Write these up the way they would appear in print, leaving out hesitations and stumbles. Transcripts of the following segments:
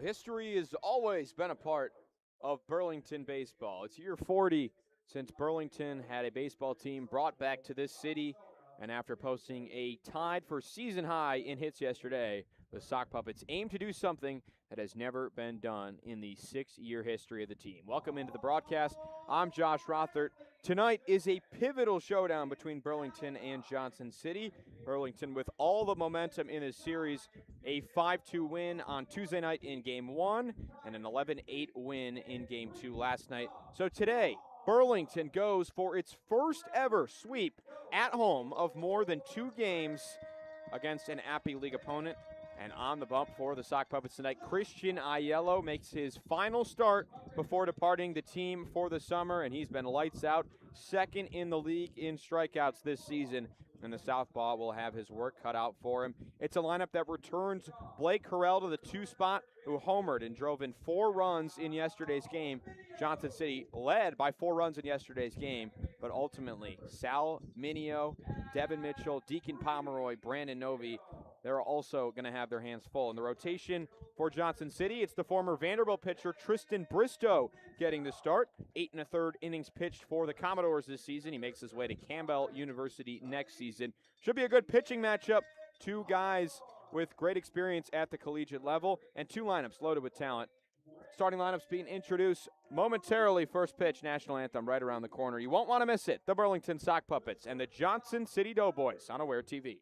History has always been a part of Burlington baseball. It's year 40 since Burlington had a baseball team brought back to this city, and after posting a tied for season high in hits yesterday, the Sock Puppets aim to do something that has never been done in the 6-year history of the team. Welcome into the broadcast. I'm Josh Rothert. Tonight is a pivotal showdown between Burlington and Johnson City. Burlington with all the momentum in this series, a 5-2 win on Tuesday night in Game 1 and an 11-8 win in Game 2 last night. So today, Burlington goes for its first ever sweep at home of more than 2 games against an Appy League opponent. And on the bump for the Sock Puppets tonight, Christian Aiello makes his final start before departing the team for the summer, and he's been lights out, second in the league in strikeouts this season, and the Southpaw will have his work cut out for him. It's a lineup that returns Blake Harrell to the 2 spot, who homered and drove in 4 runs in yesterday's game. Johnson City led by 4 runs in yesterday's game, but ultimately Sal Minio, Devin Mitchell, Deacon Pomeroy, Brandon Novi, they're also going to have their hands full. In the rotation for Johnson City, it's the former Vanderbilt pitcher Tristan Bristow getting the start. 8 1/3 innings pitched for the Commodores this season. He makes his way to Campbell University next season. Should be a good pitching matchup. 2 guys with great experience at the collegiate level, and 2 lineups loaded with talent. Starting lineups being introduced momentarily. First pitch, national anthem right around the corner. You won't want to miss it. The Burlington Sock Puppets and the Johnson City Doughboys on Aware TV.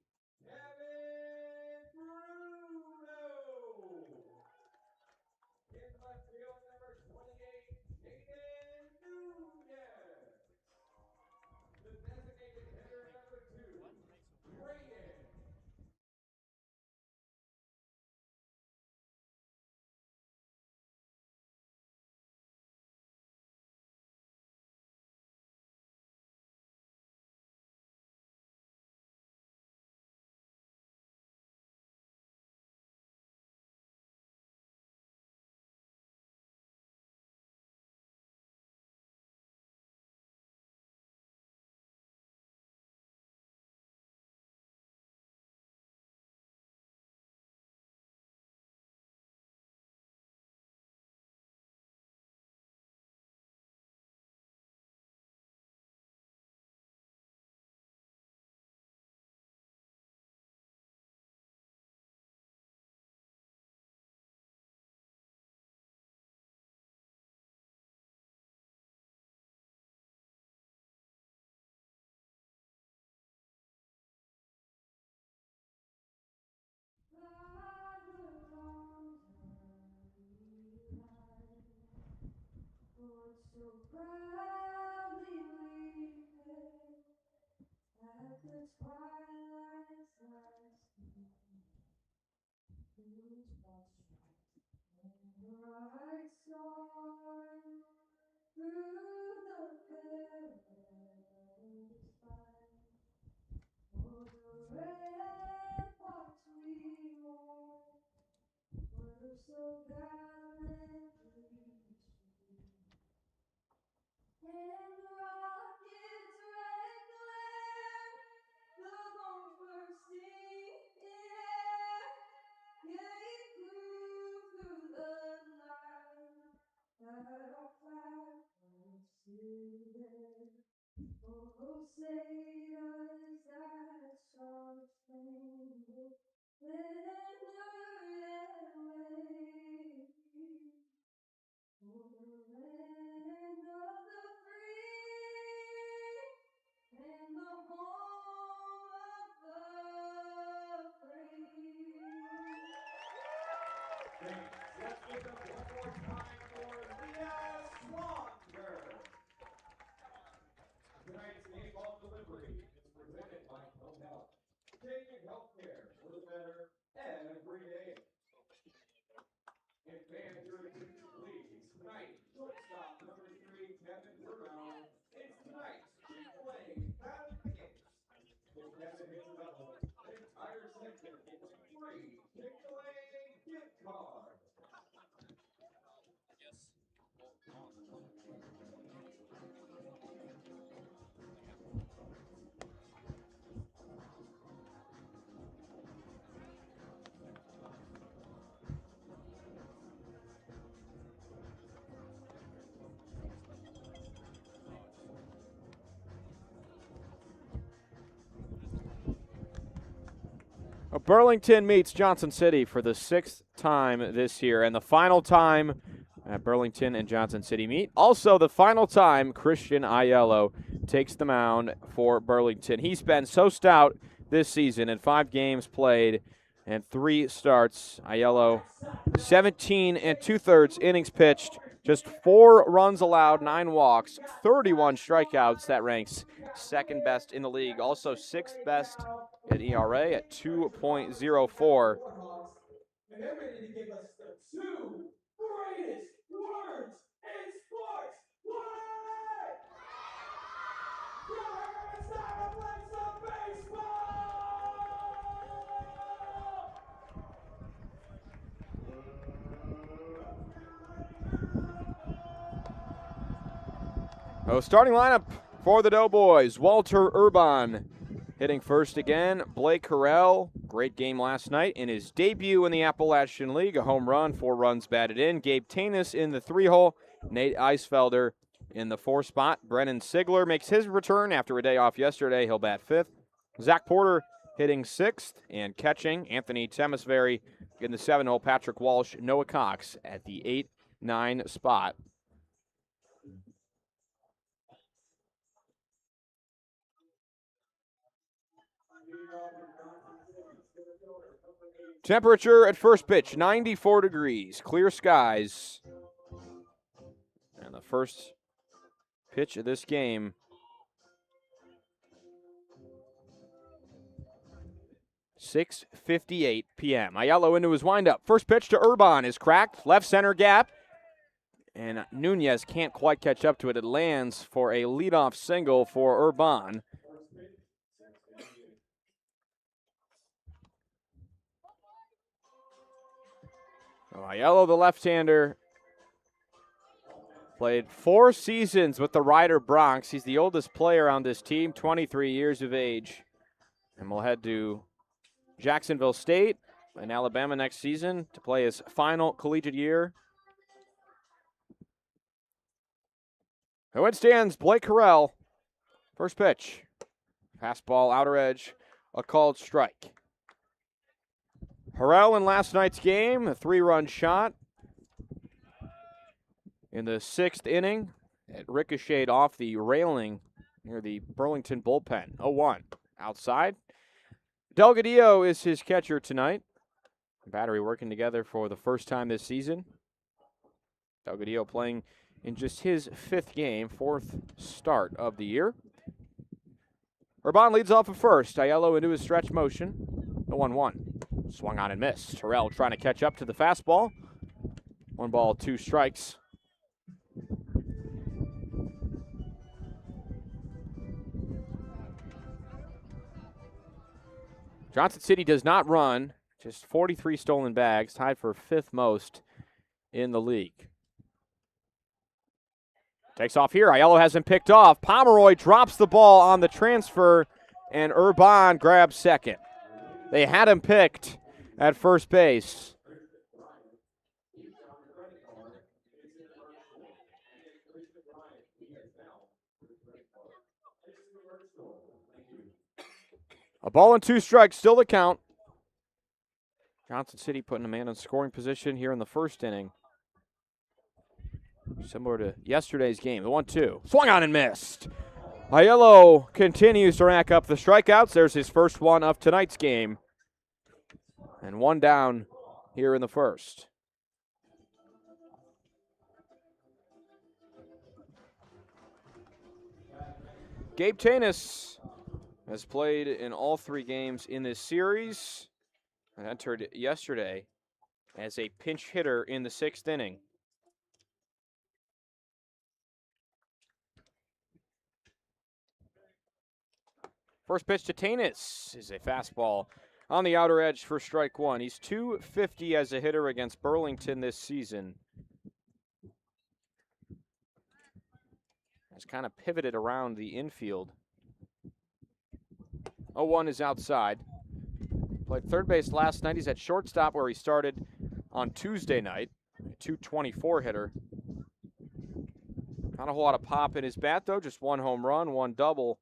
So proudly we lay at the twilight's last gleam, whose broad stripes and bright storm through the perilous fight. For the ramparts we won were so gallantly streamed. And rockets red glare, the bombs bursting in air, yet flew through the night, that our flag was still there. Oh, say does that star-spangled banner yet wave? For the land of the free and the home of the brave. Thanks. Let's give it up one more time for Leah Swanger. Tonight's baseball delivery is presented by Home Health. Taking healthcare for the better every day. And fans your attention, please. Tonight, shortstop number 3, Kevin Brown. It's tonight's Chick-fil-A batting against. If Kevin hits a double, the entire section gets a free Chick-fil-A gift card. Burlington meets Johnson City for the 6th time this year, and the final time Burlington and Johnson City meet. Also, the final time Christian Aiello takes the mound for Burlington. He's been so stout this season in 5 games played and 3 starts. Aiello, 17 2/3 innings pitched, just 4 runs allowed, 9 walks, 31 strikeouts. That ranks second best in the league. Also 6th best in ERA at 2.04. And they're ready to give us the 2 greatest words in sports. What? It's time to play some baseball! Starting lineup for the Doughboys. Walter Urban hitting first again. Blake Carell, great game last night in his debut in the Appalachian League. A home run, 4 runs batted in. Gabe Tanis in the 3-hole. Nate Eisfelder in the 4 spot. Brennan Sigler makes his return after a day off yesterday. He'll bat 5th. Zach Porter hitting 6th and catching. Anthony Temesbury in the 7-hole. Patrick Walsh, Noah Cox at the 8-9 spot. Temperature at first pitch, 94 degrees, clear skies. And the first pitch of this game, (6:58 p.m.) Aiello into his windup. First pitch to Urban is cracked, left center gap. And Nunez can't quite catch up to it. It lands for a leadoff single for Urban. Aiello, the left-hander, played 4 seasons with the Rider Broncs. He's the oldest player on this team, 23 years of age. And we'll head to Jacksonville State in Alabama next season to play his final collegiate year. Who it stands, Blake Carell. First pitch. Fastball, outer edge, a called strike. Harrell in last night's game, a 3-run shot. In the 6th inning, it ricocheted off the railing near the Burlington bullpen. 0-1 outside. Delgadillo is his catcher tonight. Battery working together for the first time this season. Delgadillo playing in just his 5th game, 4th start of the year. Urban leads off at first. Aiello into his stretch motion. The 1-1. Swung on and missed. Terrell trying to catch up to the fastball. 1 ball, 2 strikes. Johnson City does not run. Just 43 stolen bags, tied for 5th most in the league. Takes off here. Aiello has him picked off. Pomeroy drops the ball on the transfer, and Urban grabs second. They had him picked at first base. A ball and 2 strikes, still the count. Johnson City putting a man in scoring position here in the 1st inning. Similar to yesterday's game, the 1-2. Swung on and missed. Aiello continues to rack up the strikeouts. There's his first one of tonight's game. And 1 down here in the 1st. Gabe Tanis has played in all 3 games in this series and entered yesterday as a pinch hitter in the 6th inning. First pitch to Tanis is a fastball on the outer edge for strike 1. He's .250 as a hitter against Burlington this season. Has kind of pivoted around the infield. 0-1 is outside. Played third base last night. He's at shortstop where he started on Tuesday night. A .224 hitter. Not a whole lot of pop in his bat, though. Just 1 home run, 1 double.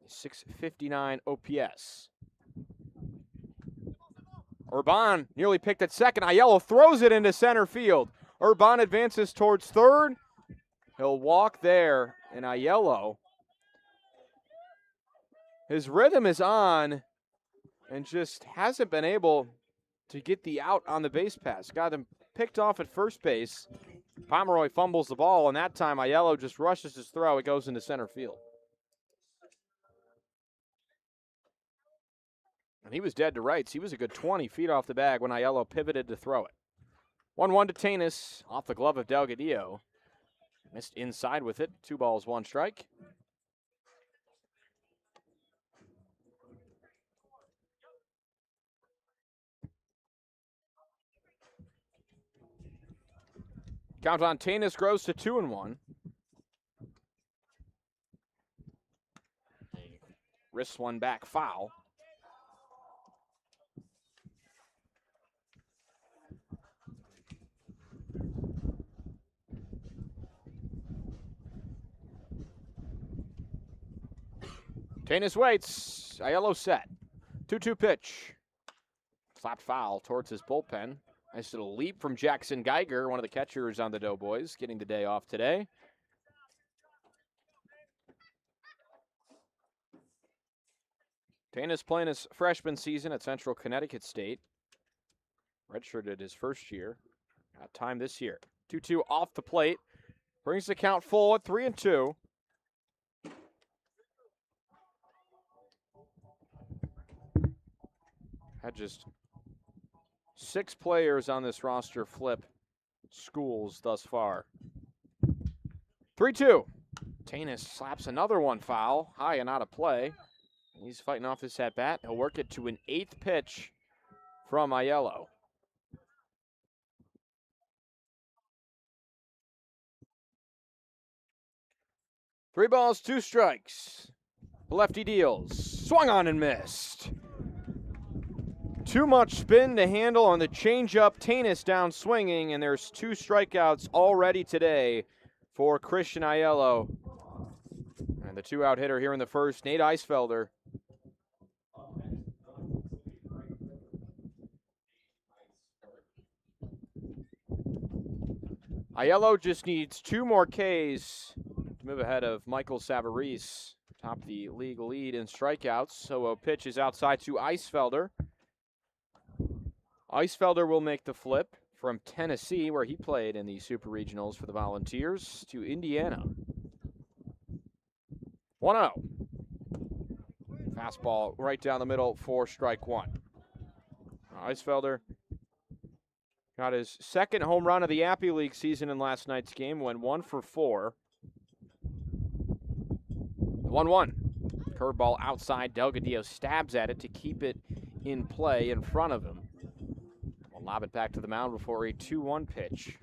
.659 OPS. Urban nearly picked at second. Aiello throws it into center field. Urban advances towards third. He'll walk there, and Aiello, his rhythm is on and just hasn't been able to get the out on the base pass. Got him picked off at first base. Pomeroy fumbles the ball, and that time Aiello just rushes his throw. It goes into center field. And he was dead to rights. He was a good 20 feet off the bag when Aiello pivoted to throw it. 1-1 to Tanis off the glove of Delgadillo. Missed inside with it. 2 balls, 1 strike. Count on Tanis grows to 2-1. Wrists one back, foul. Tanis waits. Aiello set. 2-2 pitch. Slapped foul towards his bullpen. Nice little leap from Jackson Geiger, one of the catchers on the Doughboys, getting the day off today. Tanis playing his freshman season at Central Connecticut State. Redshirted his first year. Got time this year. 2-2 off the plate. Brings the count full at 3-2. Had just 6 players on this roster flip schools thus far. 3-2. Tanis slaps another one foul, high and out of play. He's fighting off this at bat. He'll work it to an 8th pitch from Aiello. Three balls, 2 strikes. Lefty deals. Swung on and missed. Too much spin to handle on the changeup. Tanis down swinging, and there's 2 strikeouts already today for Christian Aiello. And the 2-out hitter here in the first, Nate Eisfelder. Aiello just needs 2 more Ks to move ahead of Michael Savarese, top the league lead in strikeouts. So a pitch is outside to Eisfelder. Eisfelder will make the flip from Tennessee, where he played in the Super Regionals for the Volunteers, to Indiana. 1-0. Fastball right down the middle for strike 1. Eisfelder got his 2nd home run of the Appy League season in last night's game, went 1 for 4. 1-1. Curveball outside. Delgadillo stabs at it to keep it in play in front of him. We'll lob it back to the mound before a 2-1 pitch.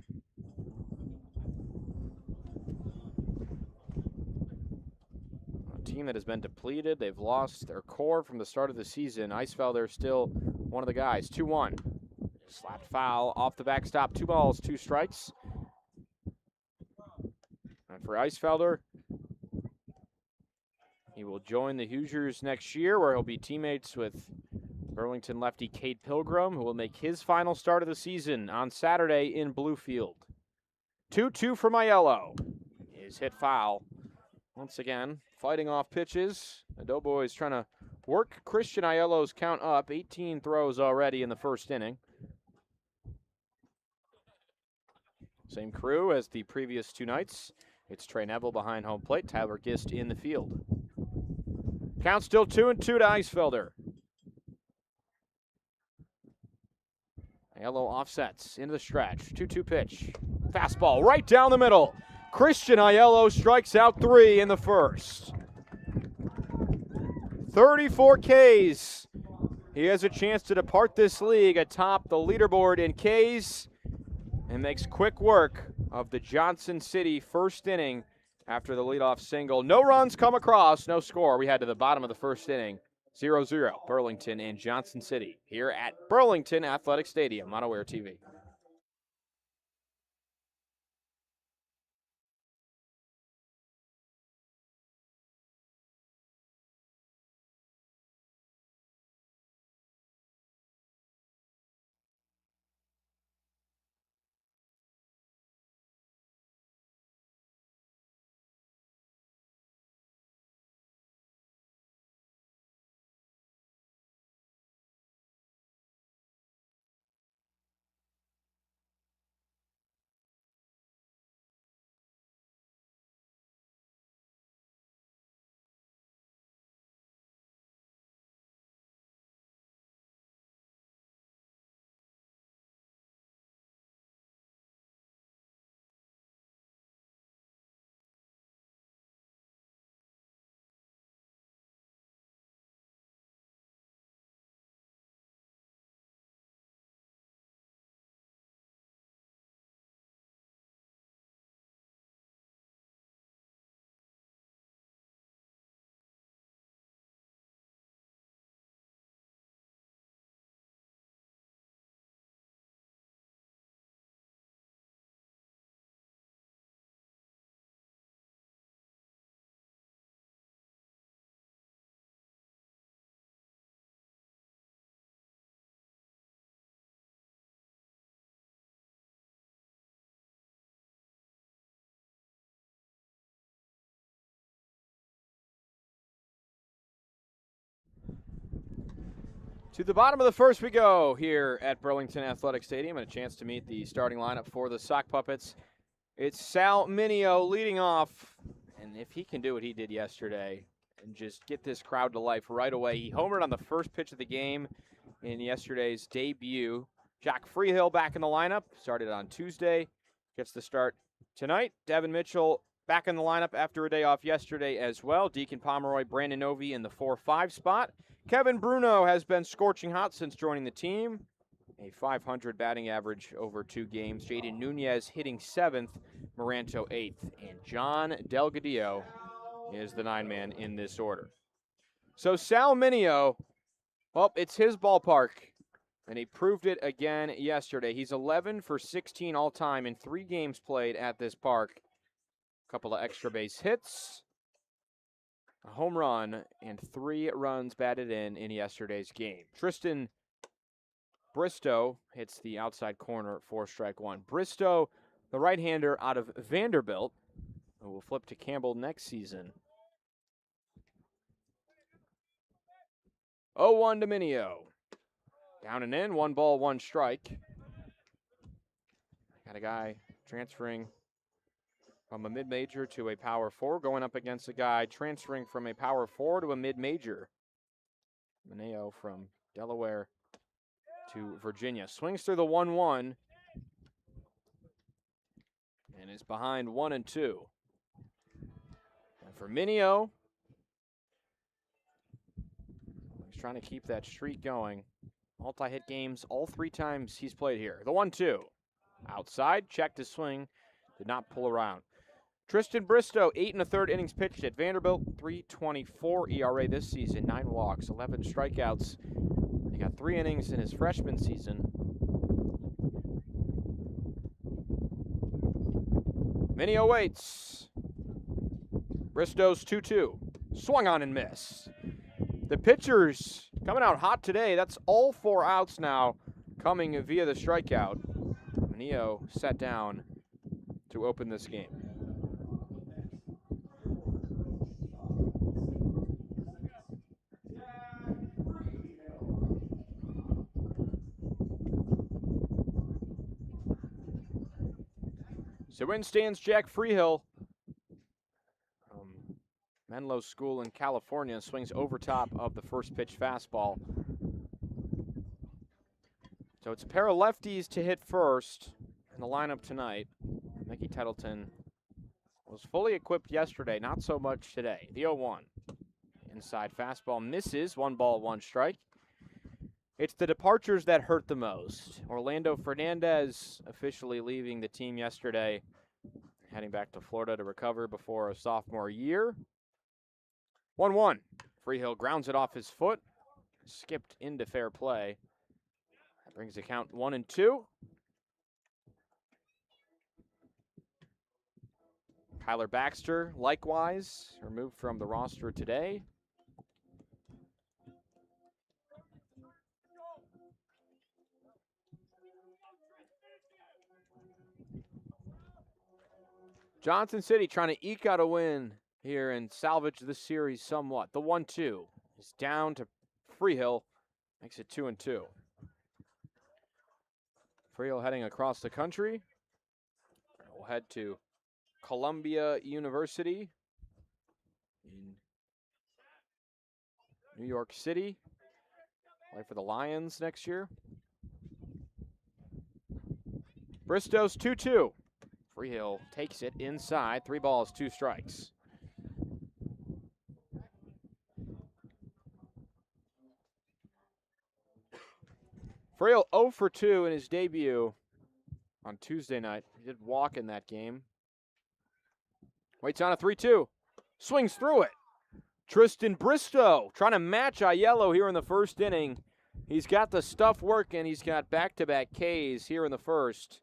A team that has been depleted. They've lost their core from the start of the season. Eisfelder still one of the guys. 2-1. Slapped foul off the backstop. 2 balls, 2 strikes. And for Eisfelder, he will join the Hoosiers next year, where he'll be teammates with Burlington lefty Cade Pilgrim, who will make his final start of the season on Saturday in Bluefield. 2-2 for Aiello. Is hit foul. Once again, fighting off pitches. The Doughboys trying to work Christian Aiello's count up. 18 throws already in the first inning. Same crew as the previous 2 nights. It's Trey Neville behind home plate. Tyler Gist in the field. Count still 2-2 to Eisfelder. Aiello offsets into the stretch. 2-2 pitch. Fastball right down the middle. Christian Aiello strikes out 3 in the first. 34 Ks. He has a chance to depart this league atop the leaderboard in Ks, and makes quick work of the Johnson City first inning after the leadoff single. No runs come across, no score. We head to the bottom of the first inning. 0-0, Burlington and Johnson City here at Burlington Athletic Stadium on Aware TV. To the bottom of the first we go here at Burlington Athletic Stadium, and a chance to meet the starting lineup for the Sock Puppets. It's Sal Mineo leading off, and if he can do what he did yesterday and just get this crowd to life right away. He homered on the first pitch of the game in yesterday's debut. Jack Freehill back in the lineup, started on Tuesday, gets the start tonight. Devin Mitchell back in the lineup after a day off yesterday as well. Deacon Pomeroy, Brandon Novi in the 4-5 spot. Kevin Bruno has been scorching hot since joining the team. A .500 batting average over 2 games. Jaden Nunez hitting 7th, Moranto 8th, and John Delgadillo is the 9-man in this order. So Sal Mineo, well, it's his ballpark, and he proved it again yesterday. He's 11 for 16 all-time in 3 games played at this park. A couple of extra base hits, a home run, and 3 runs batted in yesterday's game. Tristan Bristow hits the outside corner for strike 1. Bristow, the right-hander out of Vanderbilt, who will flip to Campbell next season. 0-1 to Mineo. Down and in, 1 ball, 1 strike. Got a guy transferring from a mid-major to a power 4, going up against a guy transferring from a power 4 to a mid-major. Mineo from Delaware to Virginia. Swings through the 1-1 and is behind 1-2. And for Mineo, he's trying to keep that streak going. Multi-hit games all 3 times he's played here. The 1-2. Outside, checked his swing, did not pull around. Tristan Bristow, 8 1/3 innings pitched at Vanderbilt, .324 ERA this season, 9 walks, 11 strikeouts. He got 3 innings in his freshman season. Mineo waits. Bristow's 2-2. Swung on and missed. The pitchers coming out hot today. That's all 4 outs now coming via the strikeout. Mineo sat down to open this game. So in stands Jack Freehill from Menlo School in California. Swings over top of the first pitch fastball. So it's a pair of lefties to hit first in the lineup tonight. Mickey Tettleton was fully equipped yesterday, not so much today. The 0-1. Inside fastball misses, 1 ball, 1 strike. It's the departures that hurt the most. Orlando Fernandez officially leaving the team yesterday, heading back to Florida to recover before a sophomore year. 1-1. Freehill grounds it off his foot, skipped into fair play. That brings the count 1-2. Kyler Baxter, likewise, removed from the roster today. Johnson City trying to eke out a win here and salvage this series somewhat. The 1-2 is down to Freehill, makes it 2-2. Freehill heading across the country. We'll head to Columbia University in New York City. Play for the Lions next year. Bristow's 2-2. Freehill takes it inside. 3 balls, 2 strikes. Freehill 0 for 2 in his debut on Tuesday night. He did walk in that game. Waits on a 3-2. Swings through it. Tristan Bristow trying to match Aiello here in the first inning. He's got the stuff working. He's got back-to-back Ks here in the first.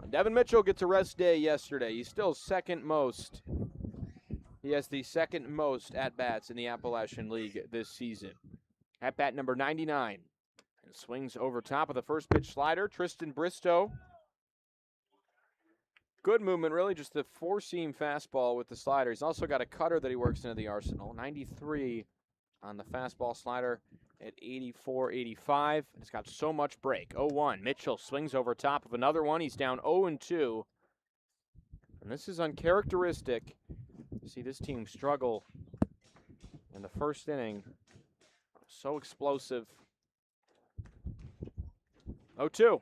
Devin Mitchell gets a rest day yesterday. He's still second most. He has the second most at-bats in the Appalachian League this season. At-bat number 99. And swings over top of the first pitch slider. Tristan Bristow. Good movement, really, just the four-seam fastball with the slider. He's also got a cutter that he works into the arsenal. 93 on the fastball slider at 84, 85. It's got so much break. 0-1. Mitchell swings over top of another one. He's down 0-2. And this is uncharacteristic. See this team struggle in the first inning. So explosive. 0-2.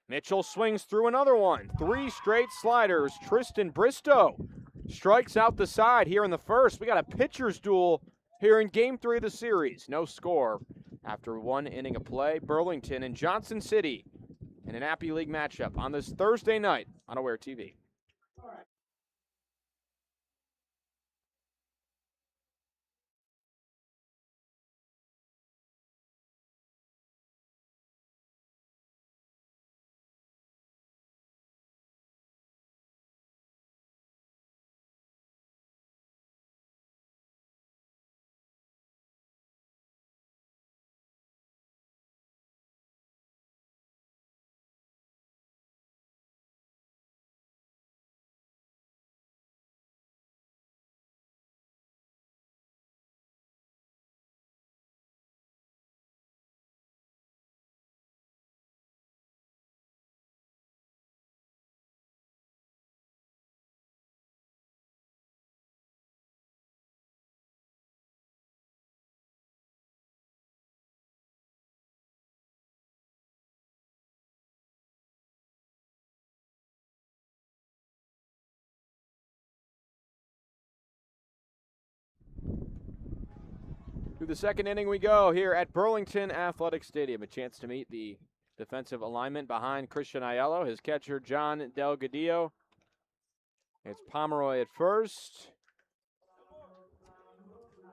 Mitchell swings through another one. 3 straight sliders. Tristan Bristow strikes out the side here in the first. We got a pitcher's duel here in Game 3 of the series. No score after 1 inning of play. Burlington and Johnson City in an Appy League matchup on this Thursday night on Aware TV. Through the second inning we go here at Burlington Athletic Stadium. A chance to meet the defensive alignment behind Christian Aiello, his catcher John Delgadillo. It's Pomeroy at first.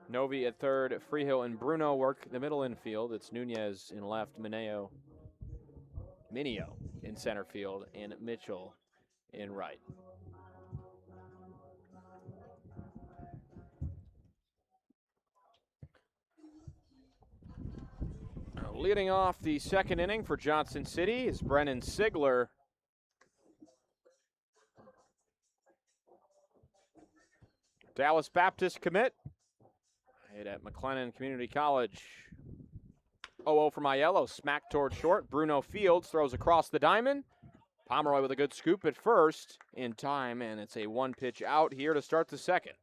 Novi at third. Freehill and Bruno work the middle infield. It's Nunez in left, Mineo in center field, and Mitchell in right. Leading off the second inning for Johnson City is Brennan Sigler. Dallas Baptist commit. Hit at McLennan Community College. 0-0 from Aiello. Smack toward short. Bruno Fields throws across the diamond. Pomeroy with a good scoop at first in time, and it's a 1-pitch out here to start the second.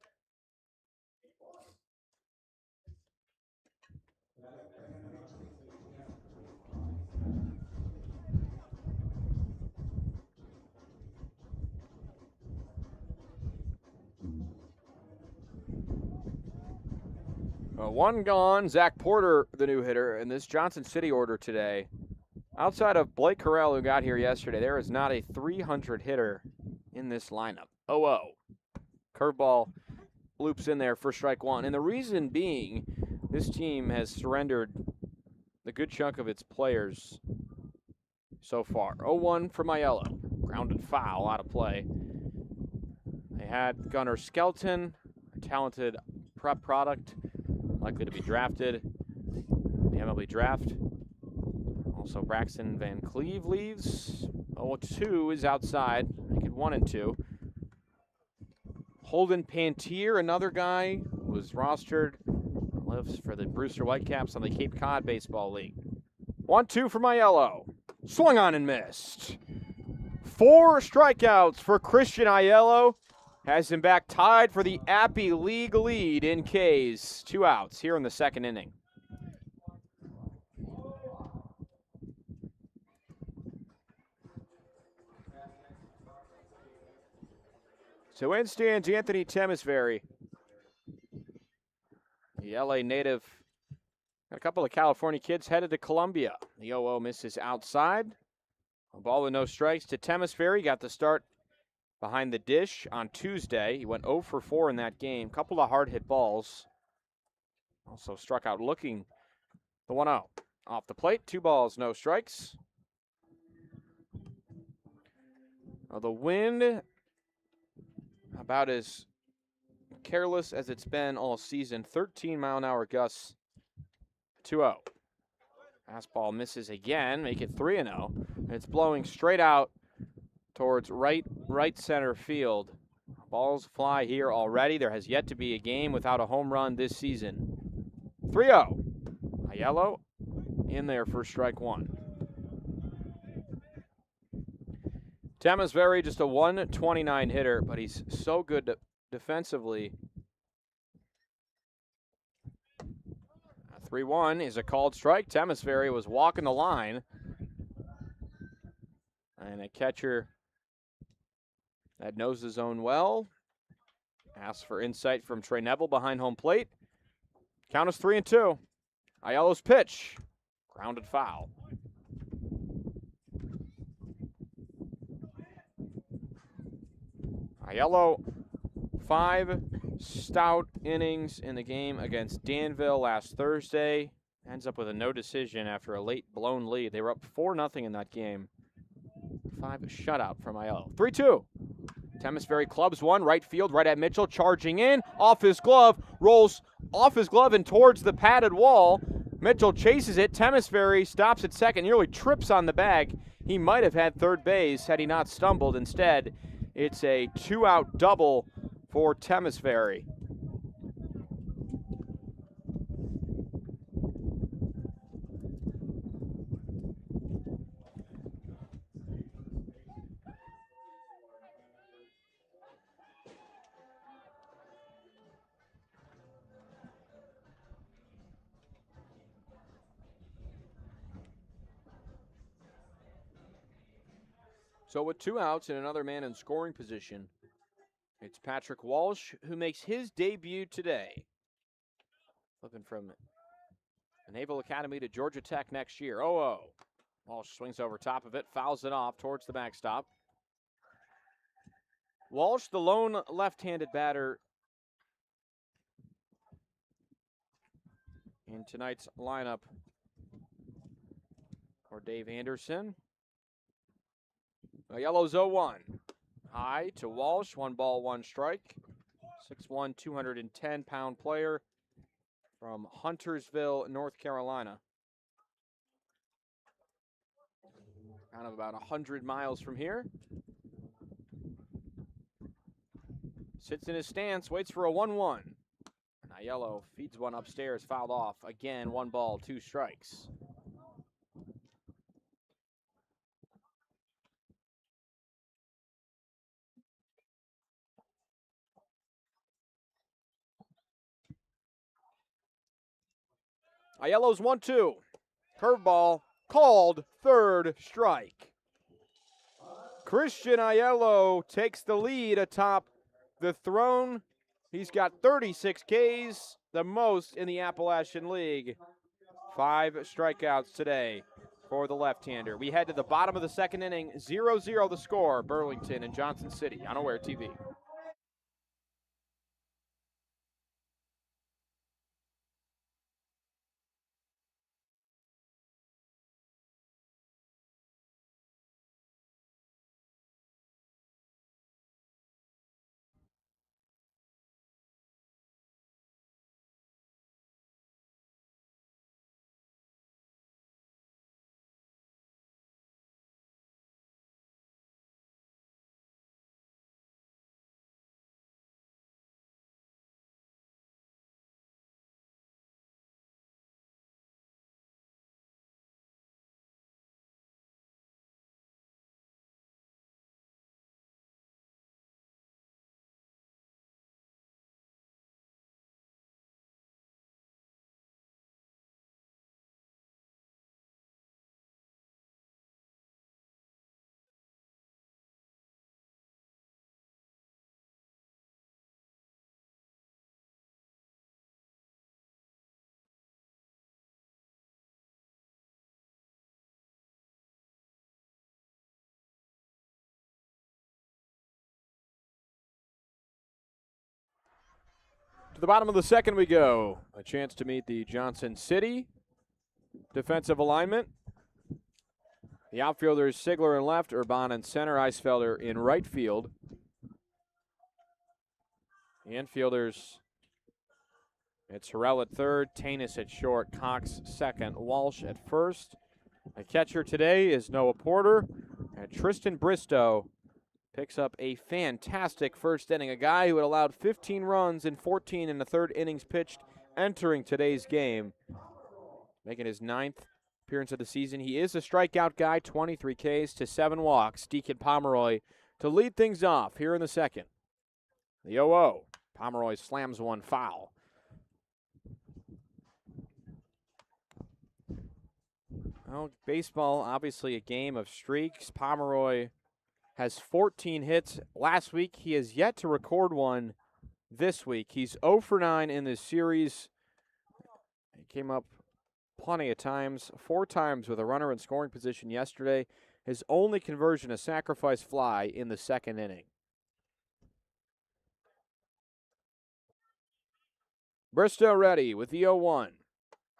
One gone. Zach Porter, the new hitter, in this Johnson City order today. Outside of Blake Carell, who got here yesterday, there is not a 300 hitter in this lineup. 0-0. Curveball loops in there for strike one. And the reason being, this team has surrendered the good chunk of its players so far. 0-1 for Aiello. Grounded foul out of play. They had Gunnar Skelton, a talented prep product, likely to be drafted. The MLB draft. Also, Braxton Van Cleve leaves. 0-2 is outside. Make it 1-2. Holden Pantier, another guy, was rostered. Lives for the Brewster Whitecaps on the Cape Cod Baseball League. 1-2 for Aiello. Swung on and missed. 4 strikeouts for Christian Aiello. Has him back tied for the Appy League lead in K's. 2 outs here in the second inning. So in stands Anthony Temesbury, the LA native. Got a couple of California kids headed to Columbia. The 0-0 misses outside. A ball with no strikes to Temesbury. Got the start behind the dish on Tuesday. He went 0 for 4 in that game. Couple of hard hit balls. Also struck out looking the 1-0. Off the plate, 2 balls, no strikes. Now the wind, about as careless as it's been all season. 13-mile-an-hour gusts. 2-0. Fastball misses again, make it 3-0. It's blowing straight out towards right center field. Balls fly here already. There has yet to be a game without a home run this season. 3-0. Aiello in there for strike one. Temesbury, just a 129 hitter, but he's so good defensively. 3-1 is a called strike. Temesbury was walking the line. And a catcher that knows the zone well. Asks for insight from Trey Neville behind home plate. Count is 3-2. Aiello's pitch. Grounded foul. Aiello, 5 stout innings in the game against Danville last Thursday. Ends up with a no decision after a late blown lead. They were up 4-0 in that game. 5 shutout from Aiello. 3-2. Temesbury clubs one, right field, right at Mitchell, charging in, off his glove, rolls off his glove and towards the padded wall. Mitchell chases it. Temesbury stops at second, nearly trips on the bag. He might have had third base had he not stumbled. Instead, it's a 2-out double for Temesbury. So with 2 outs and another man in scoring position, it's Patrick Walsh who makes his debut today. Looking from the Naval Academy to Georgia Tech next year. 0-0. Walsh swings over top of it, fouls it off towards the backstop. Walsh, the lone left-handed batter in tonight's lineup for Dave Anderson. Aiello's 0-1. High to Walsh, 1 ball, 1 strike. 6'1", 210-pound player from Huntersville, North Carolina. Kind of about 100 miles from here. Sits in his stance, waits for a 1-1. And Aiello feeds one upstairs, fouled off. Again, 1 ball, 2 strikes. Aiello's 1-2. Curveball called, 3rd strike. Christian Aiello takes the lead atop the throne. He's got 36 Ks, the most in the Appalachian League. 5 strikeouts today for the left-hander. We head to the bottom of the 2nd inning, 0-0 the score, Burlington and Johnson City on Aware TV. To the bottom of the 2nd we go. A chance to meet the Johnson City defensive alignment. The outfielders Sigler in left, Urban in center, Eisfelder in right field. The infielders It's Harrell at third, Tanis at short, Cox second, Walsh at first. The catcher today is Noah Porter, and Tristan Bristow picks up a fantastic first inning. A guy who had allowed 15 runs in 14 in the third innings pitched entering today's game, making his 9th appearance of the season. He is a strikeout guy, 23 Ks to 7 walks. Deacon Pomeroy to lead things off here in the second. The 0-0. Pomeroy slams one foul. Well, baseball, obviously a game of streaks. Pomeroy has 14 hits last week. He has yet to record one this week. He's 0 for 9 in this series. He came up plenty of times, 4 times with a runner in scoring position yesterday. His only conversion, a sacrifice fly in the second inning. Bristow ready with the 0-1.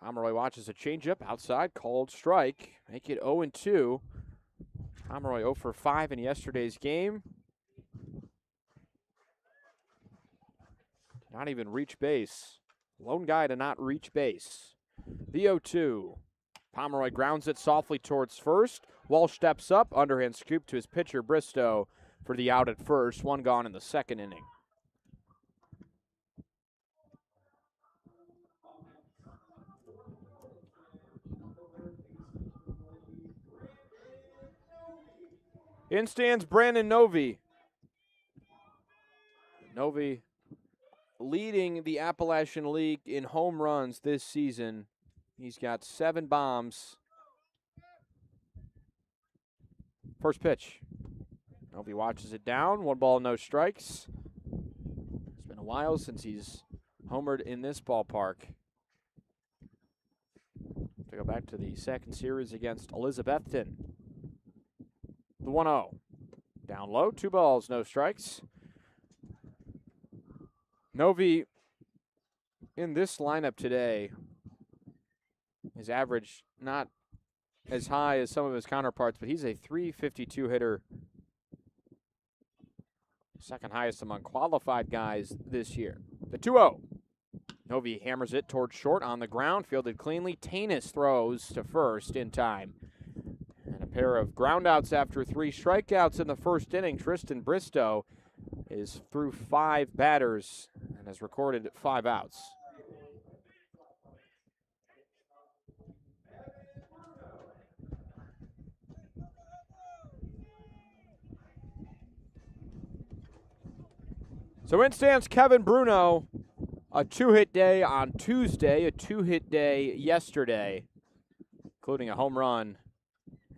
Pomeroy watches a changeup outside, called strike. Make it 0-2. Pomeroy 0 for 5 in yesterday's game. Not even reach base. Lone guy to not reach base. The 0-2. Pomeroy grounds it softly towards first. Walsh steps up, underhand scoop to his pitcher, Bristow, for the out at first. One gone in the second inning. In stands Brandon Novi. Novi leading the Appalachian League in home runs this season. He's got 7 bombs. First pitch. Novi watches it down. 1 ball, no strikes. It's been a while since he's homered in this ballpark. To go back to the second series against Elizabethton. The 1-0. Down low, 2 balls, no strikes. Novi in this lineup today is average not as high as some of his counterparts, but he's a .352 hitter. Second highest among qualified guys this year. The 2-0. Novi hammers it towards short on the ground, fielded cleanly. Tanis throws to first in time. And a pair of groundouts after 3 strikeouts in the first inning. Tristan Bristow is through 5 batters and has recorded 5 outs. So in stands Kevin Bruno. A 2-hit day on Tuesday, a 2-hit day yesterday, including a home run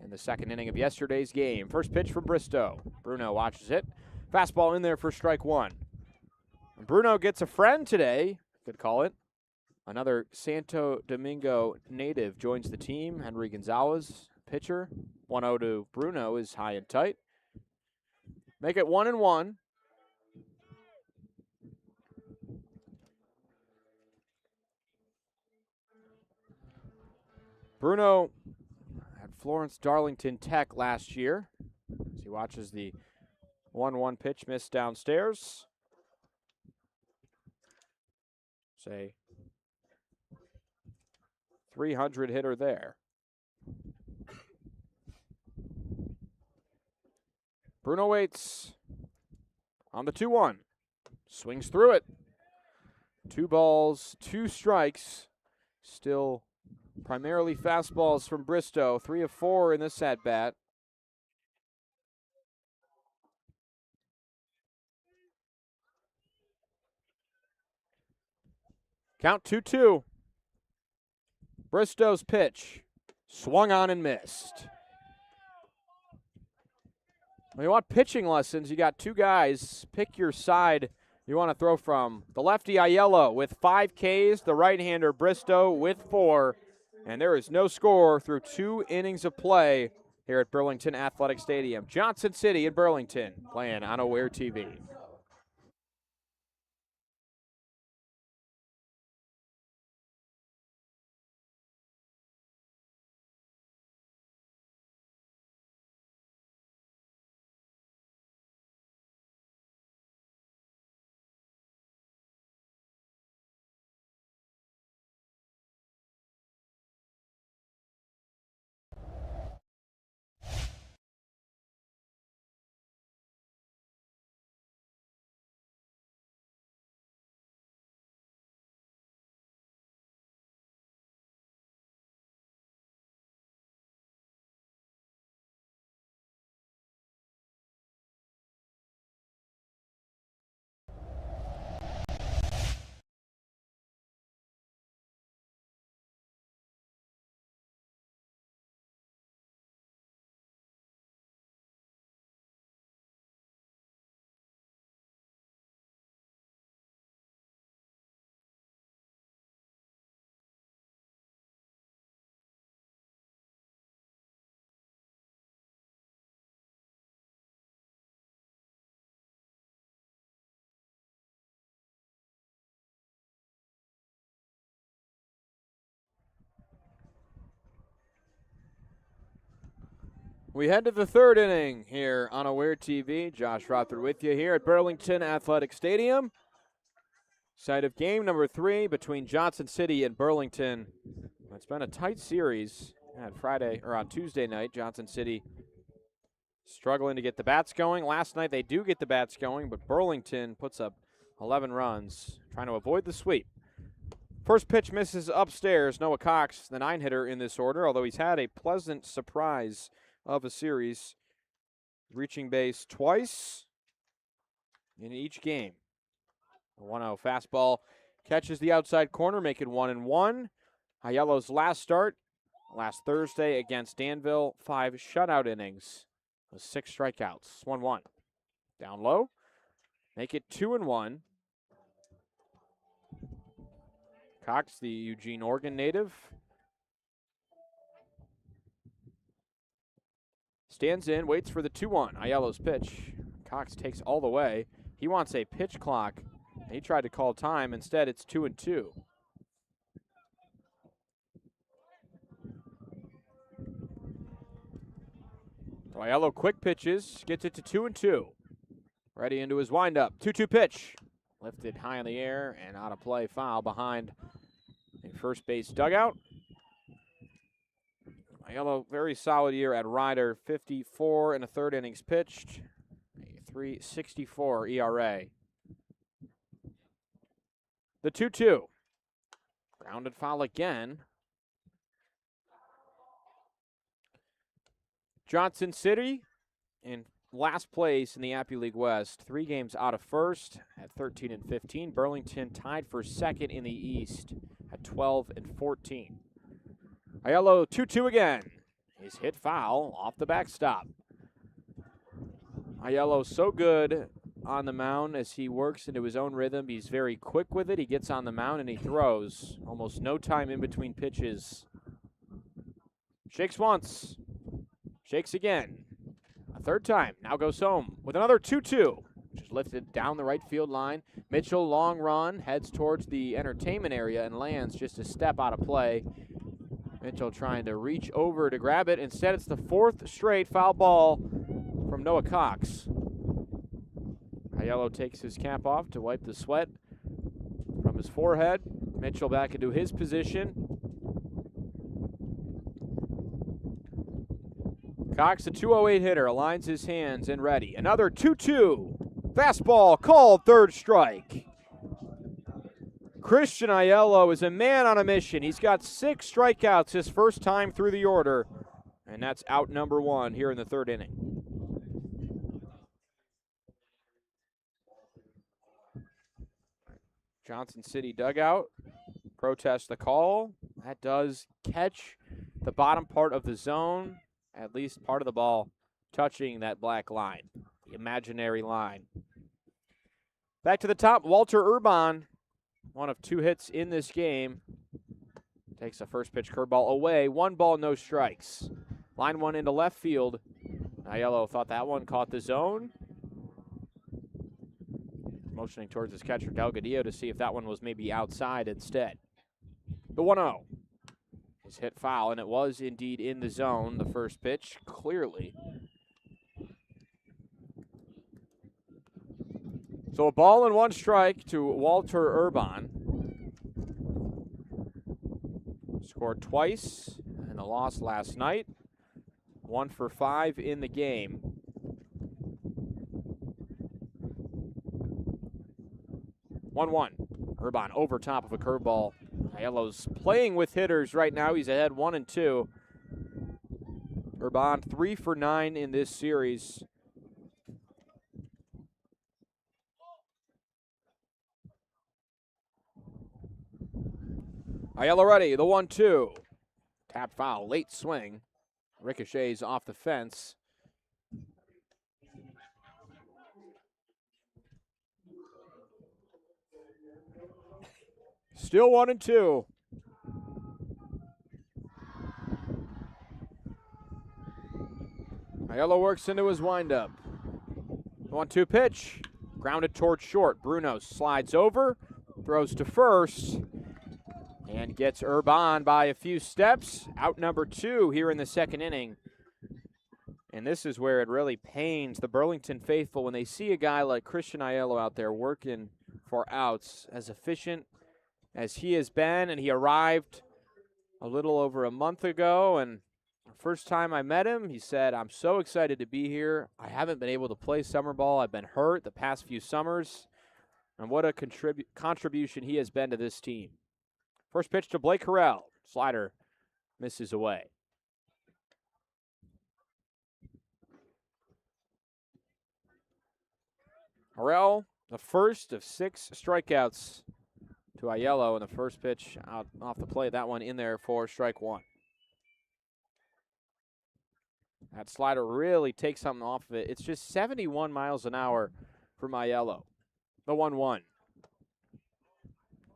in the second inning of yesterday's game. First pitch from Bristow. Bruno watches it. Fastball in there for strike 1. And Bruno gets a friend today, could call it. Another Santo Domingo native joins the team. Henry Gonzalez, pitcher. 1-0 to Bruno is high and tight. Make it 1-1. Bruno at Florence Darlington Tech last year as he watches the 1-1 pitch missed downstairs. Say 300 hitter there. Bruno waits on the 2-1. Swings through it. 2 balls, 2 strikes. Still primarily fastballs from Bristow. 3 of 4 in this at-bat. Count 2-2. Bristow's pitch. Swung on and missed. When you want pitching lessons, you got 2 guys. Pick your side you want to throw from. The lefty Aiello with 5 Ks. The right-hander Bristow with 4. And there is no score through 2 innings of play here at Burlington Athletic Stadium. Johnson City in Burlington playing on Aware TV. We head to the third inning here on Aware TV. Josh Rothford with you here at Burlington Athletic Stadium. Site of game number 3 between Johnson City and Burlington. It's been a tight series on Tuesday night. Johnson City struggling to get the bats going. Last night they do get the bats going, but Burlington puts up 11 runs, trying to avoid the sweep. First pitch misses upstairs. Noah Cox, the 9-hitter in this order, although he's had a pleasant surprise of a series, reaching base twice in each game. A 1-0 fastball catches the outside corner, making 1-1. Aiello's last start, last Thursday against Danville, 5 shutout innings with 6 strikeouts. 1-1. Down low, make it 2-1. Cox, the Eugene, Oregon native, stands in, waits for the 2-1. Aiello's pitch. Cox takes all the way. He wants a pitch clock. He tried to call time. Instead, it's 2-2. Aiello quick pitches, gets it to 2-2. Ready into his windup. 2-2 pitch. Lifted high in the air and out of play, foul behind the first base dugout. Aiello, very solid year at Ryder. 54 in the third innings pitched. A 3.64 ERA. The 2-2. Grounded foul again. Johnson City in last place in the Appy League West. 3 games out of first at 13-15. Burlington tied for second in the East at 12-14. Aiello 2-2 again. He's hit foul off the backstop. Aiello so good on the mound as he works into his own rhythm. He's very quick with it. He gets on the mound and he throws. Almost no time in between pitches. Shakes once. Shakes again. A third time. Now goes home with another 2-2. Which is lifted down the right field line. Mitchell, long run, heads towards the entertainment area and lands just a step out of play. Mitchell trying to reach over to grab it. Instead, it's the 4th straight foul ball from Noah Cox. Aiello takes his cap off to wipe the sweat from his forehead. Mitchell back into his position. Cox, a 208 hitter, aligns his hands and ready. Another 2-2. Fastball called, third strike. Christian Aiello is a man on a mission. He's got 6 strikeouts his first time through the order, and that's out number 1 here in the third inning. Johnson City dugout protests the call. That does catch the bottom part of the zone, at least part of the ball touching that black line, the imaginary line. Back to the top, Walter Urban, one of 2 hits in this game, takes a first pitch curveball away. 1 ball, no strikes. Line 1 into left field. Aiello thought that one caught the zone. Motioning towards his catcher, Delgadillo, to see if that one was maybe outside instead. The 1-0 is hit foul, and it was indeed in the zone, the first pitch, clearly. So a ball and 1 strike to Walter Urban. Scored twice in the loss last night. 1 for 5 in the game. 1-1. Urban over top of a curveball. Aiello's playing with hitters right now. He's ahead 1-2. Urban 3 for 9 in this series. Aiello ready, the 1-2. Tap foul, late swing. Ricochets off the fence. Still 1-2. Aiello works into his windup. 1-2 pitch. Grounded towards short. Bruno slides over, throws to first, and gets Urban by a few steps. Out number 2 here in the second inning. And this is where it really pains the Burlington faithful when they see a guy like Christian Aiello out there working for outs, as efficient as he has been. And he arrived a little over a month ago, and the first time I met him, he said, "I'm so excited to be here. I haven't been able to play summer ball. I've been hurt the past few summers." And what a contribution he has been to this team. First pitch to Blake Harrell. Slider misses away. Harrell, the first of 6 strikeouts to Aiello, and the first pitch out off the plate. That one in there for strike 1. That slider really takes something off of it. It's just 71 miles an hour from Aiello. The 1-1.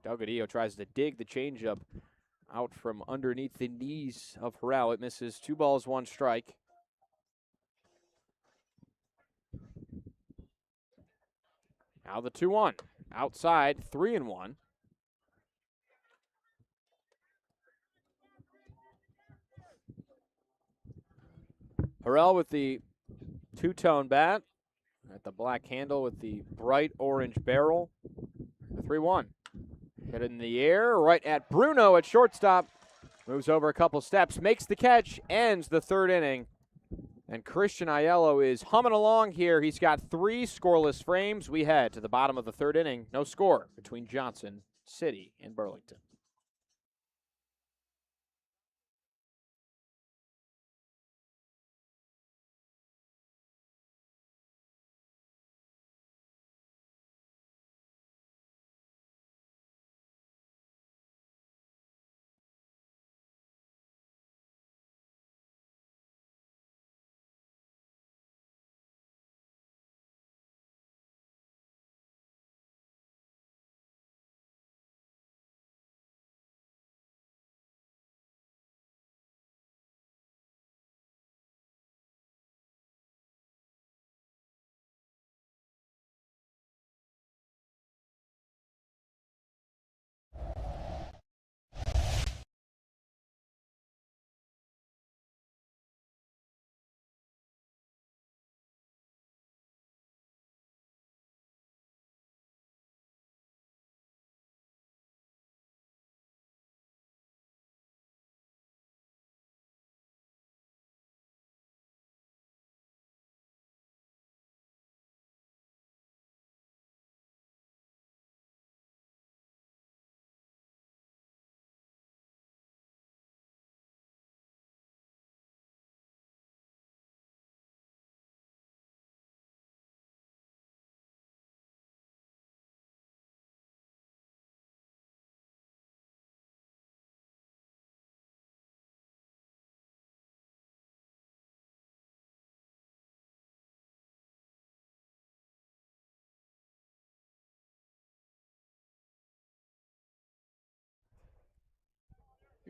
Delgadillo tries to dig the changeup out from underneath the knees of Harrell. It misses. 2 balls, 1 strike. Now the 2-1. Outside, 3-1. Harrell with the two-tone bat at the black handle with the bright orange barrel. The 3-1. Hit in the air, right at Bruno at shortstop. Moves over a couple steps, makes the catch, ends the 3rd inning. And Christian Aiello is humming along here. He's got 3 scoreless frames. We head to the bottom of the 3rd inning. No score between Johnson City and Burlington.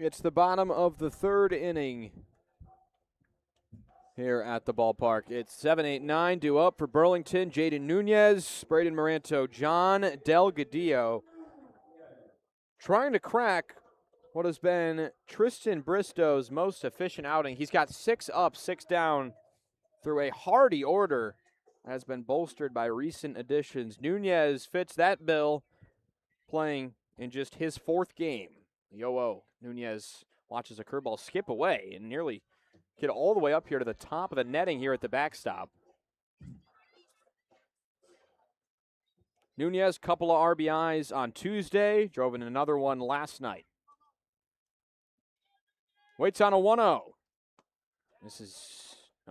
It's the bottom of the 3rd inning here at the ballpark. It's 7-8-9 due up for Burlington. Jaden Nunez, Braden Moranto, John Delgadillo trying to crack what has been Tristan Bristow's most efficient outing. He's got 6 up, 6 down through a hardy order that has been bolstered by recent additions. Nunez fits that bill, playing in just his 4th game. Yo-oh, Nunez watches a curveball skip away and nearly get all the way up here to the top of the netting here at the backstop. Nunez, couple of RBIs on Tuesday, drove in another one last night. Waits on a 1-0.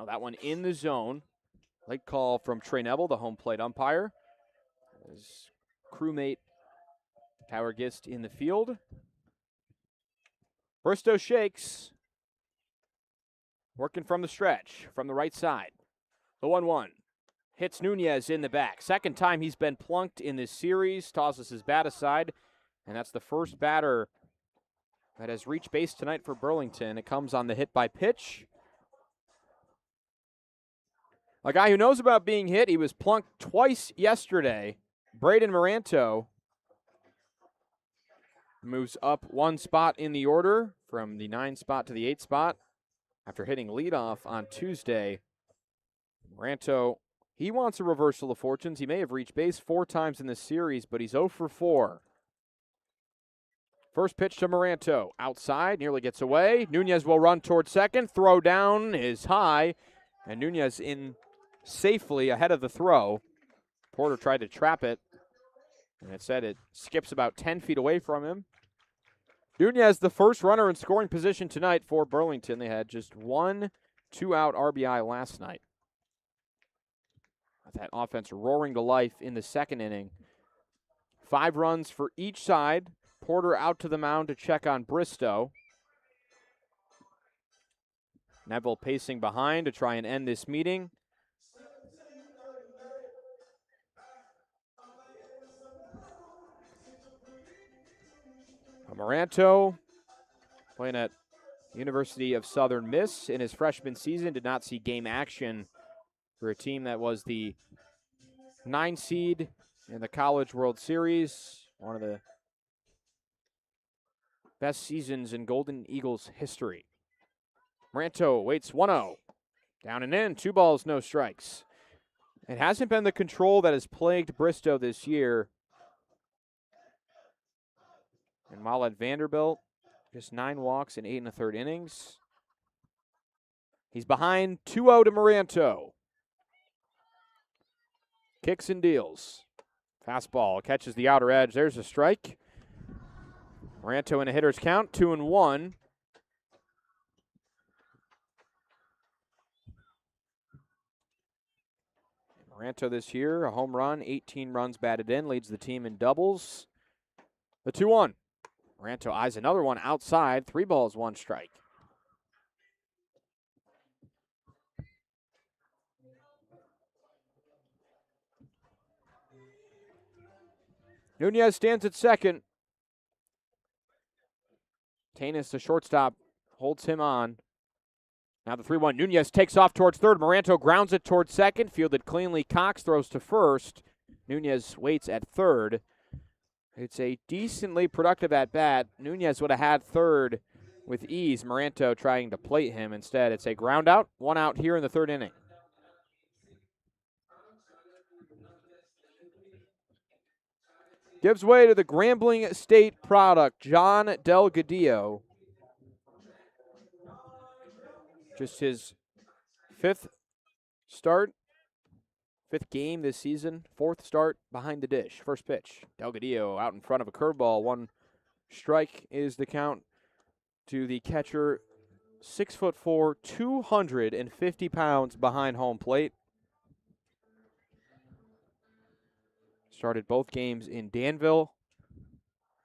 That one in the zone. Late call from Trey Neville, the home plate umpire. His crewmate Tyler Gist in the field. Bristow shakes. Working from the stretch, from the right side. The 1-1. Hits Nunez in the back. 2nd time he's been plunked in this series. Tosses his bat aside. And that's the first batter that has reached base tonight for Burlington. It comes on the hit by pitch. A guy who knows about being hit. He was plunked twice yesterday. Braden Moranto moves up 1 spot in the order from the 9 spot to the 8 spot after hitting leadoff on Tuesday Moranto, he wants a reversal of fortunes. He may have reached base 4 times in this series, but he's 0 for 4. First pitch to Moranto. Outside, nearly gets away. Nunez will run toward second. Throw down is high, and Nunez in safely ahead of the throw. Porter tried to trap it, and it said it skips about 10 feet away from him. Nunez, the first runner in scoring position tonight for Burlington. They had just one 2-out RBI last night. That offense roaring to life in the second inning. 5 runs for each side. Porter out to the mound to check on Bristow. Neville pacing behind to try and end this meeting. Moranto, playing at University of Southern Miss in his freshman season, did not see game action for a team that was the 9 seed in the College World Series, one of the best seasons in Golden Eagles history. Moranto waits 1-0. Down and in, 2 balls, no strikes. It hasn't been the control that has plagued Bristow this year. And while at Vanderbilt, just 9 walks in 8 1/3 innings. He's behind 2-0 to Moranto. Kicks and deals. Fastball catches the outer edge. There's a strike. Moranto in a hitter's count, 2-1. Moranto this year, a home run, 18 runs batted in, leads the team in doubles. The 2-1. Moranto eyes another one outside, 3 balls, 1 strike. Nunez stands at second. Tanis, the shortstop, holds him on. Now the 3-1. Nunez takes off towards third. Moranto grounds it towards second. Fielded cleanly. Cox throws to first. Nunez waits at third. It's a decently productive at-bat. Nunez would have had third with ease. Moranto trying to plate him. Instead, it's a ground out. 1 out here in the 3rd inning. Gives way to the Grambling State product, John Delgadillo. Just his 5th start, 5th game this season, 4th start behind the dish. First pitch, Delgadillo out in front of a curveball. 1 strike is the count to the catcher. 6'4", 250 pounds behind home plate. Started both games in Danville,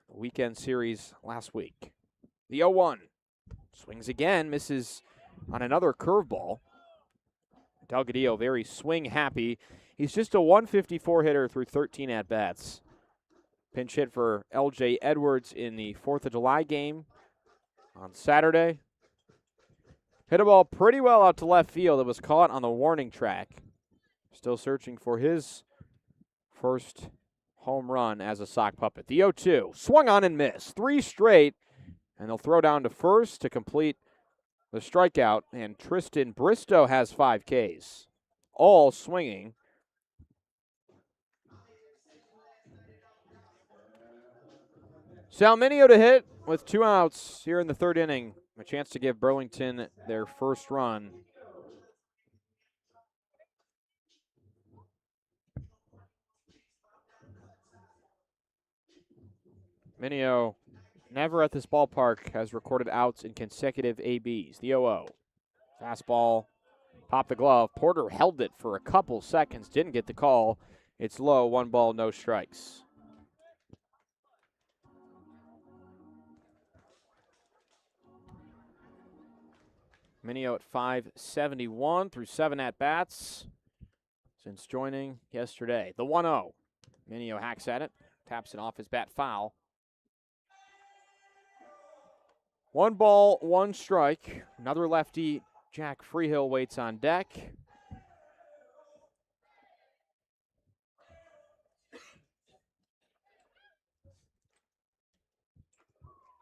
the weekend series last week. The 0-1. Swings again, misses on another curveball. Delgadillo very swing happy. He's just a 154 hitter through 13 at-bats. Pinch hit for L.J. Edwards in the 4th of July game on Saturday. Hit a ball pretty well out to left field. It was caught on the warning track. Still searching for his first home run as a sock puppet. The 0-2. Swung on and missed. 3 straight. And they'll throw down to first to complete the strikeout. And Tristan Bristow has 5 Ks. All swinging. Salminio to hit with 2 outs here in the 3rd inning. A chance to give Burlington their first run. Minio, never at this ballpark, has recorded outs in consecutive ABs. The 0-0. Fastball, popped the glove. Porter held it for a couple seconds, didn't get the call. It's low, 1 ball, no strikes. Minio at .571 through 7 at-bats since joining yesterday. The 1-0. Minio hacks at it, taps it off his bat foul. 1 ball, 1 strike. Another lefty, Jack Freehill, waits on deck.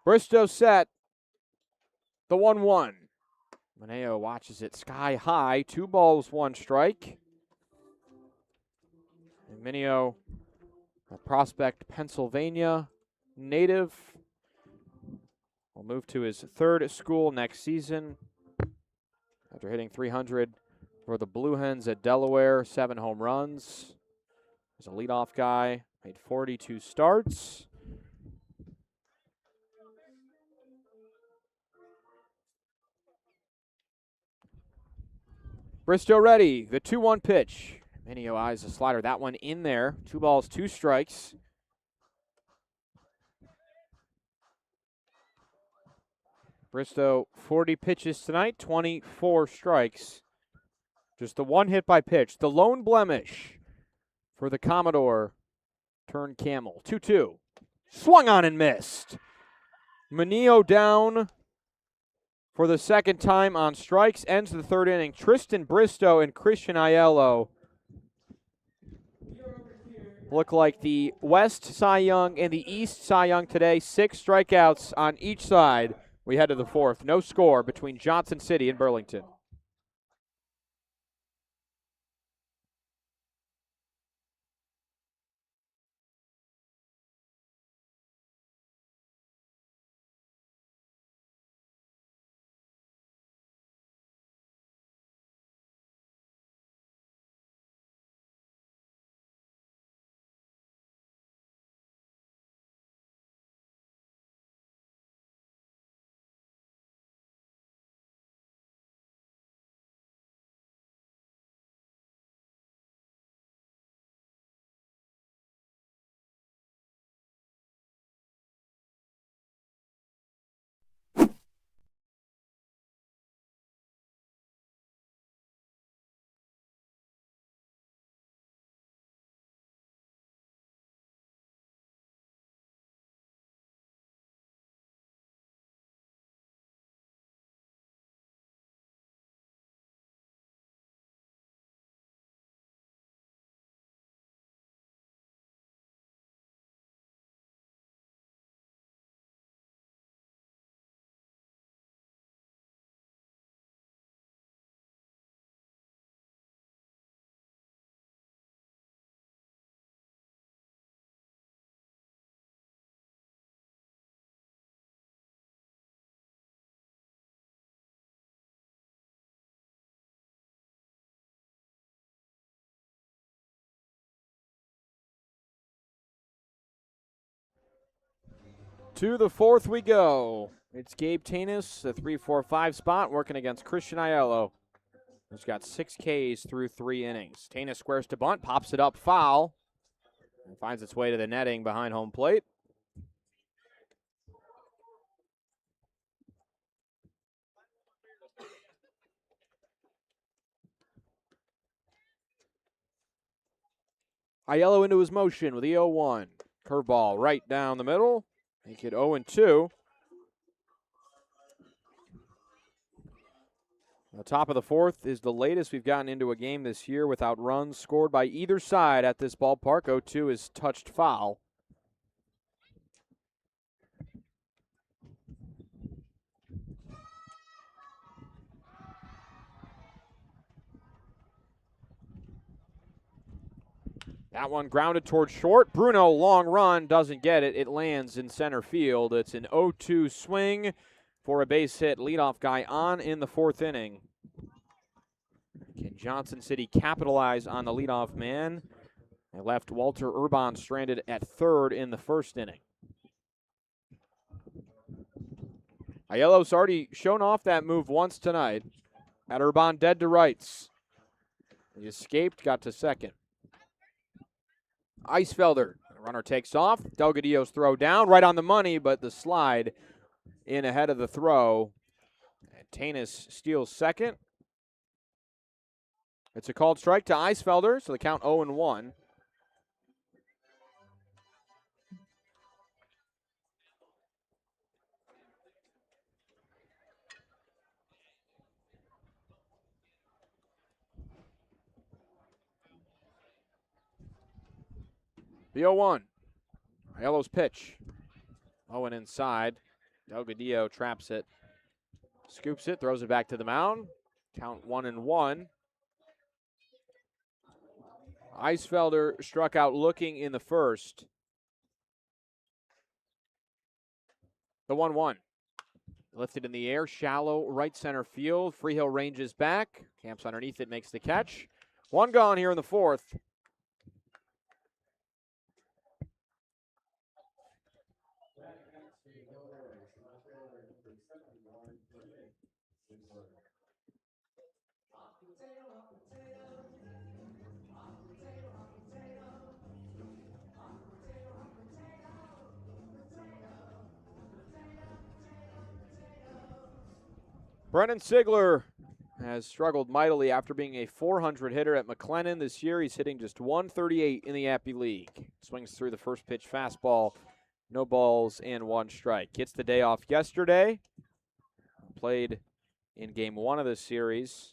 Bristow set. The 1-1. Mineo watches it sky high. 2 balls, 1 strike. Minio, a Prospect, Pennsylvania native, will move to his third school next season after hitting 300 for the Blue Hens at Delaware, 7 home runs. He's a leadoff guy, made 42 starts. Bristow ready, the 2-1 pitch. Minio eyes the slider, that one in there. 2 balls, 2 strikes. Bristow, 40 pitches tonight, 24 strikes. Just the 1 hit by pitch. The lone blemish for the Commodore turned Camel. 2-2. Swung on and missed. Minio down for the second time on strikes. Ends the third inning. Tristan Bristow and Christian Aiello look like the West Cy Young and the East Cy Young today. 6 strikeouts on each side. We head to the 4th. No score between Johnson City and Burlington. To the 4th we go. It's Gabe Tanis, the 3-4-5 spot, working against Christian Aiello, who's got 6 Ks through 3 innings. Tanis squares to bunt, pops it up foul, and finds its way to the netting behind home plate. Aiello into his motion with the 0-1. Curveball right down the middle. Make it 0-2. The top of the 4th is the latest we've gotten into a game this year without runs scored by either side at this ballpark. 0-2 is touched foul. That one grounded towards short. Bruno, long run, doesn't get it. It lands in center field. It's an 0-2 swing for a base hit. Leadoff guy on in the 4th inning. Can Johnson City capitalize on the leadoff man? They left Walter Urban stranded at 3rd in the 1st inning. Aiello's already shown off that move once tonight. Had Urban dead to rights. He escaped, got to 2nd. Eisfelder, the runner takes off. Delgadillo's throw down, right on the money, but the slide in ahead of the throw. And Tanis steals 2nd. It's a called strike to Eisfelder, so the count 0-1. The 0-1. Aiello's pitch. Owen inside. Delgadillo traps it. Scoops it, throws it back to the mound. Count 1-1. Eisfelder struck out looking in the first. The 1-1. Lifted in the air, shallow right center field. Freehill ranges back. Camps underneath it, makes the catch. One gone here in the fourth. Brennan Sigler has struggled mightily after being a 400 hitter at McLennan this year. He's hitting just 138 in the Appy League. Swings through the first pitch fastball. No balls and one strike. Gets the day off yesterday. Played in game 1 of this series.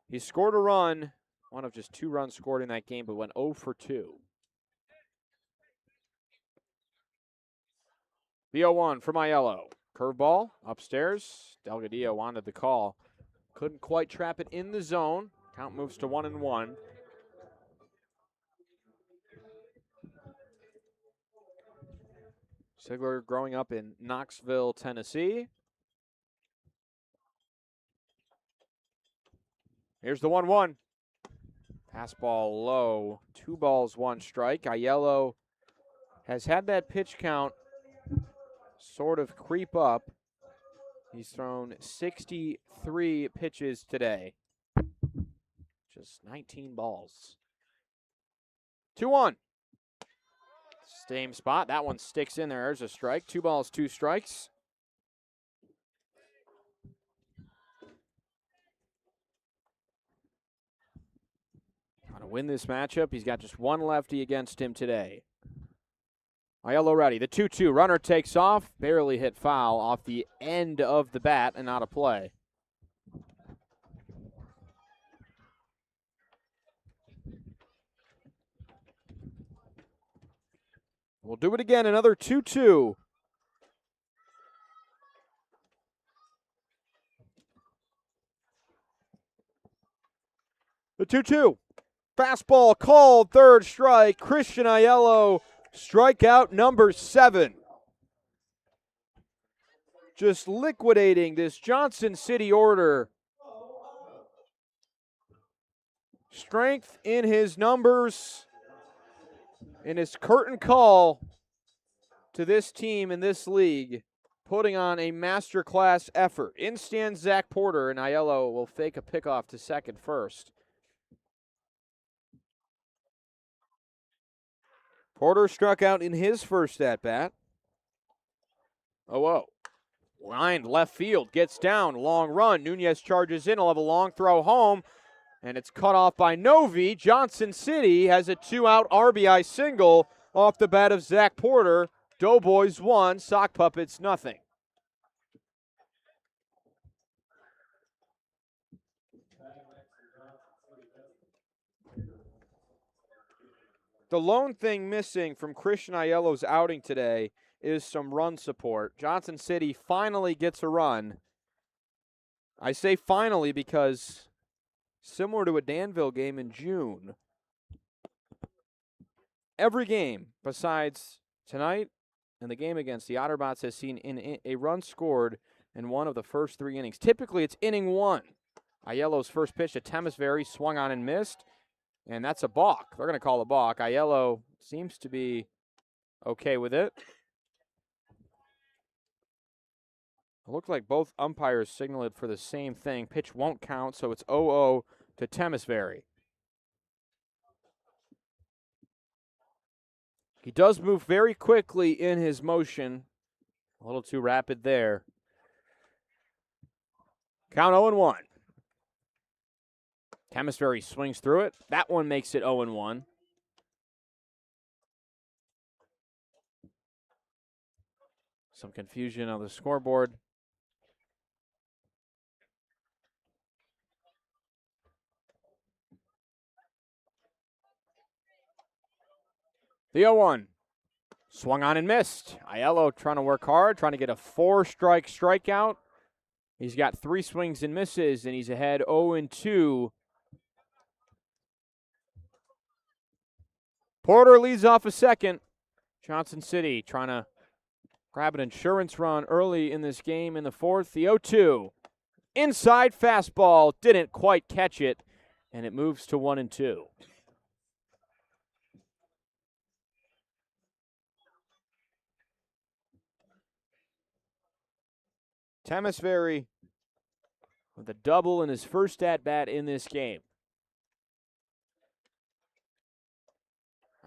He scored a run, one of just 2 runs scored in that game, but went 0 for 2. The 0-1 from Aiello. Curveball upstairs. Delgadillo wanted the call. Couldn't quite trap it in the zone. Count moves to 1-1. Sigler growing up in Knoxville, Tennessee. Here's the 1-1. Fastball low. 2 balls, 1 strike. Aiello has had that pitch count sort of creep up. He's thrown 63 pitches today. Just 19 balls. 2-1. Same spot. That one sticks in there. There's a strike. 2 balls, 2 strikes. Trying to win this matchup. He's got just 1 lefty against him today. Aiello ready. The 2-2. Runner takes off. Barely hit foul off the end of the bat and not a play. We'll do it again. Another 2-2. The 2-2. Fastball called. Third strike. Christian Aiello. Strikeout number 7. Just liquidating this Johnson City order. Strength in his numbers. In his curtain call to this team in this league. Putting on a masterclass effort. In stands Zach Porter, and Aiello will fake a pickoff to second first. Porter struck out in his first at-bat. 0-0. Lined left field, gets down, long run. Nunez charges in, he'll have a long throw home, and it's cut off by Novi. Johnson City has a 2-out RBI single off the bat of Zach Porter. Doughboys 1, Sock Puppets nothing. The lone thing missing from Christian Aiello's outing today is some run support. Johnson City finally gets a run. I say finally because similar to a Danville game in June, every game besides tonight and the game against the Otterbots has seen a run scored in one of the first 3 innings. Typically, it's inning 1. Aiello's first pitch to Temesbury, swung on and missed. And that's a balk. They're going to call a balk. Aiello seems to be okay with it. It looked like both umpires signaled for the same thing. Pitch won't count, so it's 0-0 to Temesbury. He does move very quickly in his motion. A little too rapid there. Count 0-1. Temesbury swings through it. That one makes it 0-1. Some confusion on the scoreboard. The 0-1. Swung on and missed. Aiello trying to work hard, trying to get a 4-strike strikeout. He's got 3 swings and misses, and he's ahead 0-2. Porter leads off a second. Johnson City trying to grab an insurance run early in this game in the fourth. The 0-2. Inside fastball. Didn't quite catch it, and it moves to 1-2. Temesbury with a double in his first at-bat in this game.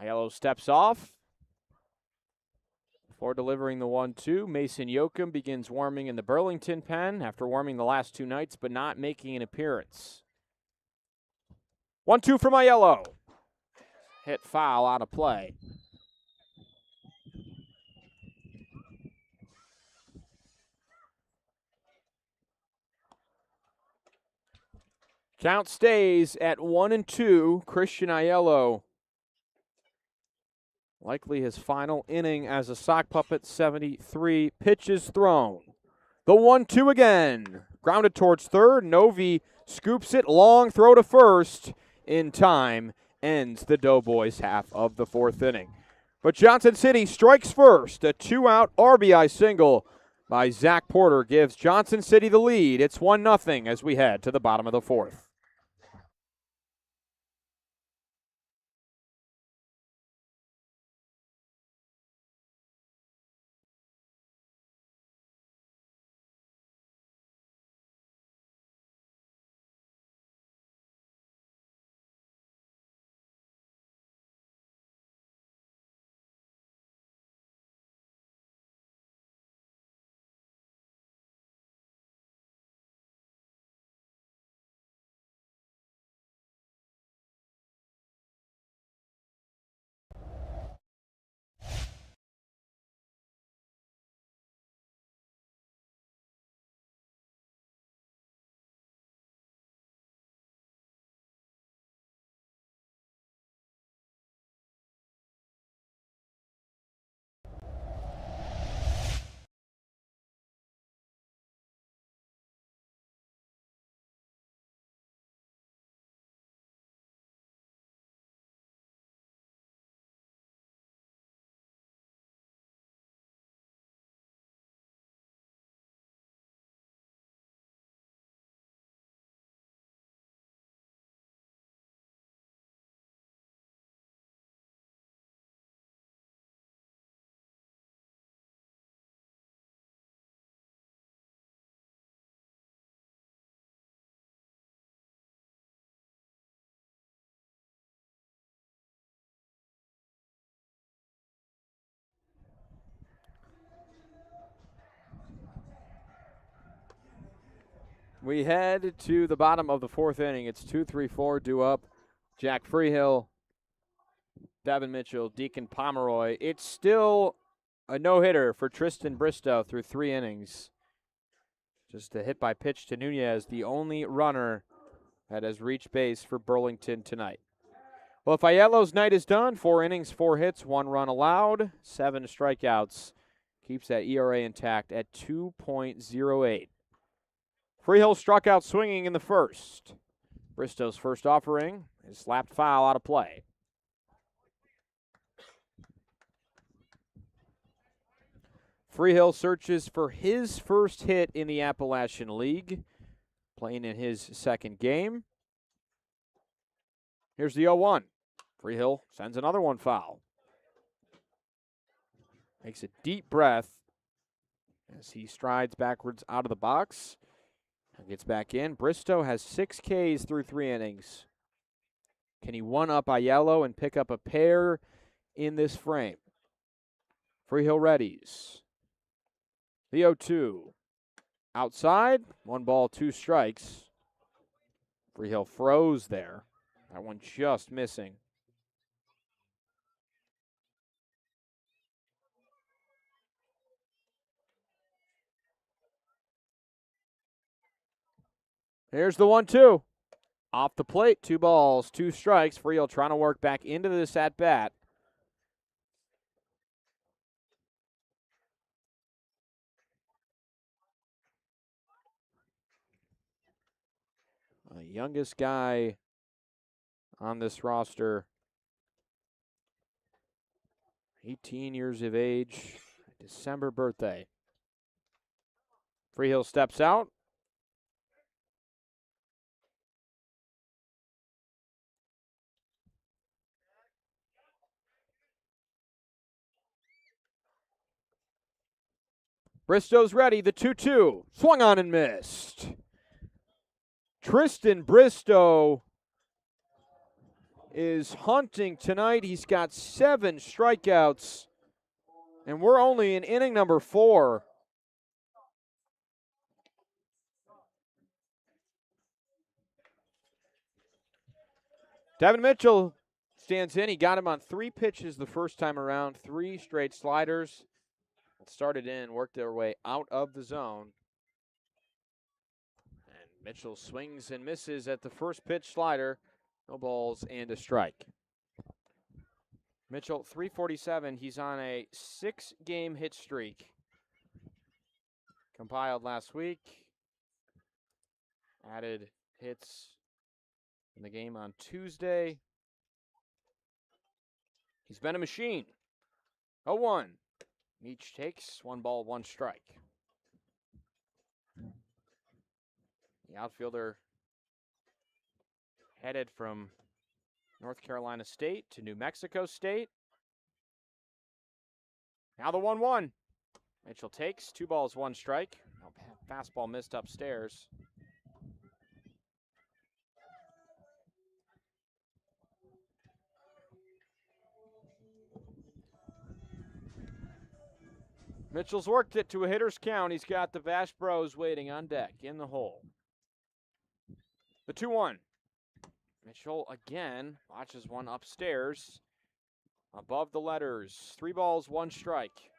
Aiello steps off. Before delivering the 1-2, Mason Yoakum begins warming in the Burlington pen after warming the last 2 nights but not making an appearance. 1-2 from Aiello. Hit foul out of play. Count stays at 1-2. Christian Aiello, likely his final inning as a sock puppet. 73 pitches thrown. The 1-2 again. Grounded towards third. Novi scoops it. Long throw to first in time. Ends the Doughboys' half of the fourth inning. But Johnson City strikes first. A 2-out RBI single by Zach Porter gives Johnson City the lead. It's 1-0 as we head to the bottom of the fourth. We head to the bottom of the fourth inning. It's 2-3-4 due up. Jack Freehill, Devin Mitchell, Deacon Pomeroy. It's still a no-hitter for Tristan Bristow through 3 innings. Just a hit by pitch to Nunez, the only runner that has reached base for Burlington tonight. Well, if Aiello's night is done, 4 innings, 4 hits, 1 run allowed, 7 strikeouts. Keeps that ERA intact at 2.08. Freehill struck out swinging in the first. Bristow's first offering is slapped foul out of play. Freehill searches for his first hit in the Appalachian League, playing in his second game. Here's the 0-1. Freehill sends another one foul. Makes a deep breath as he strides backwards out of the box. Gets back in. Bristow has 6 Ks through 3 innings. Can he one-up Aiello and pick up a pair in this frame? Freehill readies. The 0-2. Outside. 1 ball, 2 strikes. Freehill froze there. That one just missing. Here's the 1-2. Off the plate, 2 balls, 2 strikes. Freehill trying to work back into this at-bat. The youngest guy on this roster 18 years of age, December birthday. Freehill steps out. Bristow's ready, the 2-2. Swung on and missed. Tristan Bristow is hunting tonight. He's got 7 strikeouts, and we're only in inning number 4. Devin Mitchell stands in. He got him on 3 pitches the first time around, 3 straight sliders. Started in, worked their way out of the zone. And Mitchell swings and misses at the first pitch slider. No balls and a strike. Mitchell, 347. He's on a 6-game hit streak. Compiled last week. Added hits in the game on Tuesday. He's been a machine. 0-1. Each takes 1 ball, 1 strike. The outfielder headed from North Carolina State to New Mexico State. Now the 1-1. Mitchell takes 2 balls, 1 strike. Fastball missed upstairs. Mitchell's worked it to a hitter's count. He's got the Vash Bros waiting on deck in the hole. The 2-1. Mitchell again watches one upstairs. Above the letters. 3 balls, 1 strike.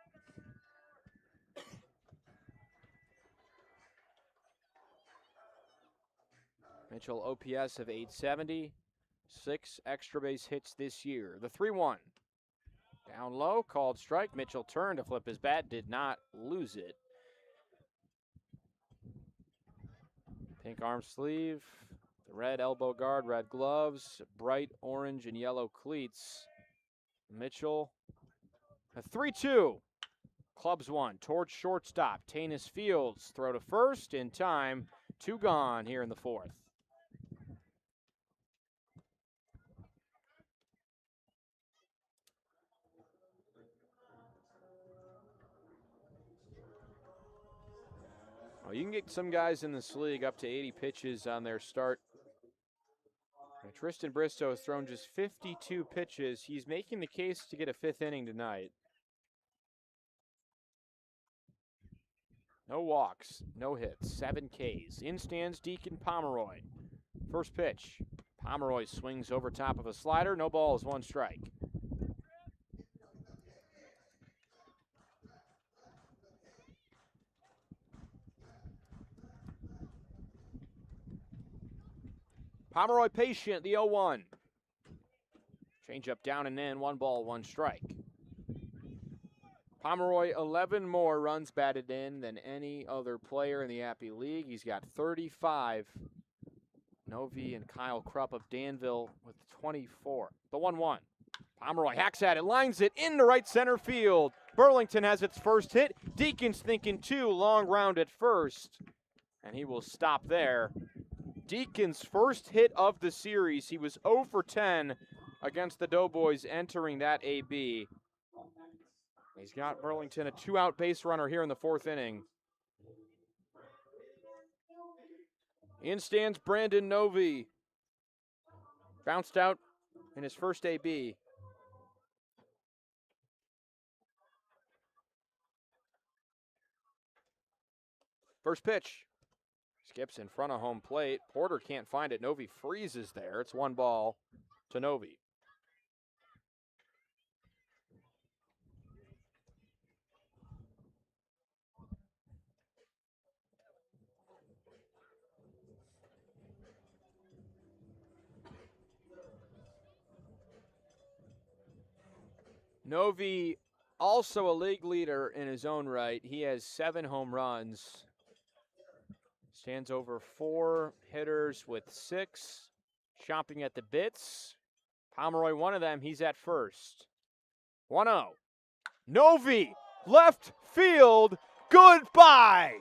Mitchell OPS of 870. 6 extra base hits this year. The 3-1. Down low, called strike. Mitchell turned to flip his bat, did not lose it. Pink arm sleeve, the red elbow guard, red gloves, bright orange and yellow cleats. Mitchell, a 3-2. Clubs 1 towards shortstop. Tanis Fields, throw to first in time. 2 gone here in the 4th. Oh, you can get some guys in this league up to 80 pitches on their start. Tristan Bristow has thrown just 52 pitches. He's making the case to get a 5th inning tonight. No walks, no hits, 7 Ks. In stands Deacon Pomeroy. First pitch. Pomeroy swings over top of a slider. No balls, 1 strike. Pomeroy patient, the 0-1. Change up down and in, 1 ball, 1 strike. Pomeroy, 11 more runs batted in than any other player in the Appy League. He's got 35. Novi and Kyle Krupp of Danville with 24. The 1-1. Pomeroy hacks at it, lines it into right center field. Burlington has its first hit. Deacon's thinking 2, long round at first. And he will stop there. Deacon's first hit of the series. He was 0 for 10 against the Doughboys entering that AB. He's got Burlington a 2-out base runner here in the 4th inning. In stands Brandon Novi. Bounced out in his first AB. First pitch. Skips in front of home plate. Porter can't find it. Novi freezes there. It's 1 ball to Novi. Novi, also a league leader in his own right. He has 7 home runs. Stands over 4 hitters with 6. Chomping at the bits. Pomeroy, one of them. He's at first. 1-0. Novi, left field, goodbye.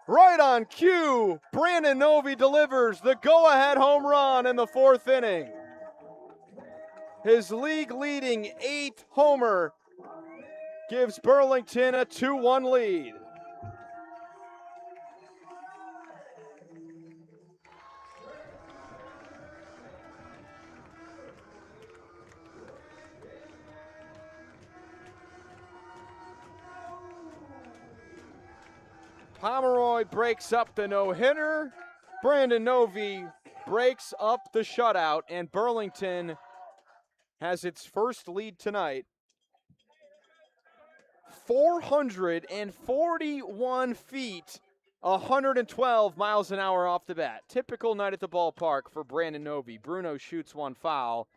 Right on cue, Brandon Novi delivers the go-ahead home run in the 4th inning. His league-leading 8th homer gives Burlington a 2-1 lead. Pomeroy breaks up the no-hitter. Brandon Novi breaks up the shutout, and Burlington has its first lead tonight. 441 feet, 112 miles an hour off the bat. Typical night at the ballpark for Brandon Novi. Bruno shoots one foul.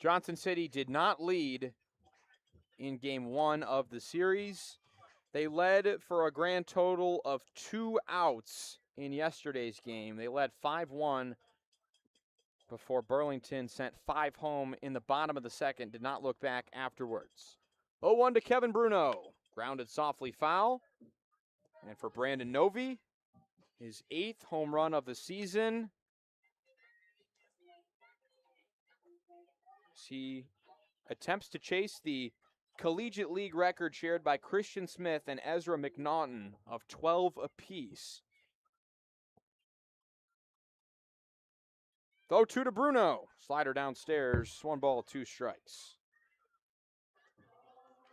Johnson City did not lead in game 1 of the series. They led for a grand total of 2 outs in yesterday's game. They led 5-1 before Burlington sent 5 home in the bottom of the second, did not look back afterwards. 0-1 to Kevin Bruno, grounded softly foul. And for Brandon Novi, his 8th home run of the season. He attempts to chase the Collegiate League record shared by Christian Smith and Ezra McNaughton of 12 apiece. 0-2 to Bruno. Slider downstairs. 1 ball, 2 strikes.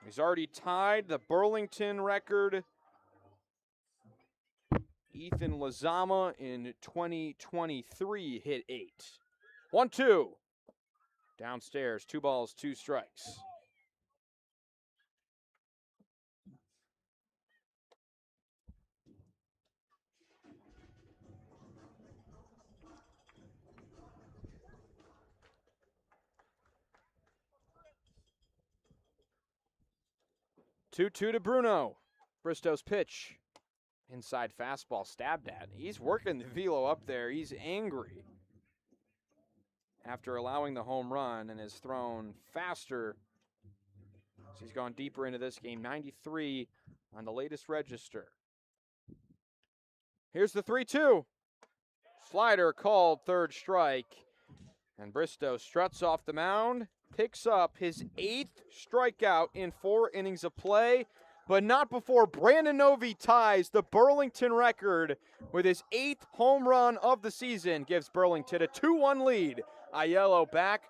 He's already tied the Burlington record. Ethan Lazama in 2023 hit 8. 1-2. Downstairs. 2 balls, 2 strikes. Two to Bruno. Bristow's pitch. Inside fastball stabbed at. He's working the velo up there. He's angry after allowing the home run and has thrown faster. So he's gone deeper into this game. 93 on the latest register. Here's the 3-2. Slider called, 3rd strike. And Bristow struts off the mound, picks up his 8th strikeout in 4 innings of play, but not before Brandon Novi ties the Burlington record with his 8th home run of the season, gives Burlington a 2-1 lead. Aiello back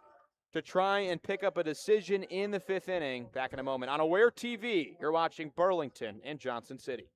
to try and pick up a decision in the 5th inning. Back in a moment. On Aware TV, you're watching Burlington and Johnson City.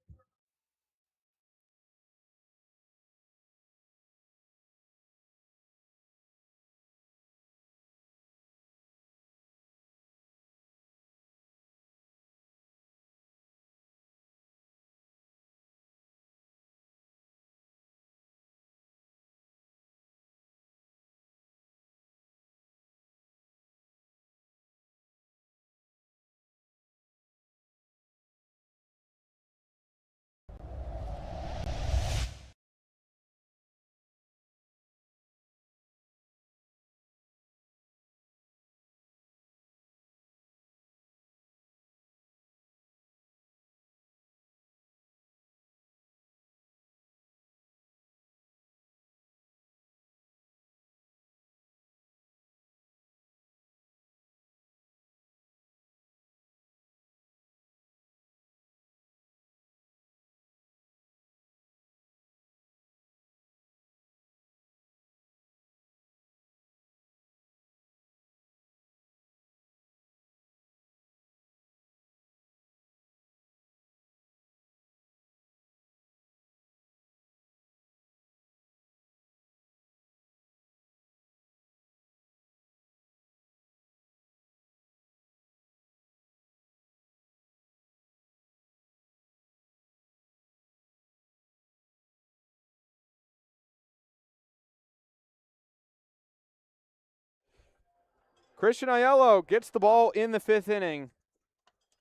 Christian Aiello gets the ball in the 5th inning.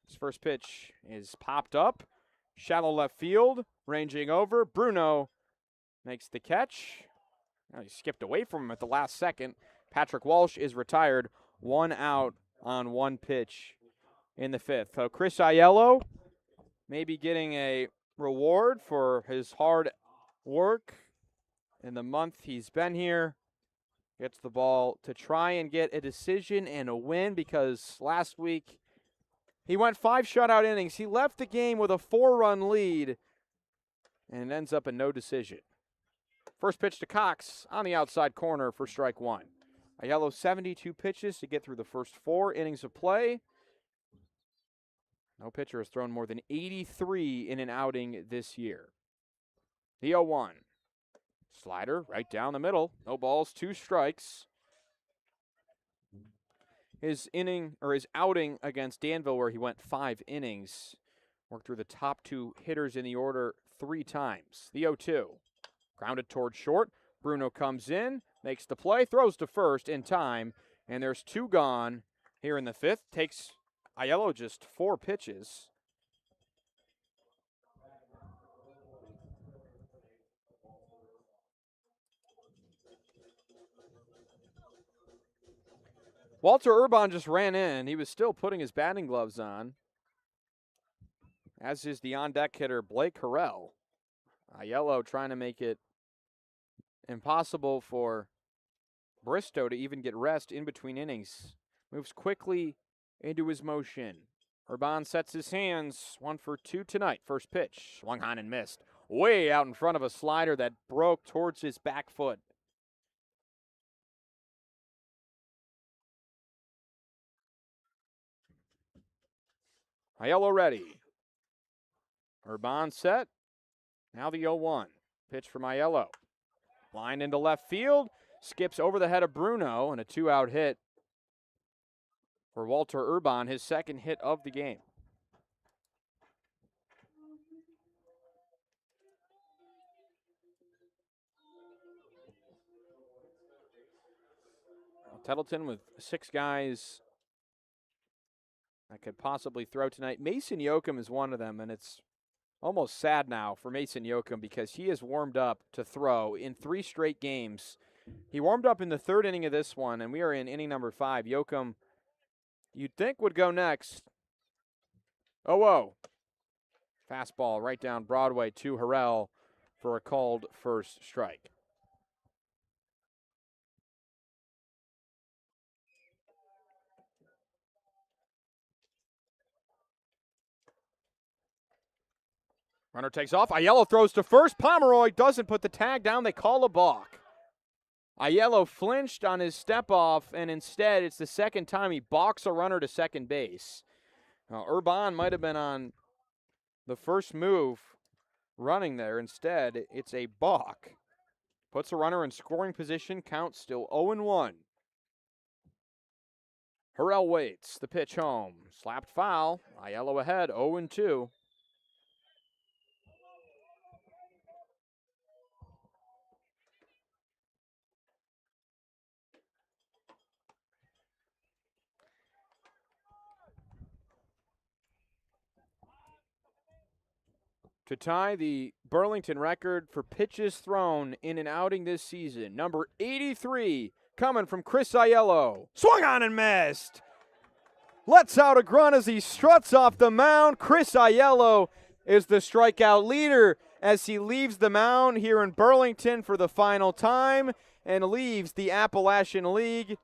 His first pitch is popped up. Shallow left field, ranging over. Bruno makes the catch. He skipped away from him at the last second. Patrick Walsh is retired. 1 out on 1 pitch in the 5th. So Chris Aiello maybe getting a reward for his hard work in the month he's been here. Gets the ball to try and get a decision and a win, because last week he went 5 shutout innings. He left the game with a 4-run lead and ends up in no decision. First pitch to Cox on the outside corner for strike 1. Aiello 72 pitches to get through the first 4 innings of play. No pitcher has thrown more than 83 in an outing this year. The 0-1. Slider right down the middle. No balls, 2 strikes. His outing against Danville, where he went 5 innings, worked through the top 2 hitters in the order 3 times. The 0-2. Grounded toward short. Bruno comes in, makes the play, throws to first in time, and there's 2 gone here in the 5th. Takes Aiello just 4 pitches. Walter Urban just ran in. He was still putting his batting gloves on, as is the on-deck hitter Blake Harrell. Aiello trying to make it impossible for Bristow to even get rest in between innings. Moves quickly into his motion. Urban sets his hands. 1 for 2 tonight. First pitch. Swung on and missed. Way out in front of a slider that broke towards his back foot. Aiello ready. Urban set. Now the 0-1. Pitch from Aiello. Line into left field. Skips over the head of Bruno, and a 2-out hit for Walter Urban, his 2nd hit of the game. Tettleton with 6 guys that could possibly throw tonight. Mason Yoakum is one of them, and it's almost sad now for Mason Yoakum because he has warmed up to throw in 3 straight games. He warmed up in the 3rd inning of this one, and we are in inning number 5. Yoakum, you'd think, would go next. Oh, whoa. Fastball right down Broadway to Harrell for a called first strike. Runner takes off. Aiello throws to first. Pomeroy doesn't put the tag down. They call a balk. Aiello flinched on his step off, and instead it's the 2nd time he balks a runner to second base. Now, Urban might have been on the first move running there. Instead, it's a balk. Puts a runner in scoring position. Count still 0-1. Harrell waits. The pitch home. Slapped foul. Aiello ahead, 0-2. To tie the Burlington record for pitches thrown in an outing this season, number 83 coming from Chris Aiello. Swung on and missed. Lets out a grunt as he struts off the mound. Chris Aiello is the strikeout leader as he leaves the mound here in Burlington for the final time and leaves the Appalachian League.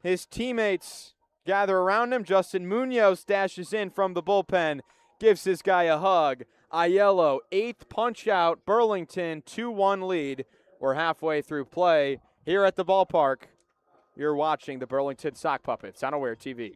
His teammates gather around him. Justin Munoz dashes in from the bullpen, gives this guy a hug. Aiello, 8th punch out, Burlington 2-1 lead. We're halfway through play here at the ballpark. You're watching the Burlington Sock Puppets on Aware TV.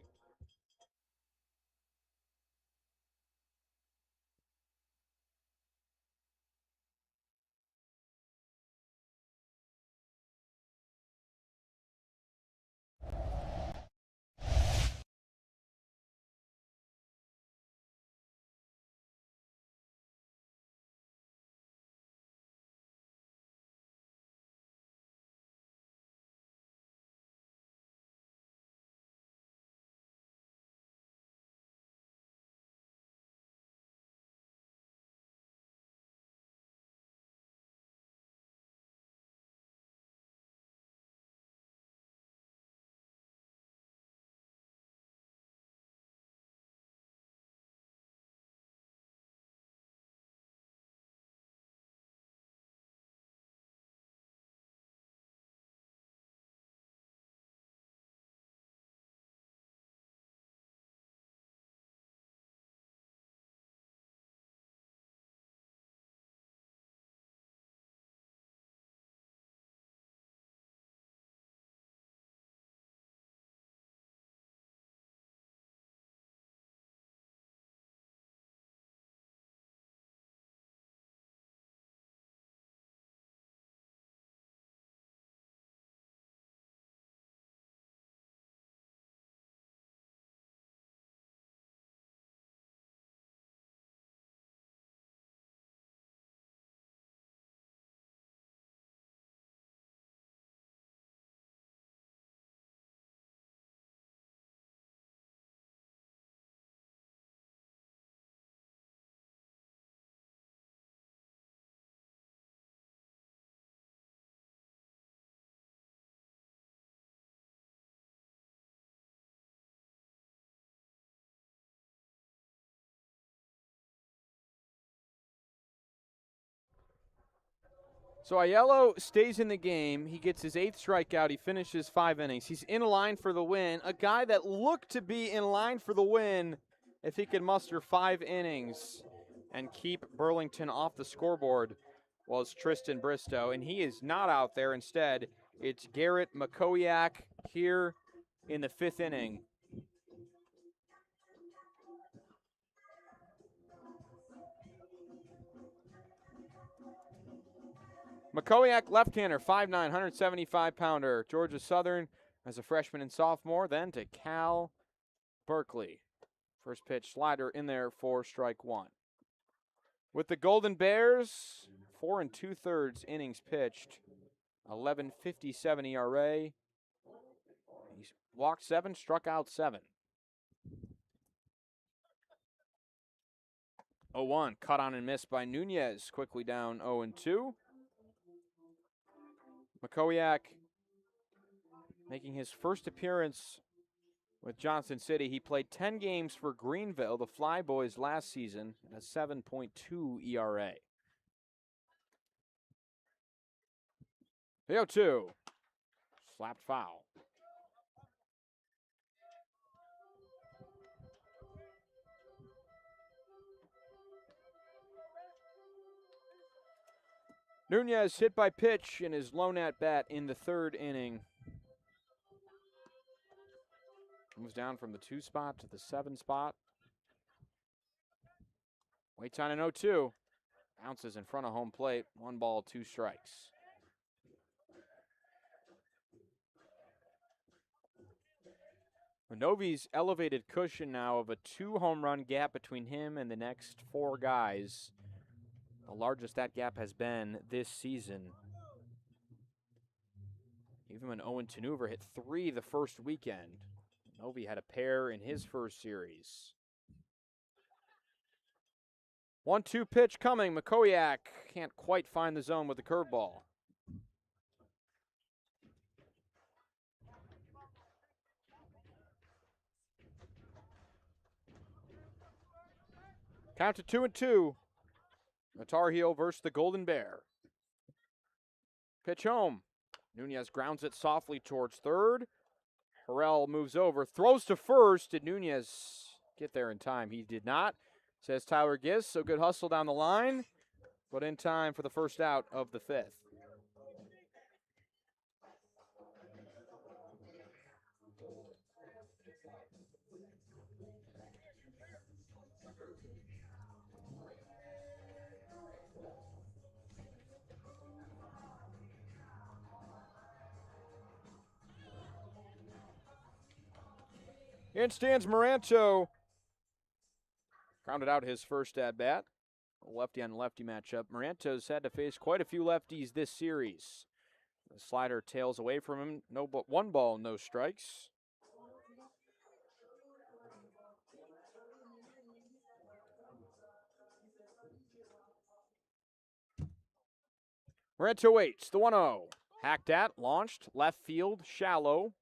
So Aiello stays in the game. He gets his 8th strikeout. He finishes 5 innings. He's in line for the win. A guy that looked to be in line for the win if he could muster 5 innings and keep Burlington off the scoreboard was Tristan Bristow, and he is not out there. Instead, it's Garrett Makowiak here in the 5th inning. Makowiak, left-hander, 5'9", 175-pounder. Georgia Southern as a freshman and sophomore, then to Cal Berkeley. First pitch slider in there for strike 1. With the Golden Bears, 4 2/3 innings pitched, 11.57 ERA. He's walked 7, struck out 7. 0-1, cut on and missed by Nunez, quickly down 0-2. Makowiak making his first appearance with Johnson City. He played 10 games for Greenville, the Flyboys, last season, at a 7.2 ERA. 0-2, slapped foul. Nunez hit by pitch in his lone at-bat in the 3rd inning. Moves down from the 2 spot to the 7 spot. Waits on an 0-2. Bounces in front of home plate. 1 ball, 2 strikes. Novi's elevated cushion now of a 2 home run gap between him and the next 4 guys. The largest that gap has been this season. Even when Owen Tenuver hit 3 the first weekend, Novi had a pair in his first series. 1-2 pitch coming. Makowiak can't quite find the zone with the curveball. Count to 2-2. The Tar Heel versus the Golden Bear. Pitch home. Nunez grounds it softly towards third. Harrell moves over, throws to first. Did Nunez get there in time? He did not, says Tyler Giss. So good hustle down the line, but in time for the first out of the 5th. In stands Moranto. Grounded out his first at-bat. Lefty on lefty matchup. Moranto's had to face quite a few lefties this series. The slider tails away from him. No, but 1 ball, no strikes. Moranto waits. The 1-0. Hacked at, launched, left field, shallow,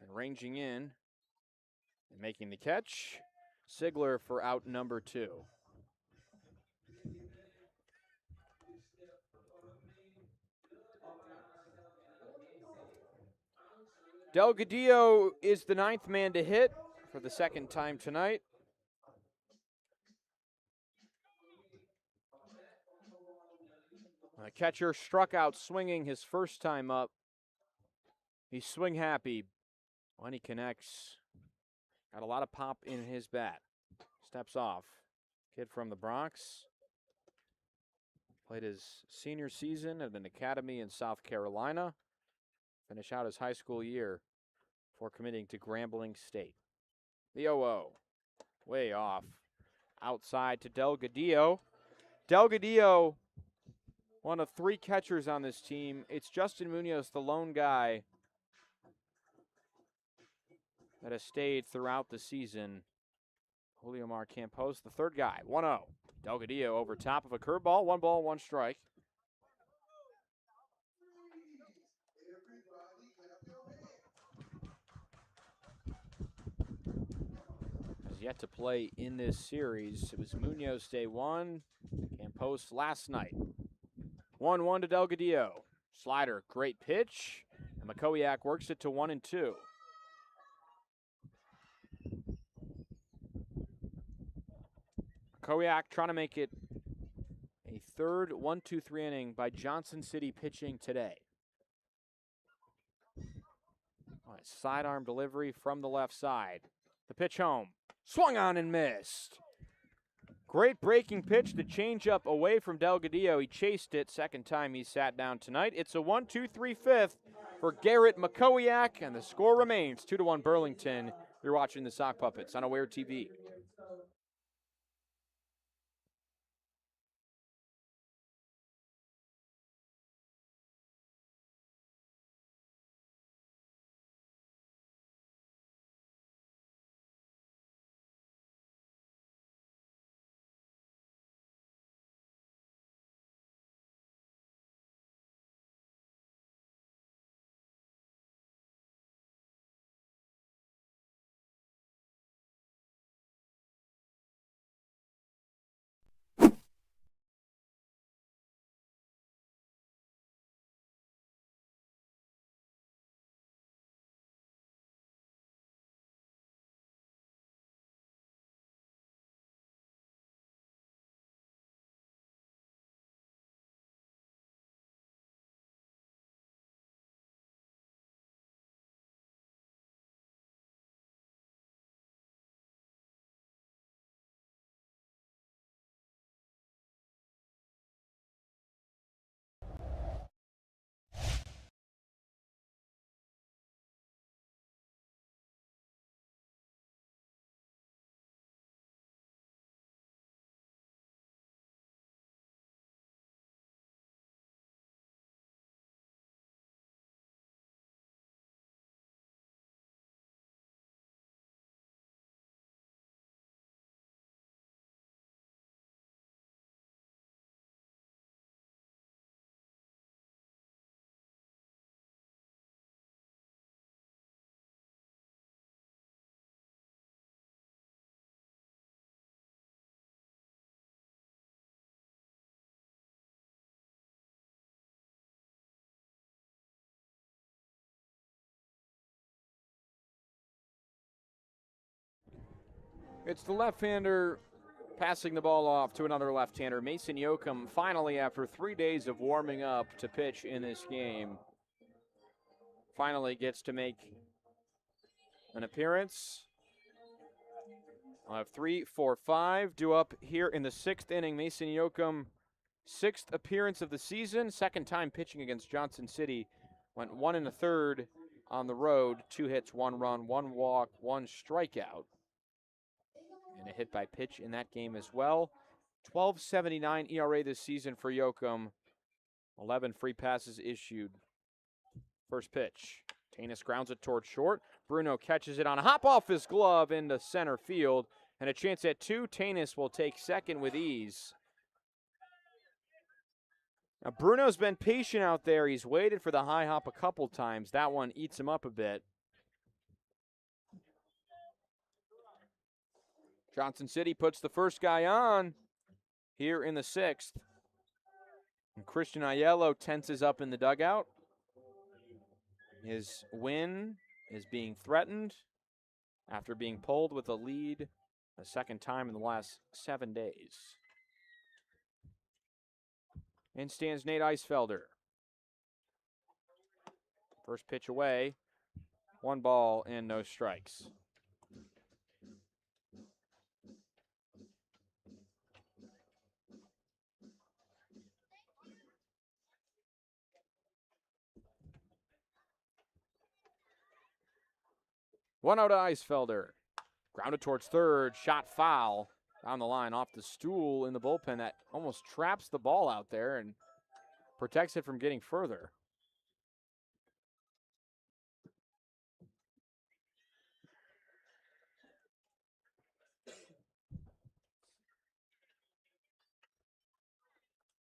and ranging in. And making the catch, Sigler for out number 2. Delgadillo is the 9th man to hit for the 2nd time tonight. The catcher struck out swinging his first time up. He's swing happy when he connects. Got a lot of pop in his bat. Steps off. Kid from the Bronx. Played his senior season at an academy in South Carolina. Finish out his high school year before committing to Grambling State. The 0-0. Way off. Outside to Delgadillo. Delgadillo, one of 3 catchers on this team. It's Justin Munoz, the lone guy that has stayed throughout the season. Julio Mar Campos, the 3rd guy. 1-0. Delgadillo over top of a curveball. 1 ball, 1 strike. Has yet to play in this series. It was Munoz day 1, Campos last night. 1-1 to Delgadillo. Slider, great pitch. And Makowiak works it to 1-2. Makowiak trying to make it a third 1-2-3 inning by Johnson City pitching today. Sidearm delivery from the left side. The pitch home. Swung on and missed. Great breaking pitch, the changeup away from Delgadillo. He chased it. Second time he sat down tonight. It's a 1-2-3 fifth for Garrett Makowiak, and the score remains 2-1 Burlington. You're watching the Sock Puppets on Aware TV. It's the left-hander passing the ball off to another left-hander. Mason Yoakum finally, after 3 days of warming up to pitch in this game, finally gets to make an appearance. I'll have 3, 4, 5 due up here in the 6th inning. Mason Yoakum, 6th appearance of the season, second time pitching against Johnson City. Went 1 1/3 on the road, 2 hits, 1 run, 1 walk, 1 strikeout. And a hit by pitch in that game as well. 12.79 ERA this season for Yoakum. 11 free passes issued. First pitch. Tanis grounds it toward short. Bruno catches it on a hop off his glove into center field. And a chance at 2. Tanis will take second with ease. Now Bruno's been patient out there. He's waited for the high hop a couple times. That one eats him up a bit. Johnson City puts the first guy on here in the 6th. And Christian Aiello tenses up in the dugout. His win is being threatened after being pulled with a lead a second time in the last 7 days. In stands Nate Eisfelder. First pitch away. 1 ball and no strikes. One out to Eisfelder. Grounded towards third. Shot foul. Down the line off the stool in the bullpen. That almost traps the ball out there and protects it from getting further.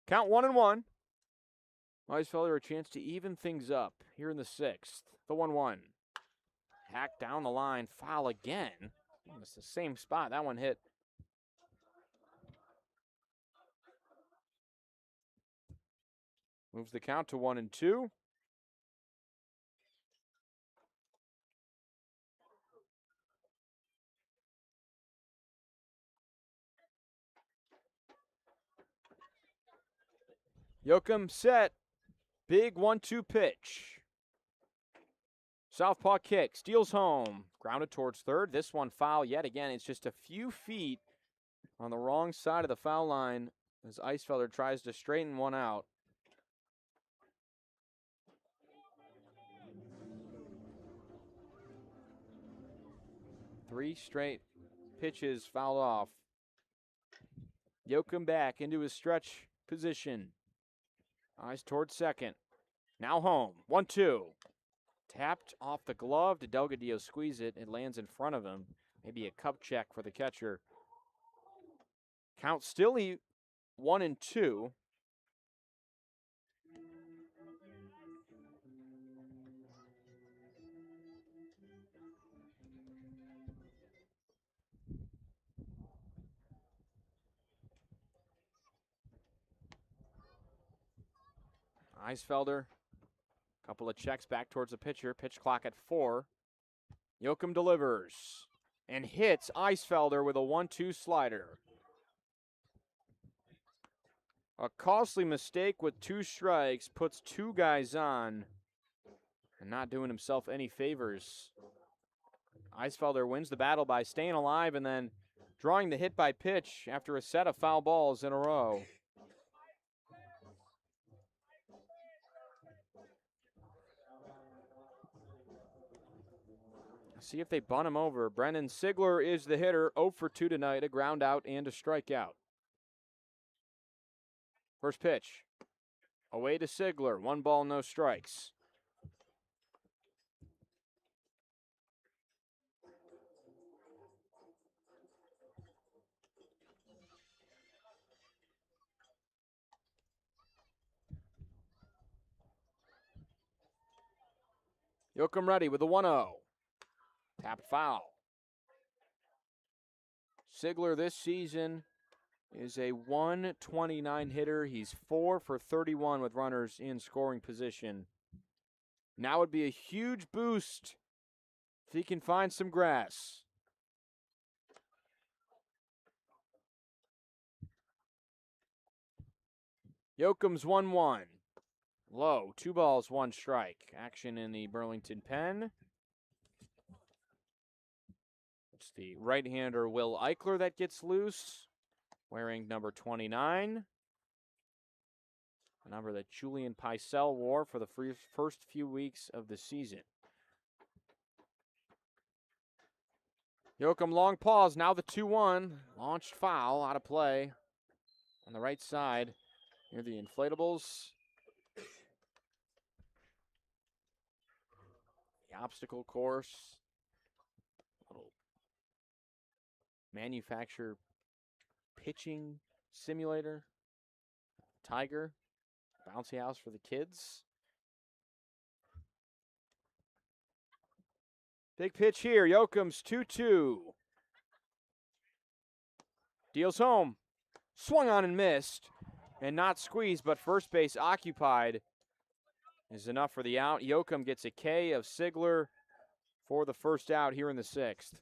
Count 1-1. Eisfelder a chance to even things up here in the 6th. The 1-1. Hack down the line. Foul again. It's the same spot. That one hit Moves the count to 1-2. Yoakum set. Big 1-2 pitch. Southpaw kick. Steals home. Grounded towards third. This one foul yet again. It's just a few feet on the wrong side of the foul line as Eisfelder tries to straighten one out. Three straight pitches fouled off. Yoakum back into his stretch position. Eyes towards second. Now home. 1-2. Tapped off the glove. Did Delgadillo squeeze it? It lands in front of him. Maybe a cup check for the catcher. Count still 1-2. Eisfelder, couple of checks back towards the pitcher. Pitch clock at 4. Yoakum delivers and hits Eisfelder with a 1-2 slider. A costly mistake with 2 strikes puts 2 guys on and not doing himself any favors. Eisfelder wins the battle by staying alive and then drawing the hit by pitch after a set of foul balls in a row. See if they bunt him over. Brennan Sigler is the hitter. 0 for 2 tonight. A ground out and a strikeout. First pitch. Away to Sigler. 1 ball, no strikes. Yoakum ready with a 1-0. Tapped foul. Sigler this season is a 129 hitter. He's 4 for 31 with runners in scoring position. Now would be a huge boost if he can find some grass. Yoakum's 1-1. Low, 2 balls, 1 strike. Action in the Burlington pen. It's the right-hander Will Eichler that gets loose, wearing number 29. A number that Julian Peisel wore for the first few weeks of the season. Yoakum long pause, now the 2-1. Launched foul, out of play. On the right side, near the inflatables. The obstacle course. Little manufacturer pitching simulator. Tiger. Bouncy house for the kids. Big pitch here. Yoakum's 2-2. Deals home. Swung on and missed. And not squeezed, but first base occupied is enough for the out. Yoakum gets a K of Sigler for the first out here in the 6th.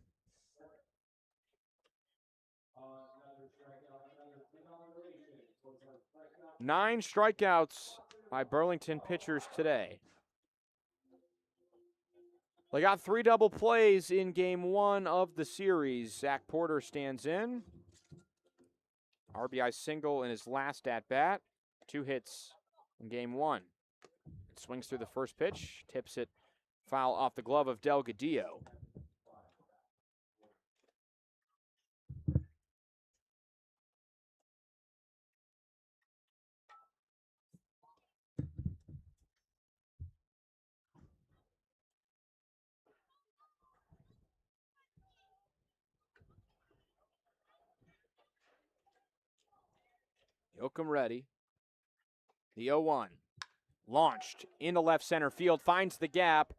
9 strikeouts by Burlington pitchers today. They got 3 double plays in game 1 of the series. Zach Porter stands in. RBI single in his last at-bat. 2 hits in game 1. Swings through the first pitch. Tips it foul off the glove of Delgadillo. Yoakum ready. The 0-1. Launched into left center field. Finds the gap.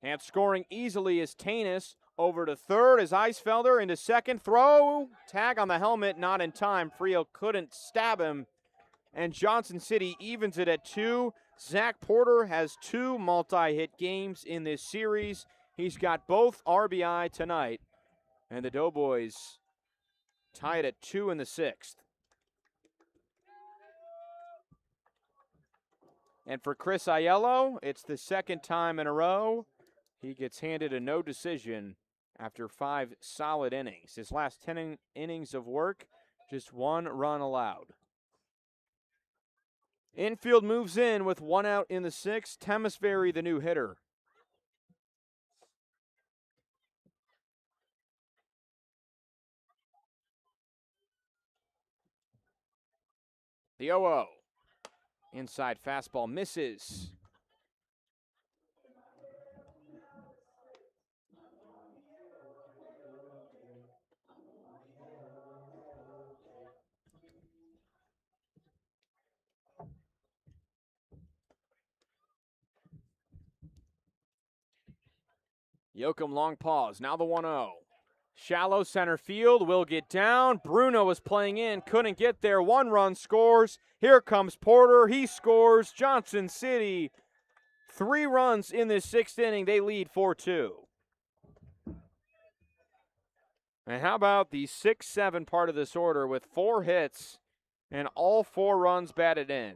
And scoring easily is Tanis. Over to third is Eisfelder. Into second. Throw. Tag on the helmet. Not in time. Frio couldn't stab him. and Johnson City evens it at 2. Zach Porter has 2 multi-hit games in this series. He's got both RBI tonight, and the Doughboys tie it at 2 in the 6th. And for Chris Aiello, it's the second time in a row he gets handed a no decision after 5 solid innings. His last 10 innings of work, just 1 run allowed. Infield moves in with 1 out in the 6th. Temesbury, the new hitter. The 0-0. Inside fastball misses. Yoakum long pause. Now the 1-0. Shallow center field will get down. Bruno was playing in, couldn't get there. 1 run scores. Here comes Porter. He scores. Johnson City, 3 runs in this 6th inning. They lead 4-2. And how about the 6-7 part of this order with 4 hits and all 4 runs batted in?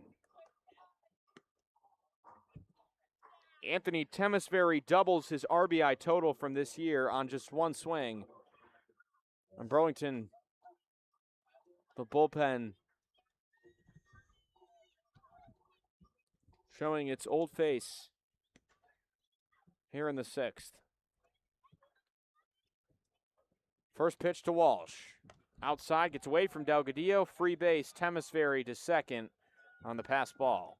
Anthony Temesbury doubles his RBI total from this year on just 1 swing. And Burlington, the bullpen, showing its old face here in the 6th. First pitch to Walsh. Outside, gets away from Delgadillo. Free base, Temesbury to second on the pass ball.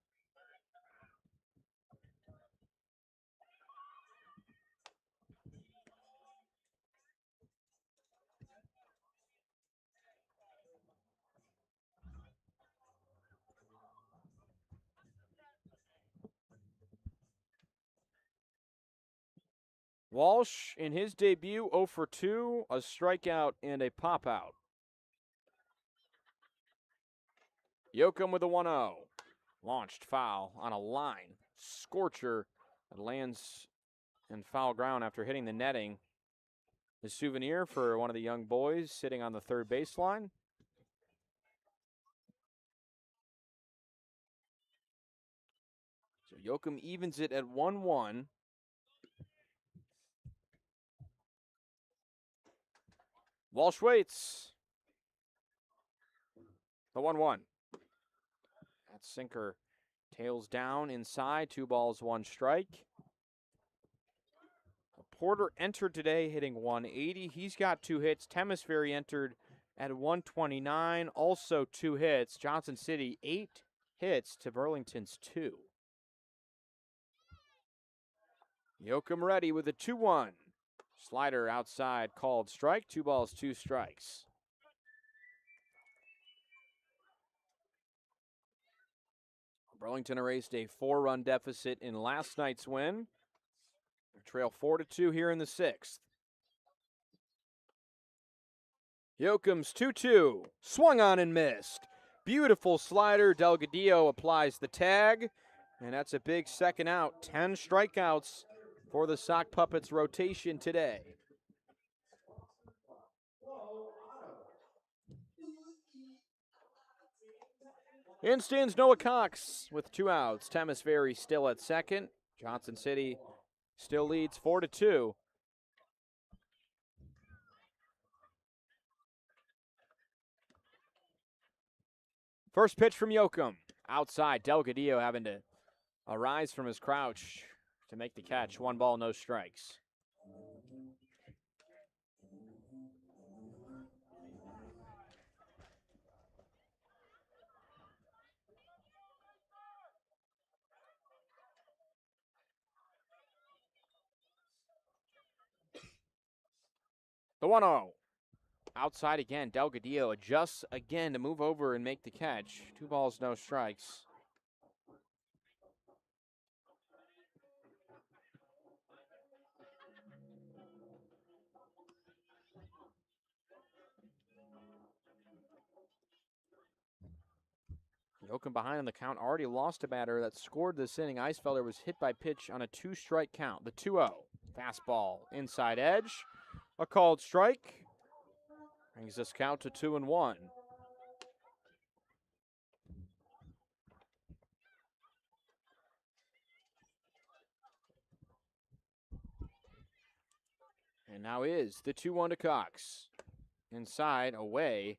Walsh, in his debut, 0 for 2, a strikeout and a pop-out. Yoakum with a 1-0. Launched foul on a line. Scorcher that lands in foul ground after hitting the netting. The souvenir for one of the young boys sitting on the third baseline. So Yoakum evens it at 1-1. Walsh waits. The 1-1. That sinker tails down inside. 2 balls, 1 strike. Porter entered today hitting 180. He's got 2 hits. Temesbury entered at 129. Also 2 hits. Johnson City 8 hits to Burlington's 2. Yoakum ready with a 2-1. Slider outside called strike. 2 balls, 2 strikes. Burlington erased a 4-run deficit in last night's win. They trail 4-2 here in the 6th. Yoakum's 2-2. Swung on and missed. Beautiful slider. Delgadillo applies the tag. And that's a big second out. 10 strikeouts for the Sock Puppets rotation today. In stands Noah Cox with 2 outs. Temesbury still at second. Johnson City still leads 4-2. First pitch from Yoakum. Outside, Delgadillo having to arise from his crouch to make the catch. 1 ball, no strikes. The 1-0. Outside again, Delgadillo adjusts again to move over and make the catch. 2 balls, no strikes. Yoakum behind on the count, already lost a batter that scored this inning. Eisfelder was hit by pitch on a 2-strike count. The 2-0. Fastball, inside edge. A called strike. Brings this count to 2-1. And now is the 2-1 to Cox. Inside, away.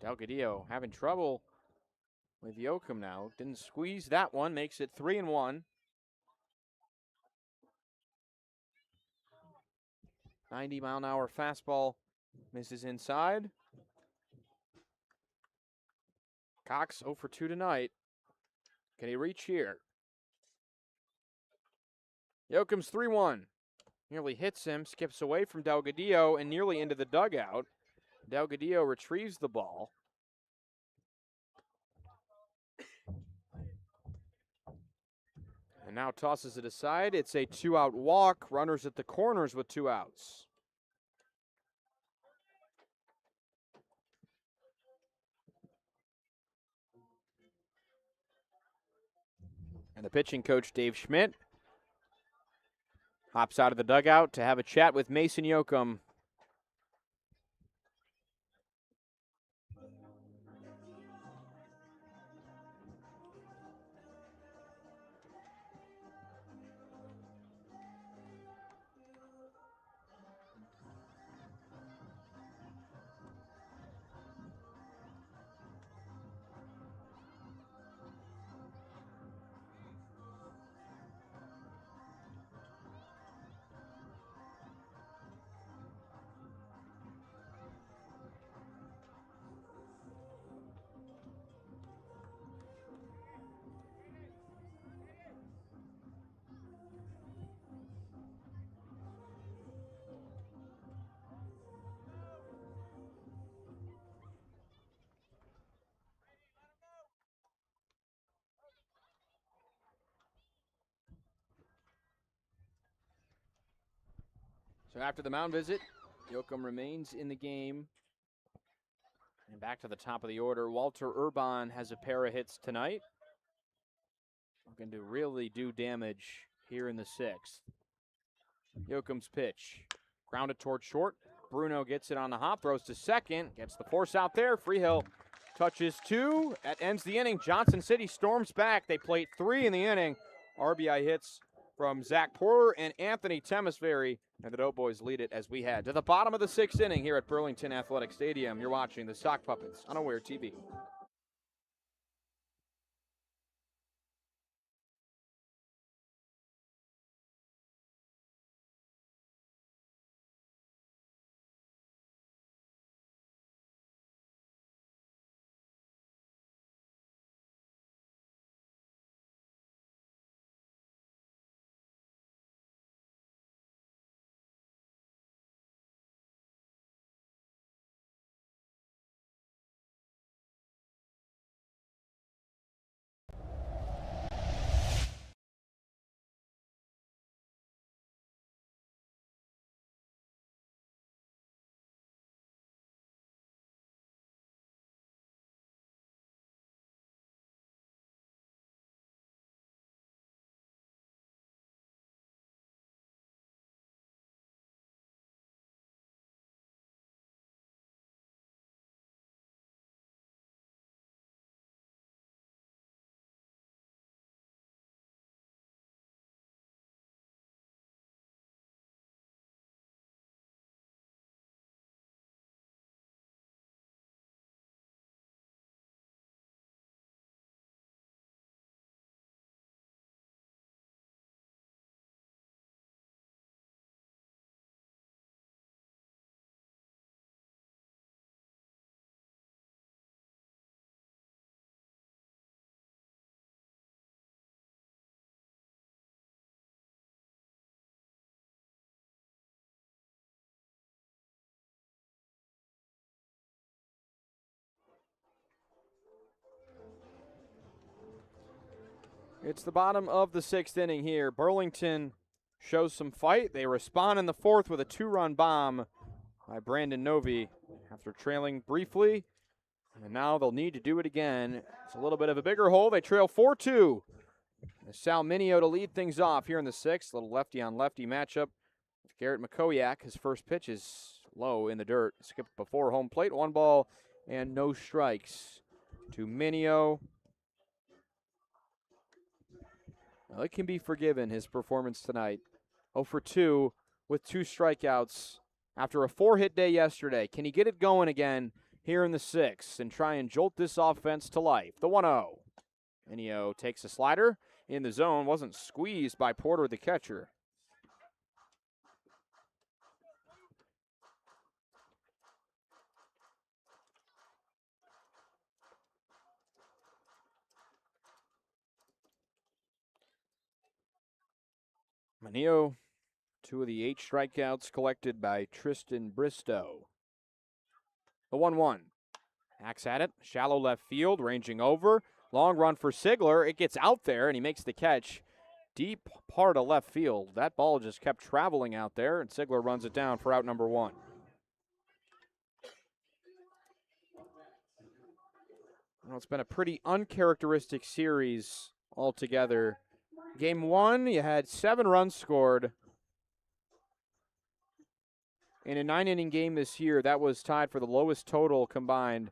Delgadillo having trouble with Yoakum now. Didn't squeeze that one, makes it 3-1. 90-mile-an-hour fastball misses inside. Cox 0 for 2 tonight. Can he reach here? Yoakum's 3-1. Nearly hits him, skips away from Delgadillo and nearly into the dugout. Delgadillo retrieves the ball. And now tosses it aside. It's a 2-out walk. Runners at the corners with 2 outs. And the pitching coach, Dave Schmidt, hops out of the dugout to have a chat with Mason Yoakum. So after the mound visit, Yoakum remains in the game. And back to the top of the order, Walter Urban has a pair of hits tonight. Looking to really do damage here in the 6th. Yoakum's pitch. Grounded toward short. Bruno gets it on the hop, throws to second, gets the force out there. Freehill touches 2. That ends the inning. Johnson City storms back. They plate 3 in the inning. RBI hits from Zach Porter and Anthony Temesbury. And the Doughboys lead it as we head to the bottom of the 6th inning here at Burlington Athletic Stadium. You're watching the Sock Puppets on Aware TV. It's the bottom of the 6th inning here. Burlington shows some fight. They respond in the 4th with a 2-run bomb by Brandon Novy. After trailing briefly, And now they'll need to do it again. It's a little bit of a bigger hole. They trail 4-2. Sal Mineo to lead things off here in the sixth. Little lefty-on-lefty matchup. Garrett McCoyak, his first pitch is low in the dirt. Skipped before home plate. 1 ball and no strikes to Mineo. Well, it can be forgiven, his performance tonight. 0 for 2 with 2 strikeouts after a 4-hit day yesterday. Can he get it going again here in the sixth and try and jolt this offense to life? The 1-0. Mineo takes a slider in the zone. Wasn't squeezed by Porter, the catcher. Mineo, 2 of the 8 strikeouts collected by Tristan Bristow. The 1-1. Hacks at it. Shallow left field, ranging over. Long run for Sigler. It gets out there, and he makes the catch. Deep part of left field. That ball just kept traveling out there, and Sigler runs it down for out number 1. Well, it's been a pretty uncharacteristic series altogether. Game 1, you had 7 runs scored. In a 9-inning game this year, that was tied for the lowest total combined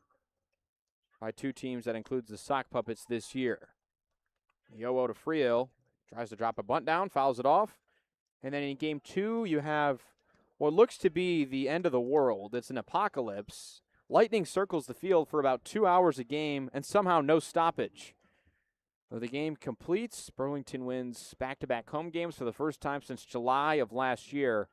by 2 teams. That includes the Sock Puppets this year. The 0-0 to Freehill. Tries to drop a bunt down, fouls it off. And then in game 2, you have what looks to be the end of the world. It's an apocalypse. Lightning circles the field for about 2 hours a game, and somehow no stoppage. So the game completes. Burlington wins back-to-back home games for the first time since July of last year.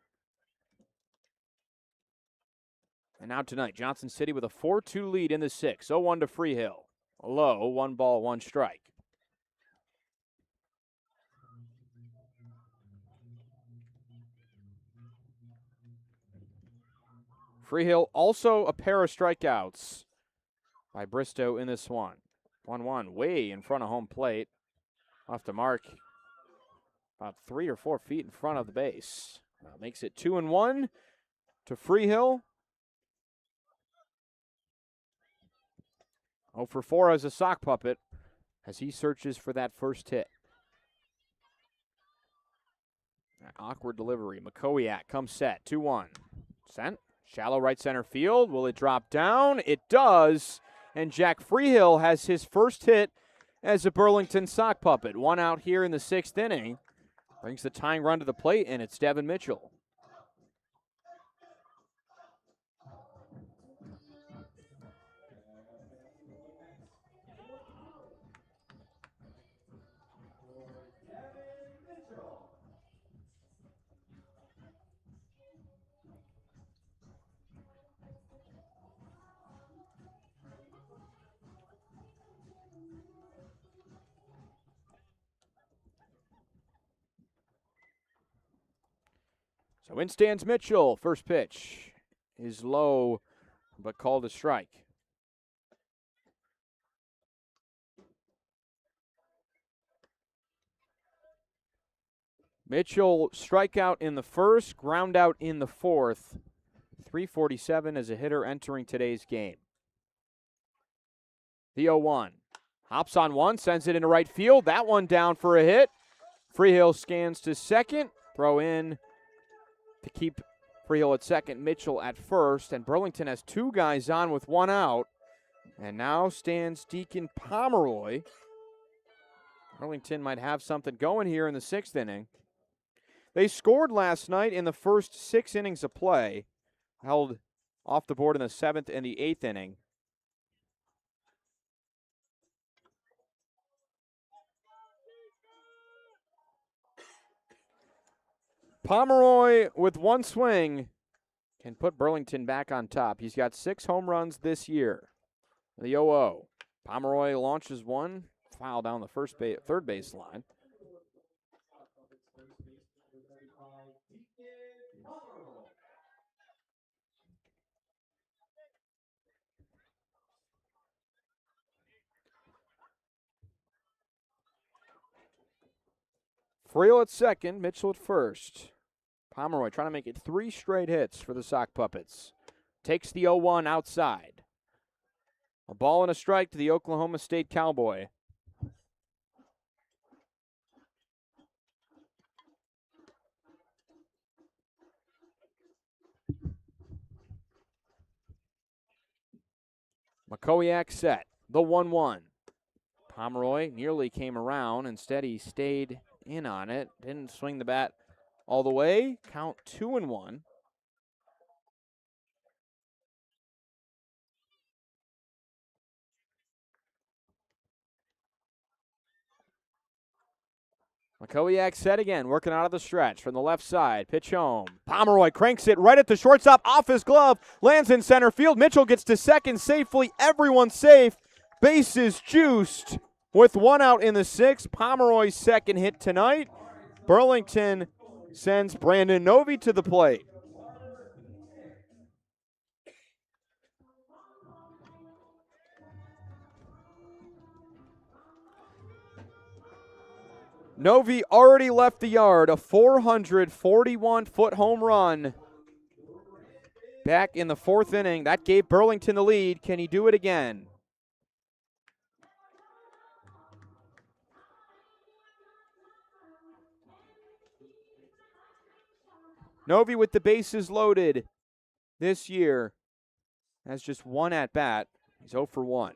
And now tonight, Johnson City with a 4-2 lead in the sixth. 0-1 to Freehill. A low, 1 ball, 1 strike. Freehill also a pair of strikeouts by Bristow in this one. 1-1, way in front of home plate. Off the mark, about 3 or 4 feet in front of the base. Makes it 2-1 to Freehill. 0 for 4 as a Sock Puppet as he searches for that first hit. That awkward delivery. McCoyak comes set. 2-1. Sent. Shallow right center field. Will it drop down? It does. And Jack Freehill has his first hit as a Burlington Sock Puppet. 1 out here in the 6th inning. Brings the tying run to the plate, and it's Devin Mitchell. So in stands Mitchell. First pitch is low, but called a strike. Mitchell strikeout in the first, ground out in the fourth. 347 as a hitter entering today's game. The 0-1. Hops on one, sends it into right field. That one down for a hit. Freehill scans to second. Throw in to keep Freehill at second, Mitchell at first. And Burlington has 2 guys on with 1 out. And now stands Deacon Pomeroy. Burlington might have something going here in the 6th inning. They scored last night in the first 6 innings of play. Held off the board in the 7th and the 8th inning. Pomeroy, with 1 swing, can put Burlington back on top. He's got 6 home runs this year. The 0-0. Pomeroy launches one, foul down the third base line. Freehill at second, Mitchell at first. Pomeroy trying to make it 3 straight hits for the Sock Puppets. Takes the 0-1 outside. A ball and a strike to the Oklahoma State Cowboy. Makowiak set. The 1-1. Pomeroy nearly came around. Instead, he stayed in on it. Didn't swing the bat all the way. Count 2-1. Makowiak set again, working out of the stretch from the left side. Pitch home. Pomeroy cranks it right at the shortstop, off his glove, lands in center field. Mitchell gets to second safely. Everyone's safe. Bases juiced with 1 out in the 6th. Pomeroy's second hit tonight. Burlington sends Brandon Novy to the plate. Novy already left the yard, a 441-foot home run back in the 4th inning. That gave Burlington the lead. Can he do it again? Novy with the bases loaded this year has just 1 at bat. He's 0 for 1.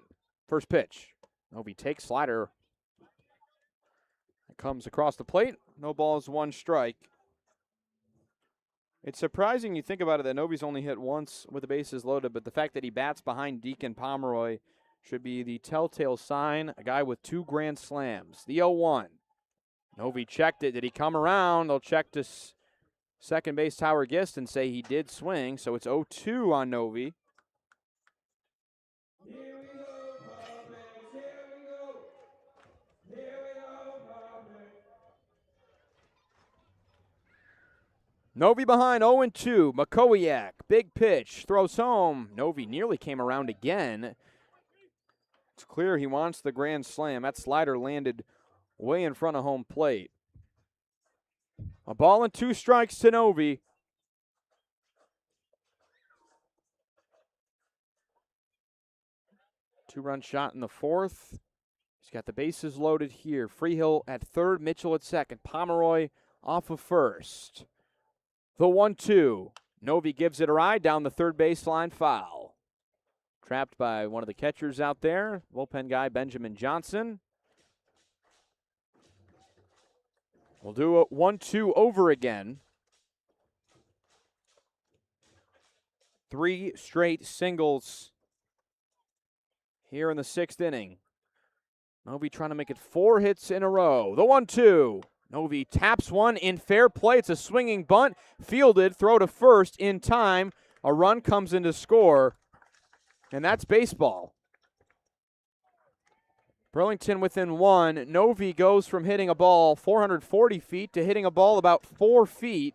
First pitch. Novy takes slider. It comes across the plate. No balls, 1 strike. It's surprising you think about it that Novy's only hit once with the bases loaded, but the fact that he bats behind Deacon Pomeroy should be the telltale sign. A guy with 2 grand slams. The 0-1. Novy checked it. Did he come around? They'll check to second base Tower Gist and say he did swing, so it's 0-2 on Novy. Here we go, Doughboys. Here we go. Here we go, Doughboys. Novy behind 0-2. Makowiak, big pitch, throws home. Novy nearly came around again. It's clear he wants the grand slam. That slider landed way in front of home plate. A ball and 2 strikes to Novy. Two-run shot in the 4th. He's got the bases loaded here. Freehill at 3rd, Mitchell at 2nd. Pomeroy off of 1st. The 1-2. Novy gives it a ride down the 3rd baseline, foul. Trapped by one of the catchers out there, bullpen guy Benjamin Johnson. We'll do a 1-2 over again. 3 straight singles here in the 6th inning. Novy trying to make it 4 hits in a row. The 1-2. Novy taps one in fair play. It's a swinging bunt. Fielded, throw to first in time. A run comes in to score, and that's baseball. Burlington within 1. Novy goes from hitting a ball 440 feet to hitting a ball about 4 feet.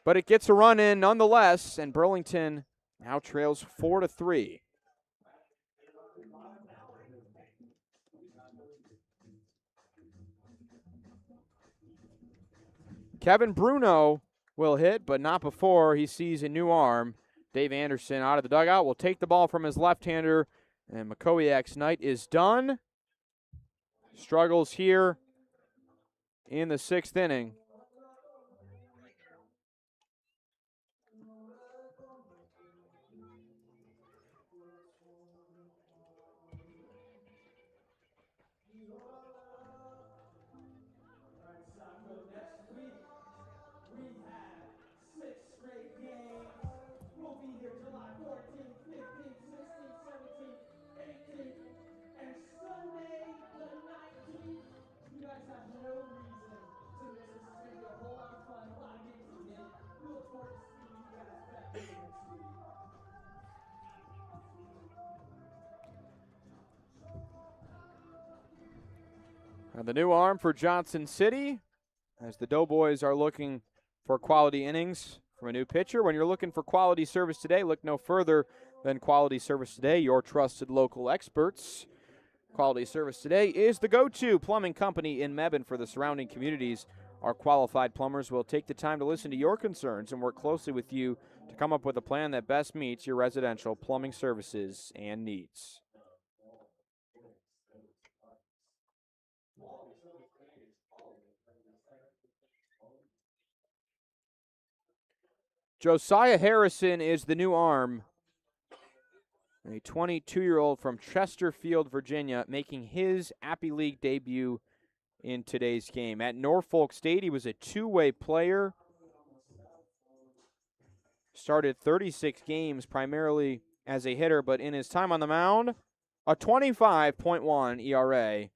But it gets a run in nonetheless, and Burlington now trails 4-3. Kevin Bruno will hit, but not before he sees a new arm. Dave Anderson out of the dugout will take the ball from his left-hander, and Makowiak's night is done. Struggles here in the 6th inning. And the new arm for Johnson City, as the Doughboys are looking for quality innings from a new pitcher. When you're looking for quality service today, look no further than Quality Service Today, your trusted local experts. Quality Service Today is the go-to plumbing company in Mebane for the surrounding communities. Our qualified plumbers will take the time to listen to your concerns and work closely with you to come up with a plan that best meets your residential plumbing services and needs. Josiah Harrison is the new arm, a 22-year-old from Chesterfield, Virginia, making his Appy League debut in today's game. At Norfolk State, he was a two-way player. Started 36 games primarily as a hitter, but in his time on the mound, a 25.1 ERA.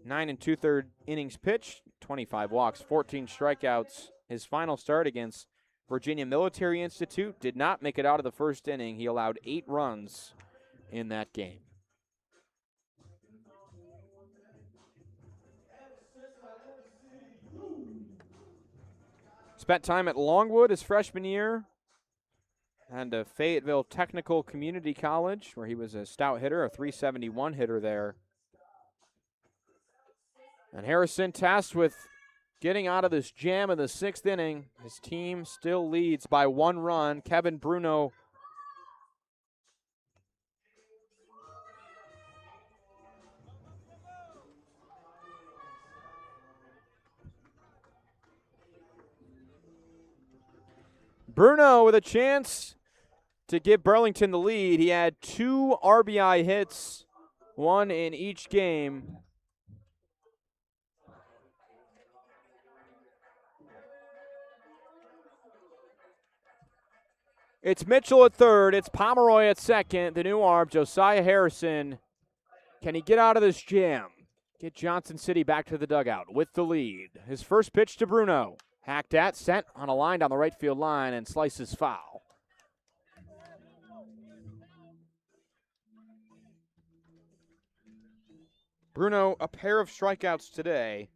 9 2/3 innings pitched, 25 walks, 14 strikeouts. His final start against Virginia Military Institute did not make it out of the first inning. He allowed 8 runs in that game. Spent time at Longwood his freshman year and Fayetteville Technical Community College, where he was a stout hitter, a 371 hitter there. And Harrison tasked with getting out of this jam in the 6th inning. His team still leads by 1 run. Kevin Bruno with a chance to give Burlington the lead. He had 2 RBI hits, 1 in each game. It's Mitchell at third. It's Pomeroy at second. The new arm, Josiah Harrison. Can he get out of this jam? Get Johnson City back to the dugout with the lead. His first pitch to Bruno. Hacked at, sent on a line down the right field line, and slices foul. Bruno, a pair of strikeouts today.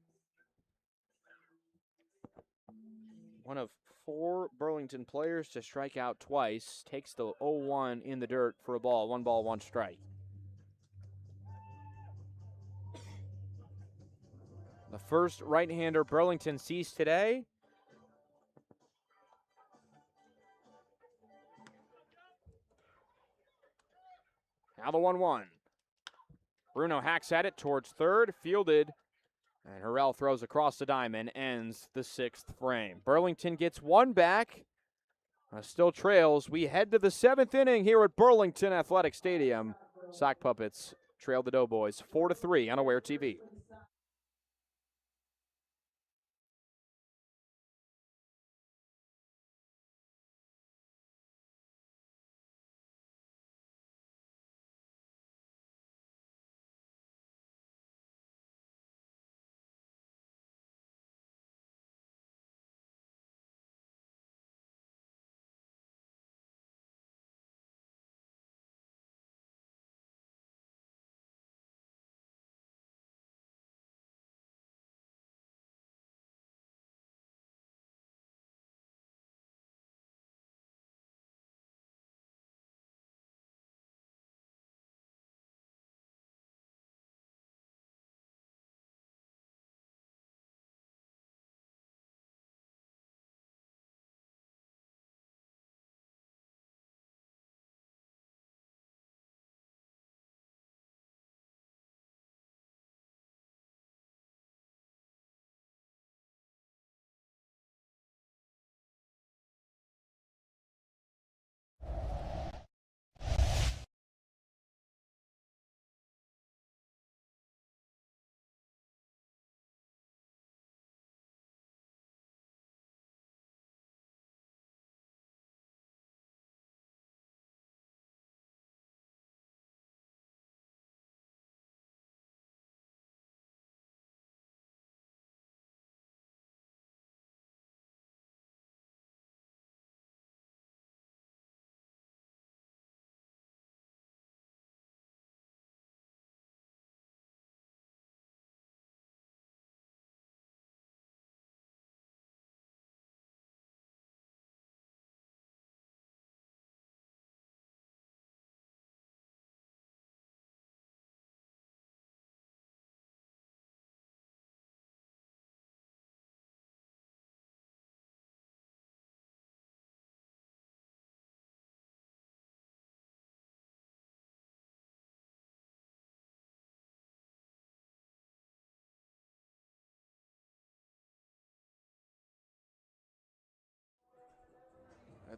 One of 4 Burlington players to strike out twice. Takes the 0-1 in the dirt for a ball. 1 ball, 1 strike. The first right-hander Burlington sees today. Now the 1-1. Bruno hacks at it towards third, fielded, and Harrell throws across the diamond, ends the 6th frame. Burlington gets 1 back, still trails. We head to the 7th inning here at Burlington Athletic Stadium. Sock Puppets trail the Doughboys 4-3 on Aware TV.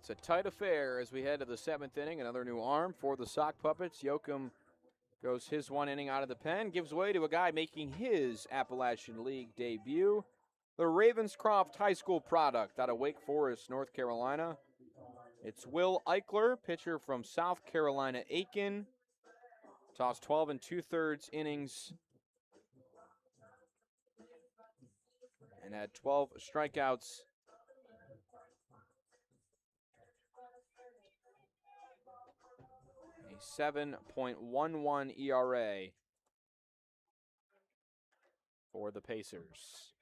It's a tight affair as we head to the 7th inning. Another new arm for the Sock Puppets. Yoakum goes his 1 inning out of the pen, gives way to a guy making his Appalachian League debut. The Ravenscroft High School product out of Wake Forest, North Carolina. It's Will Eichler, pitcher from South Carolina Aiken. Tossed 12 2/3 innings and had 12 strikeouts. A 7.11 ERA for the Pacers.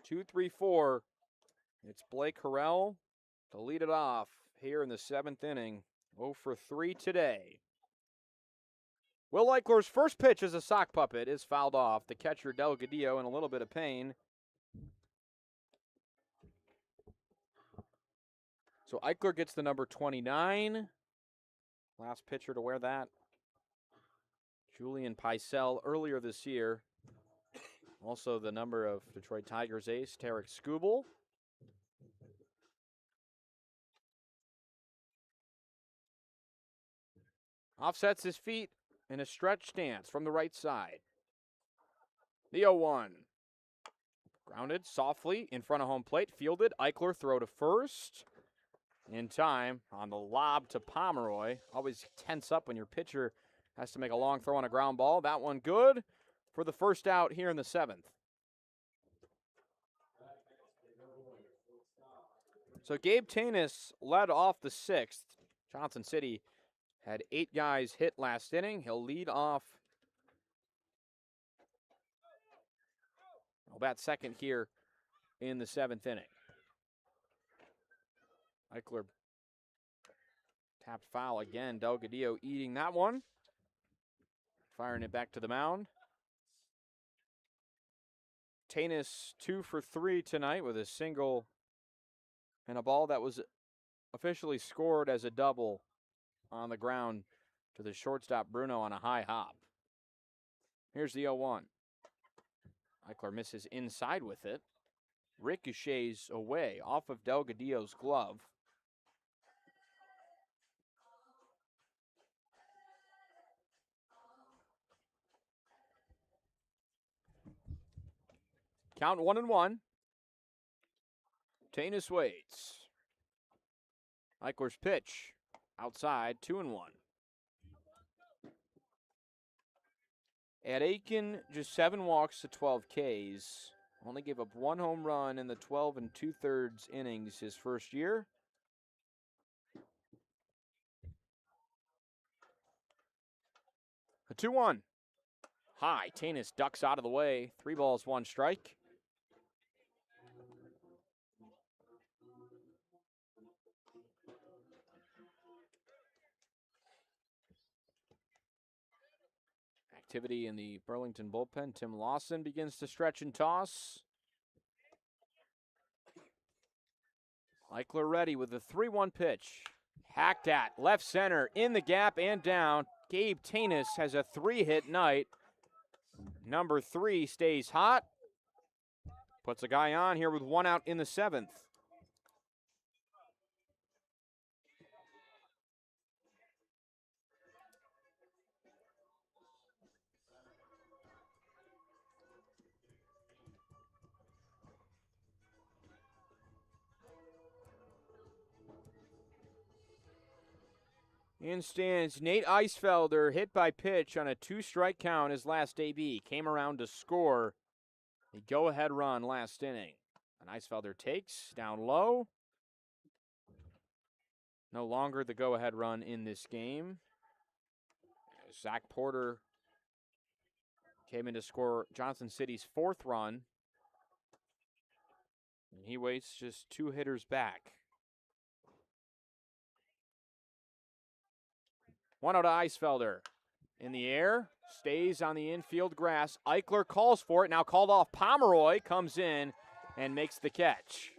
2-3-4. It's Blake Harrell to lead it off here in the 7th inning. 0 for 3 today. Will Eichler's first pitch as a Sock Puppet is fouled off. The catcher, Delgadillo, in a little bit of pain. So Eichler gets the number 29. Last pitcher to wear that. Julian Peisel earlier this year. Also the number of Detroit Tigers ace, Tarek Skubal. Offsets his feet in a stretch stance from the right side. The 0-1. Grounded softly in front of home plate. Fielded. Eichler throw to first. In time on the lob to Pomeroy. Always tense up when your pitcher has to make a long throw on a ground ball. That one good for the first out here in the 7th. So Gabe Tanis led off the 6th. Johnson City had 8 guys hit last inning. He'll lead off. He'll bat second here in the 7th inning. Eichler tapped foul again. Delgadillo eating that one. Firing it back to the mound. Tanis 2 for 3 tonight with a single and a ball that was officially scored as a double on the ground to the shortstop Bruno on a high hop. Here's the 0-1. Eichler misses inside with it. Ricochets away off of Delgadillo's glove. Count 1-1. Tanis waits. Eichler's pitch outside, 2-1. At Aiken, just 7 walks to 12 Ks. Only gave up 1 home run in the 12 2/3 innings his first year. A 2-1. High. Tanis ducks out of the way. 3 balls, 1 strike. Activity in the Burlington bullpen. Tim Lawson begins to stretch and toss. Eichler ready with the 3-1 pitch. Hacked at left center, in the gap and down. Gabe Tanis has a 3-hit night. Number 3 stays hot. Puts a guy on here with 1 out in the 7th. In stands Nate Eisfelder, hit by pitch on a 2-strike count his last AB. Came around to score a go-ahead run last inning. And Eisfelder takes down low. No longer the go-ahead run in this game. Zach Porter came in to score Johnson City's 4th run. And he waits just 2 hitters back. 1-0 to Eisfelder. In the air, stays on the infield grass. Eichler calls for it, now called off. Pomeroy comes in and makes the catch.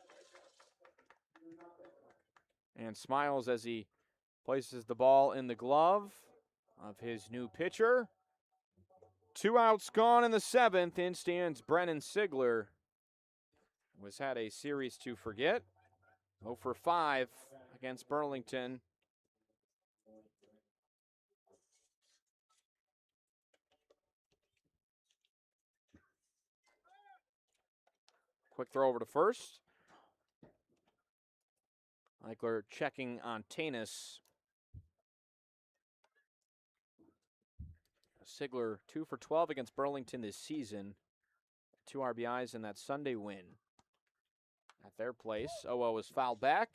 And smiles as he places the ball in the glove of his new pitcher. 2 outs gone in the 7th. In stands Brennan Sigler. Was had a series to forget. 0 for 5 against Burlington. Quick throw over to first. Eichler checking on Tanis. Sigler 2 for 12 against Burlington this season. 2 RBIs in that Sunday win at their place. O.O. is fouled back.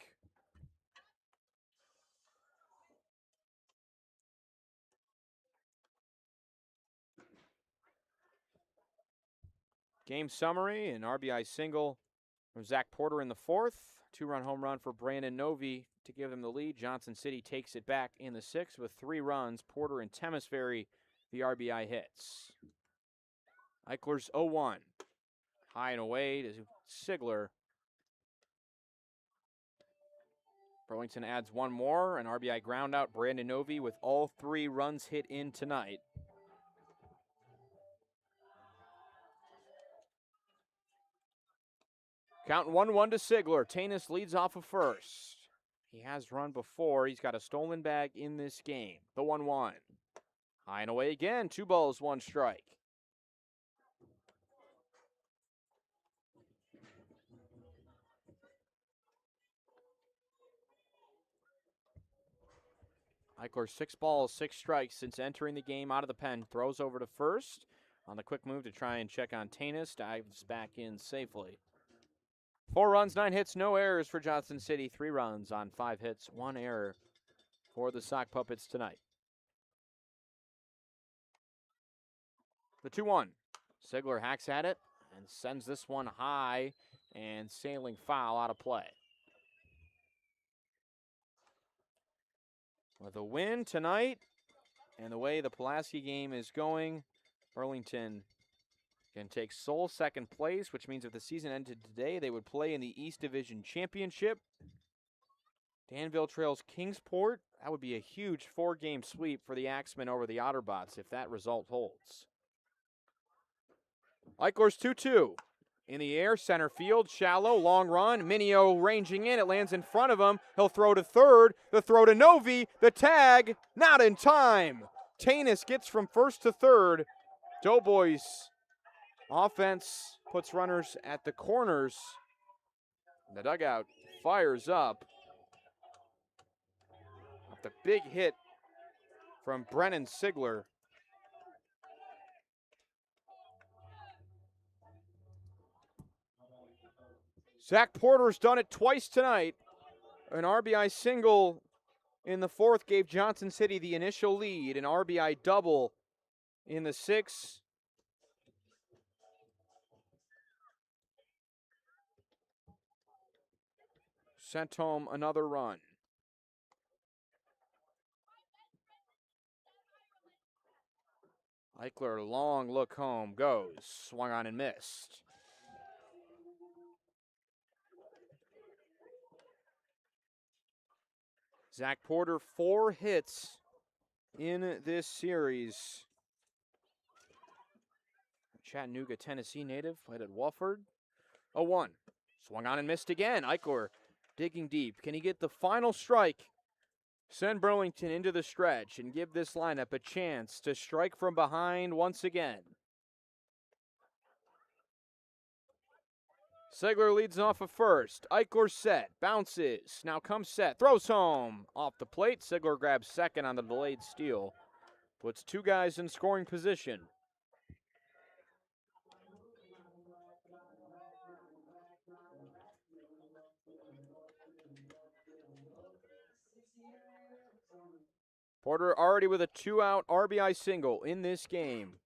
Game summary, an RBI single from Zach Porter in the 4th. 2-run home run for Brandon Novi to give them the lead. Johnson City takes it back in the 6th with 3 runs. Porter and Temesbury, the RBI hits. Eichler's 0-1. High and away to Sigler. Burlington adds 1 more, an RBI ground out. Brandon Novi with all 3 runs hit in tonight. Counting 1-1 to Sigler. Tanis leads off of first. He has run before. He's got a stolen bag in this game. The 1-1. High and away again. 2 balls, 1 strike. Eichler 6 balls, 6 strikes since entering the game out of the pen. Throws over to first on the quick move to try and check on Tanis. Dives back in safely. 4 runs, 9 hits, no errors for Johnson City. 3 runs on 5 hits, 1 error for the Sock Puppets tonight. The 2-1. Sigler hacks at it and sends this one high and sailing foul out of play. With a win tonight and the way the Pulaski game is going, Burlington can take sole second place, which means if the season ended today, they would play in the East Division Championship. Danville trails Kingsport. That would be a huge 4-game sweep for the Axemen over the Otterbots if that result holds. Eichler's 2-2. In the air, center field, shallow, long run. Minio ranging in. It lands in front of him. He'll throw to third. The throw to Novi. The tag, not in time. Tanis gets from first to third. Doughboys offense puts runners at the corners. The dugout fires up. The big hit from Brennan Sigler. Zach Porter's done it twice tonight. An RBI single in the 4th gave Johnson City the initial lead. An RBI double in the 6th. Sent home another run. Eichler, long look home, goes. Swung on and missed. Zach Porter, 4 hits in this series. Chattanooga, Tennessee native, played at Wofford. 0-1. Swung on and missed again. Eichler digging deep. Can he get the final strike? Send Burlington into the stretch and give this lineup a chance to strike from behind once again. Sigler leads off of first. Eichler set, bounces, now comes set, throws home. Off the plate, Sigler grabs second on the delayed steal. Puts 2 guys in scoring position. Porter already with a 2-out RBI single in this game.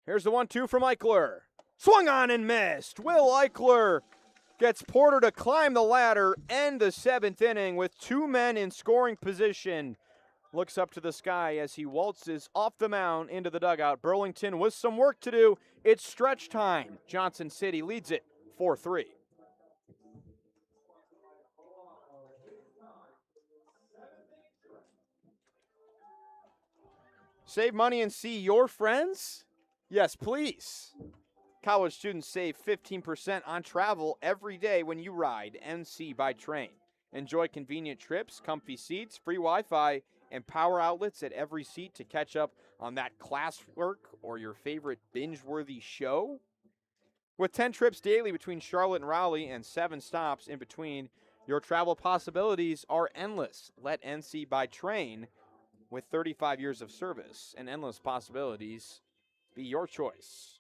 Here's the 1-2 from Eichler. Swung on and missed. Will Eichler gets Porter to climb the ladder, end the 7th inning with 2 men in scoring position. Looks up to the sky as he waltzes off the mound into the dugout. Burlington with some work to do. It's stretch time. Johnson City leads it 4-3. Save money and see your friends? Yes, please. College students save 15% on travel every day when you ride NC by train. Enjoy convenient trips, comfy seats, free Wi-Fi, and power outlets at every seat to catch up on that classwork or your favorite binge-worthy show. With 10 trips daily between Charlotte and Raleigh and 7 stops in between, your travel possibilities are endless. Let NC by train, with 35 years of service and endless possibilities, be your choice.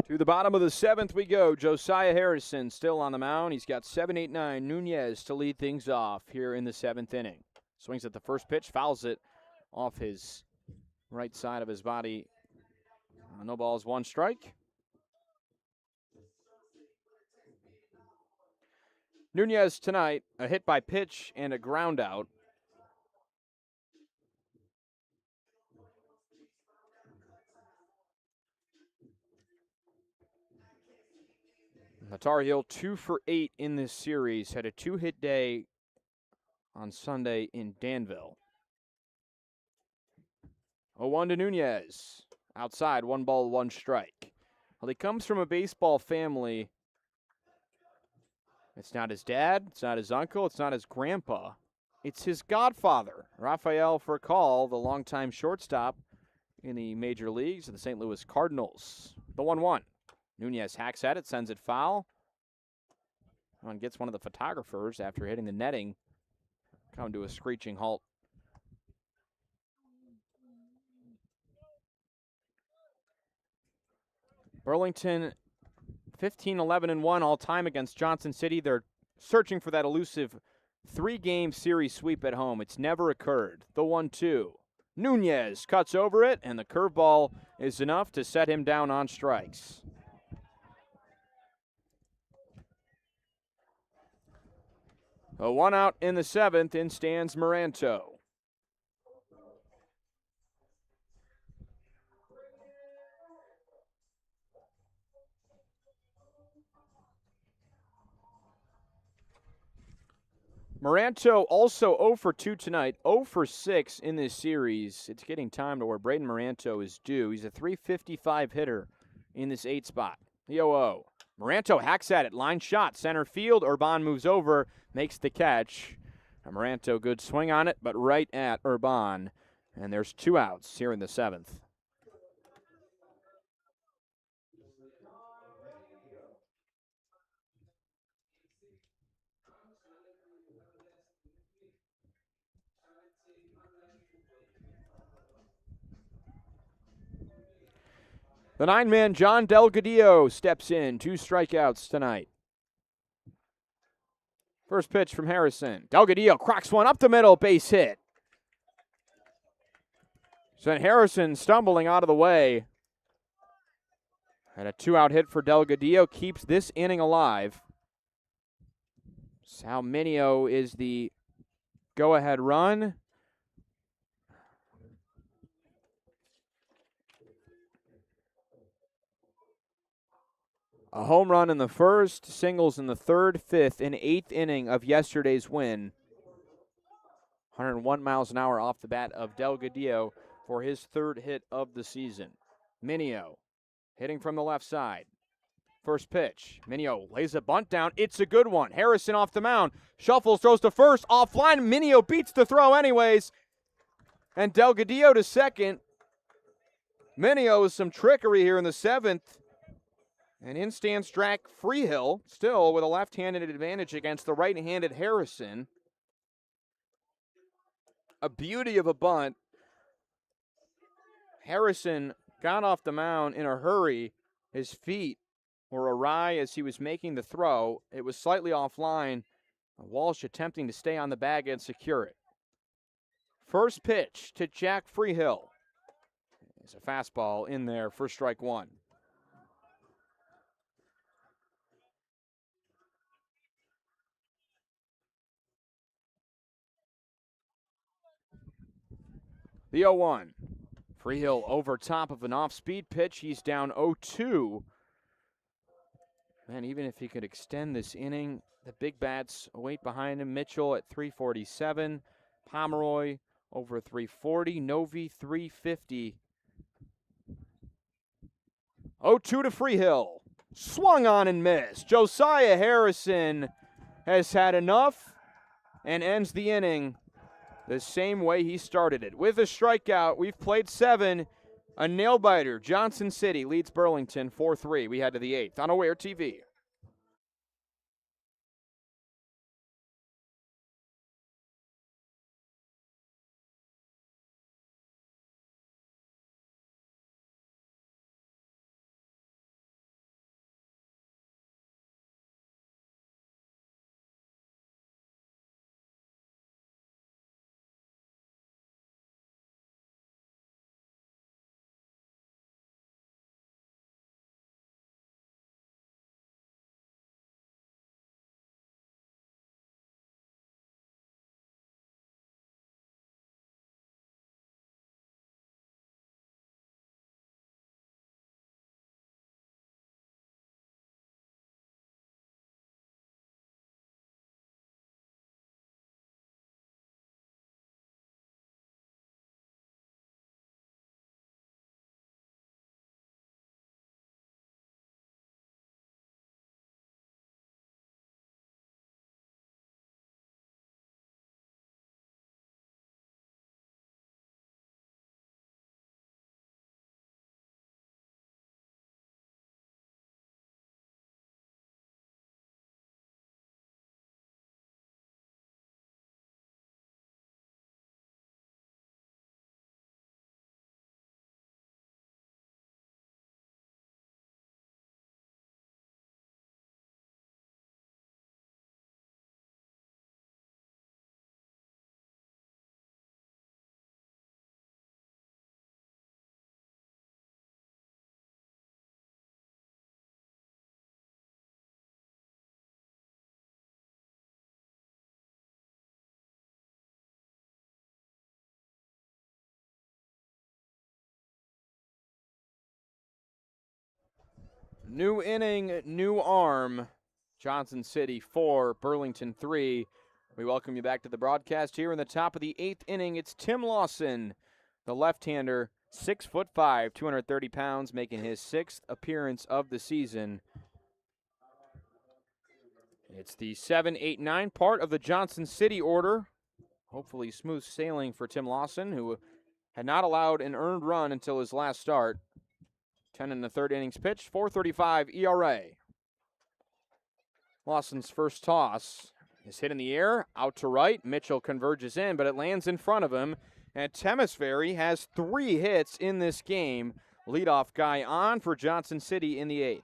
To the bottom of the 7th we go. Josiah Harrison still on the mound. He's got 7-8-9 Nunez to lead things off here in the 7th inning. Swings at the first pitch, fouls it off his right side of his body. No balls, 1 strike. Nunez tonight, a hit by pitch and a ground out. The Tar Heel 2 for 8 in this series. Had a 2-hit day on Sunday in Danville. 0-1 to Nunez. Outside, 1 ball, 1 strike. Well, he comes from a baseball family. It's not his dad, it's not his uncle, it's not his grandpa. It's his godfather, Rafael Furcal, the longtime shortstop in the major leagues of the St. Louis Cardinals. The 1-1. Nunez hacks at it, sends it foul. And gets one of the photographers after hitting the netting. Come to a screeching halt. Burlington 15-11-1 all-time against Johnson City. They're searching for that elusive 3-game series sweep at home. It's never occurred. The 1-2. Nunez cuts over it, and the curveball is enough to set him down on strikes. A 1 out in the 7th. In stands Moranto. Moranto also 0 for 2 tonight, 0 for 6 in this series. It's getting time to where Braden Moranto is due. He's a .355 hitter in this 8 spot. The 0-0. Moranto hacks at it, line shot, center field. Urban moves over, makes the catch. Moranto, good swing on it, but right at Urban. And there's 2 outs here in the 7th. The 9-man John Delgadillo steps in. 2 strikeouts tonight. First pitch from Harrison. Delgadillo cracks one up the middle, base hit. Sent Harrison stumbling out of the way. And a 2-out hit for Delgadillo keeps this inning alive. Sal Mineo is the go-ahead run. A home run in the first, singles in the third, fifth, and eighth inning of yesterday's win. 101 miles an hour off the bat of Delgadillo for his third hit of the season. Minio hitting from the left side. First pitch. Minio lays a bunt down. It's a good one. Harrison off the mound. Shuffles, throws to first. Offline. Minio beats the throw anyways. And Delgadillo to second. Minio with some trickery here in the seventh. And in stands Drac Freehill, still with a left-handed advantage against the right-handed Harrison. A beauty of a bunt. Harrison got off the mound in a hurry. His feet were awry as he was making the throw. It was slightly offline. Walsh attempting to stay on the bag and secure it. First pitch to Jack Freehill. It's a fastball in there for strike one. The 0-1. Freehill over top of an off-speed pitch. He's down 0-2. Man, even if he could extend this inning, the big bats wait behind him. Mitchell at 347. Pomeroy over 340. Novi 350. 0-2 to Freehill. Swung on and missed. Josiah Harrison has had enough and ends the inning the same way he started it. With a strikeout, we've played 7. A nail-biter. Johnson City leads Burlington 4-3. We head to the 8th on Aware TV. New inning, new arm. Johnson City 4, Burlington 3. We welcome you back to the broadcast here in the top of the 8th inning. It's Tim Lawson, the left-hander, 6'5", 230 pounds, making his 6th appearance of the season. It's the 7, 8, 9 part of the Johnson City order. Hopefully smooth sailing for Tim Lawson, who had not allowed an earned run until his last start. 10 in the third innings pitched, 4.35 ERA. Lawson's first toss is hit in the air, out to right. Mitchell converges in, but it lands in front of him. And Temesbury has 3 hits in this game. Leadoff guy on for Johnson City in the 8th.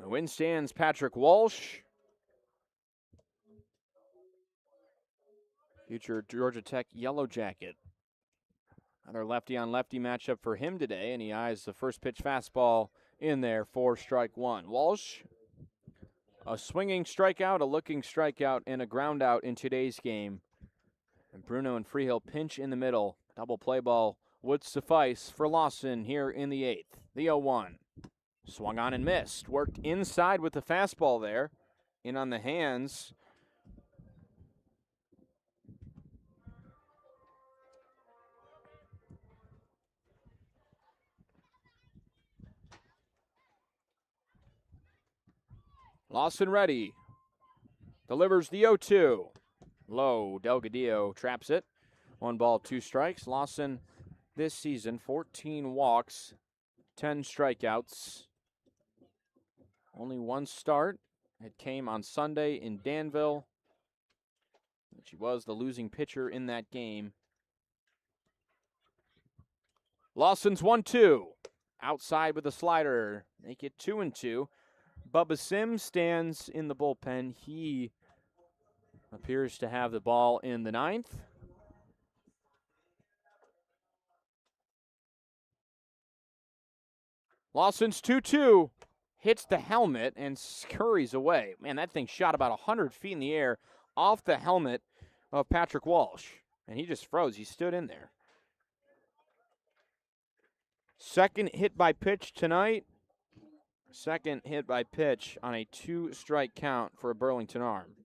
The win stands Patrick Walsh. Future Georgia Tech Yellow Jacket. Another lefty-on-lefty matchup for him today, and he eyes the first pitch fastball in there for strike one. Walsh, A swinging strikeout, a looking strikeout, and a ground out in today's game. And Bruno and Freehill pinch in the middle. Double play ball would suffice for Lawson here in the 8th. The 0-1. Swung on and missed. Worked inside with the fastball there. In on the hands. Lawson ready. Delivers the 0-2. Low. Delgadillo traps it. 1 ball, 2 strikes. Lawson this season, 14 walks, 10 strikeouts. Only 1 start. It came on Sunday in Danville. She was the losing pitcher in that game. Lawson's 1-2. Outside with a slider. Make it 2-2. Bubba Sims stands in the bullpen. He appears to have the ball in the 9th. Lawson's 2-2. Hits the helmet and scurries away. Man, that thing shot about 100 feet in the air off the helmet of Patrick Walsh. And he just froze. He stood in there. Second hit by pitch tonight. Second hit by pitch on a 2-strike count for a Burlington arm.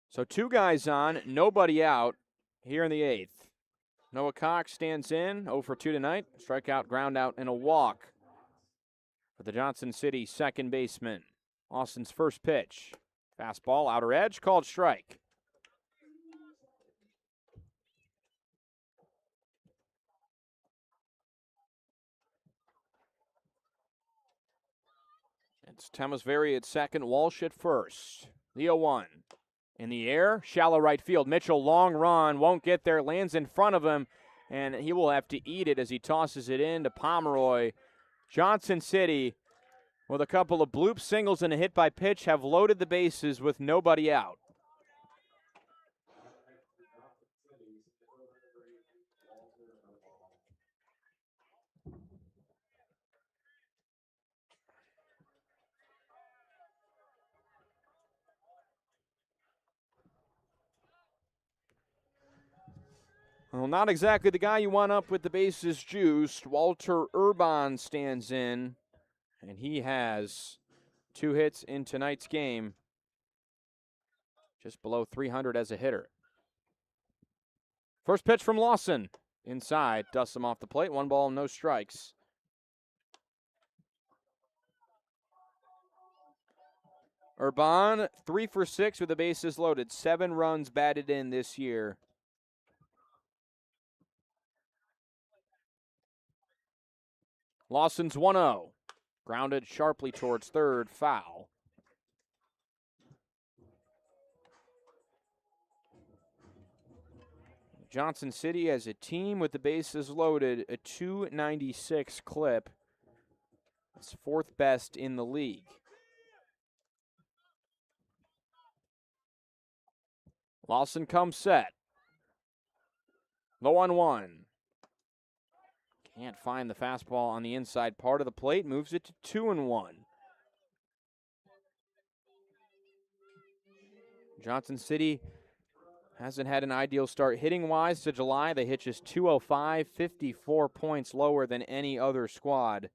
So 2 guys on, nobody out here in the 8th. Noah Cox stands in, 0 for 2 tonight. Strikeout, ground out, and a walk for the Johnson City second baseman. Austin's first pitch. Fastball, outer edge, called strike. It's Temasveri at second, Walsh at first. The 0-1. In the air, shallow right field. Mitchell, long run, won't get there, lands in front of him, and he will have to eat it as he tosses it in to Pomeroy. Johnson City, with a couple of bloop singles and a hit by pitch, have loaded the bases with nobody out. Well, not exactly the guy you want up with the bases juiced. Walter Urban stands in, and he has 2 hits in tonight's game. Just below 300 as a hitter. First pitch from Lawson. Inside, dusts him off the plate. 1 ball, no strikes. Urban, 3 for 6 with the bases loaded. 7 runs batted in this year. Lawson's 1-0. Grounded sharply towards third, foul. Johnson City as a team with the bases loaded, a 296 clip. It's 4th best in the league. Lawson comes set. Low on 1. Can't find the fastball on the inside part of the plate. Moves it to 2-1. Johnson City hasn't had an ideal start hitting-wise to July. They hit just .205, 54 points lower than any other squad.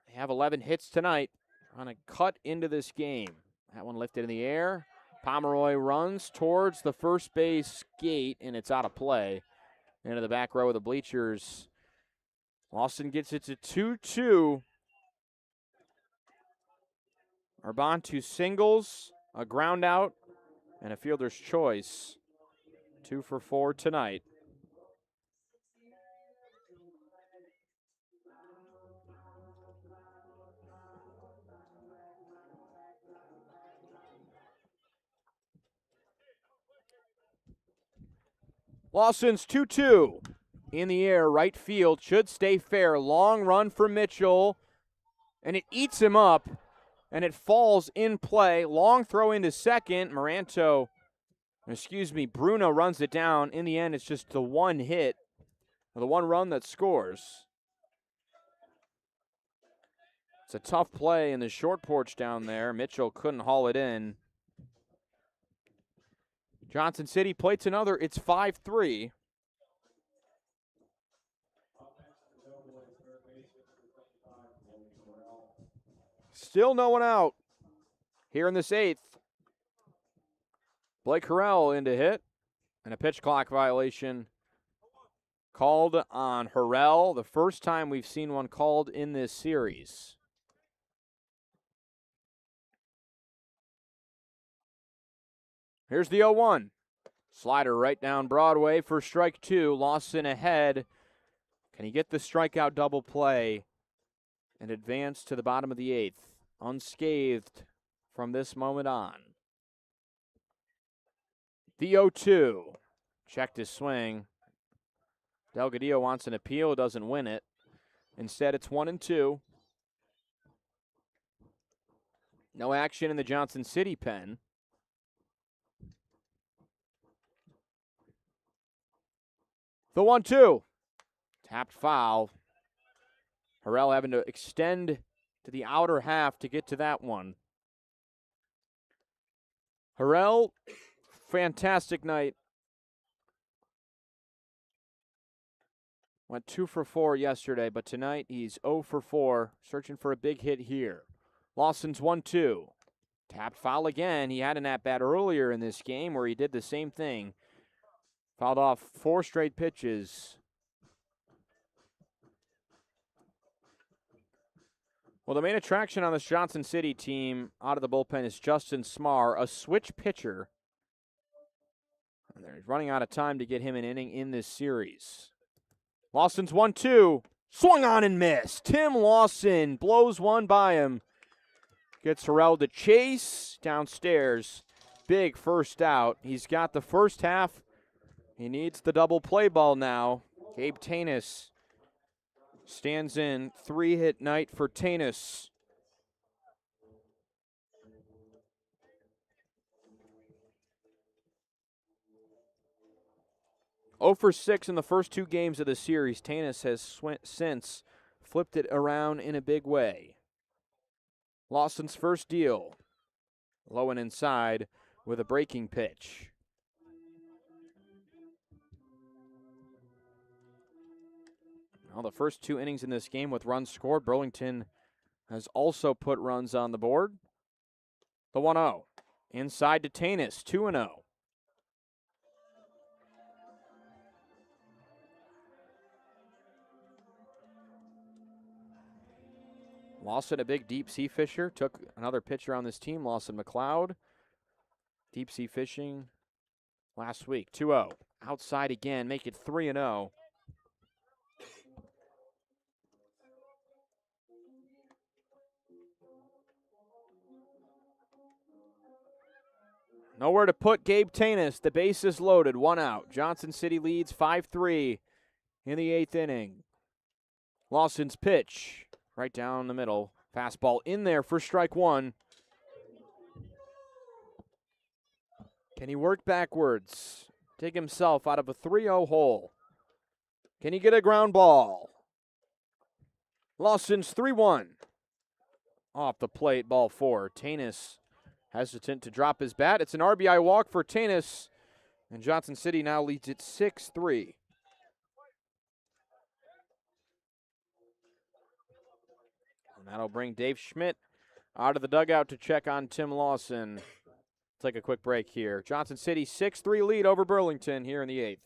They have 11 hits tonight. Trying to cut into this game. That one lifted in the air. Pomeroy runs towards the first base gate, and it's out of play. Into the back row of the bleachers. Lawson gets it to 2-2. Urban 2 singles, a ground out, and a fielder's choice. 2 for 4 tonight. Lawson's 2-2. In the air, right field, should stay fair. Long run for Mitchell, and it eats him up, and it falls in play. Long throw into second. Bruno runs it down. In the end, it's just the 1 hit, or the 1 run that scores. It's a tough play in the short porch down there. Mitchell couldn't haul it in. Johnson City plates another. It's 5-3. Still no one out here in this 8th. Blake Harrell in to hit, and a pitch clock violation called on Harrell. The first time we've seen one called in this series. Here's the 0-1. Slider right down Broadway for strike 2. Lawson ahead. Can he get the strikeout double play and advance to the bottom of the 8th? Unscathed from this moment on. The 0-2. Checked his swing. Delgadillo wants an appeal, doesn't win it. Instead, it's 1-2. No action in the Johnson City pen. The 1-2. Tapped foul. Harrell having to extend to the outer half to get to that one. Harrell, fantastic night. Went 2 for 4 yesterday, but tonight he's 0 for 4, searching for a big hit here. Lawson's 1-2. Tapped foul again. He had an at-bat earlier in this game where he did the same thing. Fouled off 4 straight pitches. Well, the main attraction on this Johnson City team out of the bullpen is Justin Smar, a switch pitcher. And they're running out of time to get him an inning in this series. Lawson's 1-2. Swung on and missed. Tim Lawson blows one by him. Gets Harrell to chase downstairs. Big first out. He's got the first half. He needs the double play ball now. Gabe Tanis stands in. 3-hit night for Tanis. Oh for 6 in the first 2 games of the series. Tanis has since flipped it around in a big way. Lawson's first deal. Low and inside with a breaking pitch. Well, the first 2 innings in this game with runs scored, Burlington has also put runs on the board. The 1-0. Inside to Tanis, 2-0. Lawson, a big deep sea fisher, took another pitcher on this team, Lawson McLeod. Deep sea fishing last week, 2-0. Outside again, make it 3-0. Nowhere to put Gabe Tanis. The base is loaded, 1 out. Johnson City leads 5-3 in the 8th inning. Lawson's pitch, right down the middle. Fastball in there for strike 1. Can he work backwards? Take himself out of a 3-0 hole. Can he get a ground ball? Lawson's 3-1. Off the plate, ball 4. Tanis hesitant to drop his bat. It's an RBI walk for Tanis, and Johnson City now leads it 6-3. And that'll bring Dave Schmidt out of the dugout to check on Tim Lawson. Take a quick break here. Johnson City 6-3 lead over Burlington here in the 8th.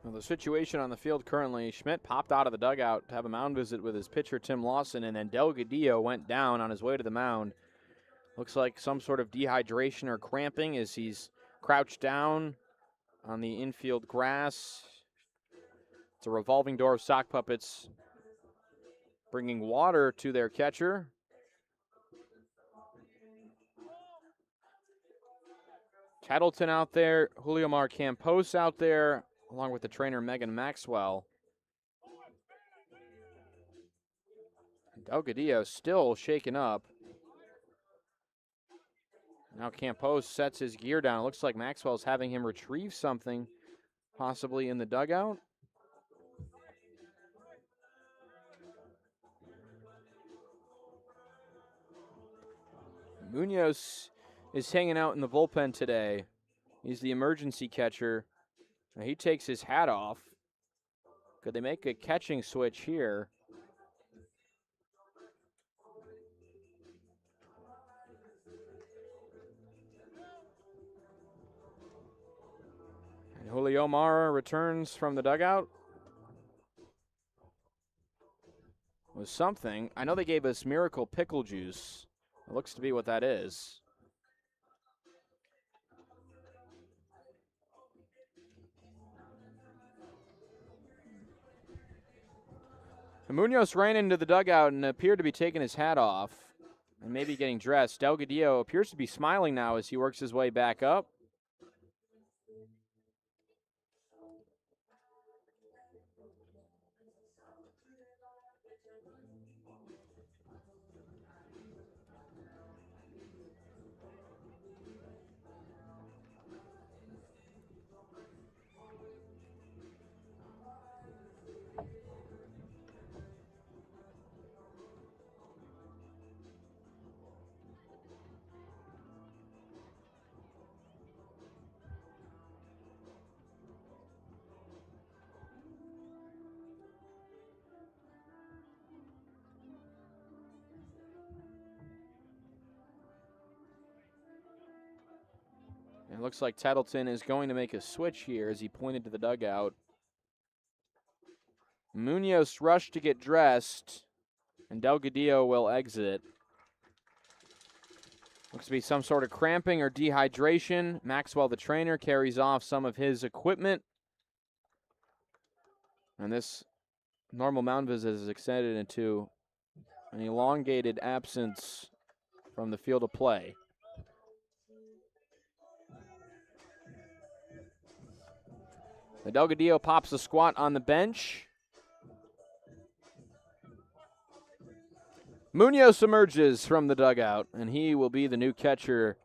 Well, the situation on the field currently, Schmidt popped out of the dugout to have a mound visit with his pitcher, Tim Lawson, and then Delgadillo went down on his way to the mound. Looks like some sort of dehydration or cramping as he's crouched down on the infield grass. It's a revolving door of sock puppets bringing water to their catcher. Kettleton out there, Julio Mar Campos out there, along with the trainer Megan Maxwell. Delgadillo still shaken up. Now Campos sets his gear down. It looks like Maxwell's having him retrieve something, possibly in the dugout. Munoz is hanging out in the bullpen today. He's the emergency catcher. Now he takes his hat off. Could they make a catching switch here? And Julio Mara returns from the dugout with something. I know they gave us Miracle Pickle Juice. It looks to be what that is. Munoz ran into the dugout and appeared to be taking his hat off and maybe getting dressed. Delgadillo appears to be smiling now as he works his way back up. It looks like Tettleton is going to make a switch here as he pointed to the dugout. Munoz rushed to get dressed, and Delgadillo will exit. Looks to be some sort of cramping or dehydration. Maxwell, the trainer, carries off some of his equipment. And this normal mound visit is extended into an elongated absence from the field of play. The Delgadillo pops a squat on the bench. Munoz emerges from the dugout, and he will be the new catcher.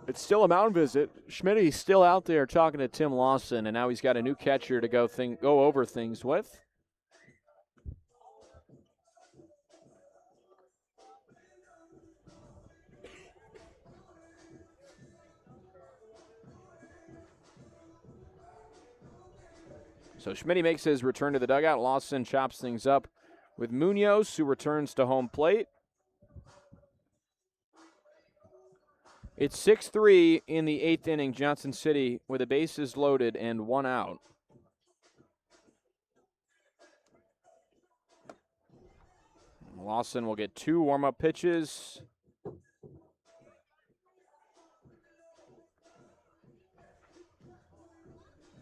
It's still a mound visit. Schmidt's still out there talking to Tim Lawson, and now he's got a new catcher to go over things with. So Schmidt makes his return to the dugout. Lawson chops things up with Munoz, who returns to home plate. It's 6-3 in the 8th inning, Johnson City, with the bases loaded and one out. Lawson will get 2 warm-up pitches.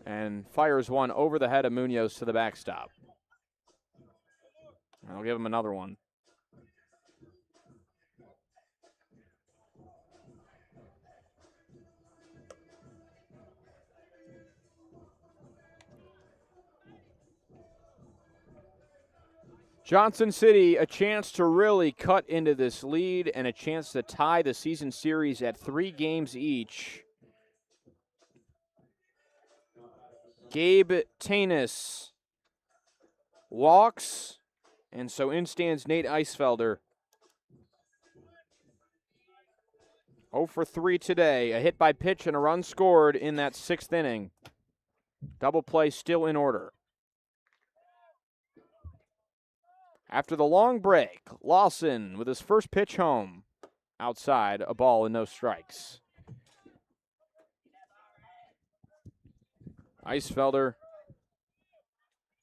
And fires one over the head of Munoz to the backstop. I'll give him another one. Johnson City, a chance to really cut into this lead and a chance to tie the season series at 3 games each. Gabe Tanis walks, and so in stands Nate Eisfelder. 0 for 3 today. A hit by pitch and a run scored in that 6th inning. Double play still in order. After the long break, Lawson with his first pitch home. outside, a ball and no strikes. Eisfelder,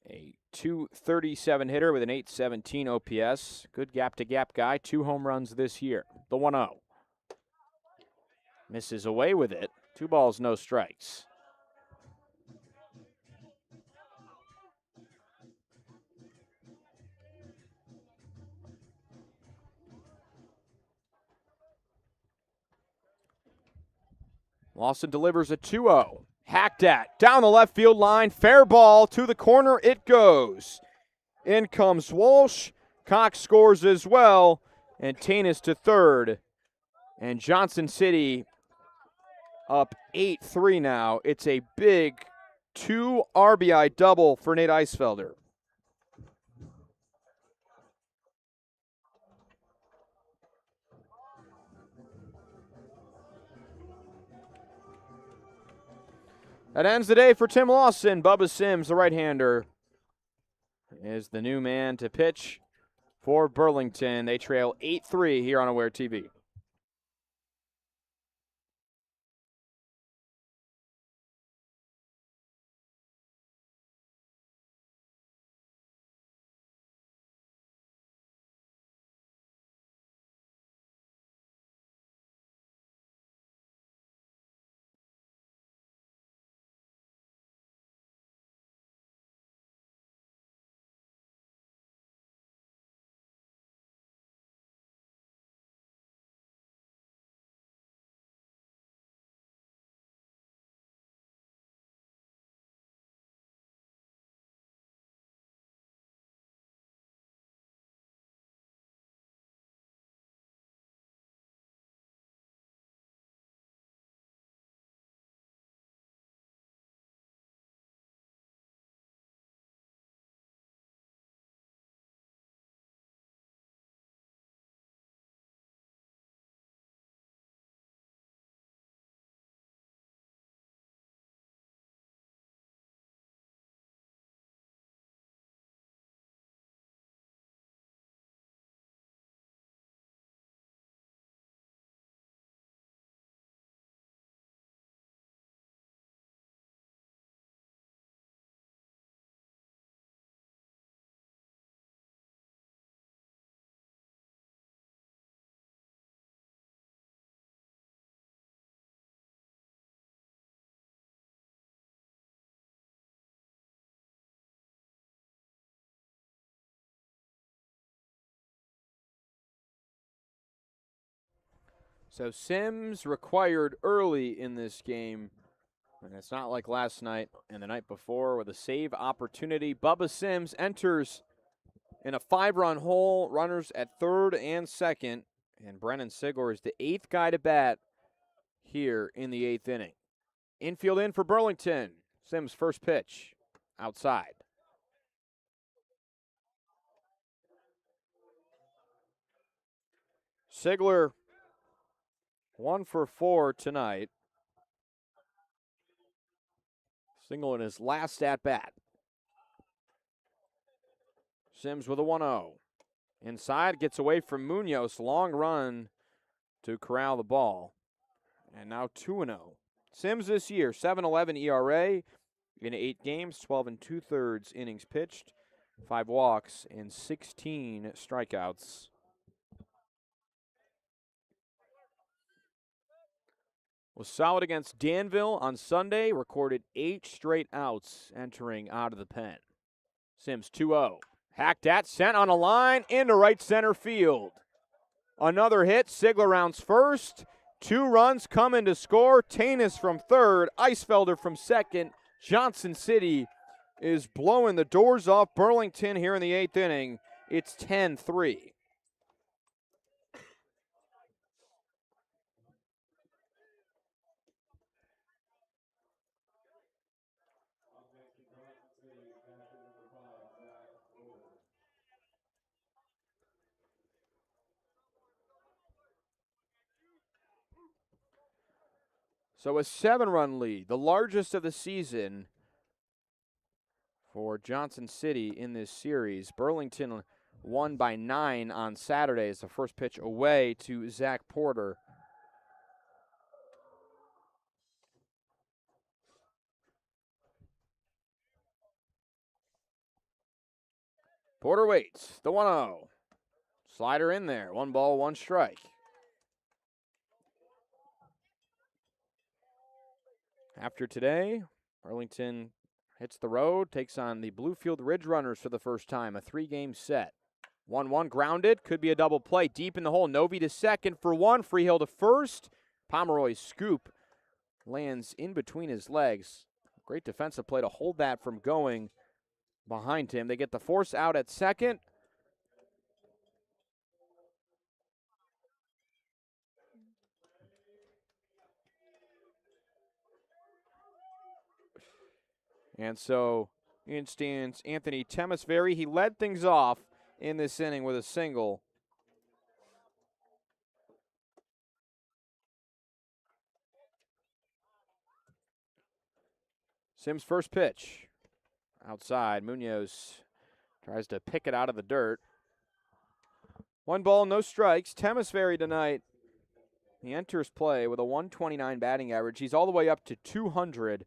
a .237 hitter with an .817 OPS. Good gap-to-gap guy. 2 home runs this year. The 1-0. Misses away with it. 2 balls, no strikes. Lawson delivers a 2-0. Hacked at. Down the left field line. Fair ball to the corner. It goes. In comes Walsh. Cox scores as well. And Tanis to third. And Johnson City up 8-3 now. It's a big 2 RBI double for Nate Eisfelder. That ends the day for Tim Lawson. Bubba Sims, the right-hander, is the new man to pitch for Burlington. They trail 8-3 here on Aware TV. So Sims required early in this game, and it's not like last night and the night before with a save opportunity. Bubba Sims enters in a 5-run hole, runners at third and second, and Brennan Sigler is the 8th guy to bat here in the 8th inning. Infield in for Burlington. Sims' first pitch, outside. Sigler 1 for 4 tonight. Single in his last at-bat. Sims with a 1-0. Inside, gets away from Munoz. Long run to corral the ball. And now 2-0. Sims this year, 7.11 ERA in 8 games, 12 2/3 innings pitched, 5 walks, and 16 strikeouts. Was solid against Danville on Sunday, recorded 8 straight outs entering out of the pen. Sims 2-0. Hacked at, sent on a line into right center field. Another hit, Sigler rounds first. 2 runs coming to score. Tanis from third, Eisfelder from second. Johnson City is blowing the doors off Burlington here in the 8th inning. It's 10-3. So a 7-run lead, the largest of the season for Johnson City in this series. Burlington won by 9 on Saturday. It's the first pitch away to Zach Porter. Porter waits. The 1-0. Slider in there. 1 ball, 1 strike. After today, Burlington hits the road, takes on the Bluefield Ridge Runners for the first time, a 3-game set. 1-1 grounded, could be a double play. Deep in the hole, Novi to second for 1, Freehill to first. Pomeroy's scoop lands in between his legs. Great defensive play to hold that from going behind him. They get the force out at second. And so in stands Anthony Temesveri. He led things off in this inning with a single. Sims' first pitch. Outside, Munoz tries to pick it out of the dirt. 1 ball, no strikes. Temesveri tonight, he enters play with a 129 batting average. He's all the way up to 200.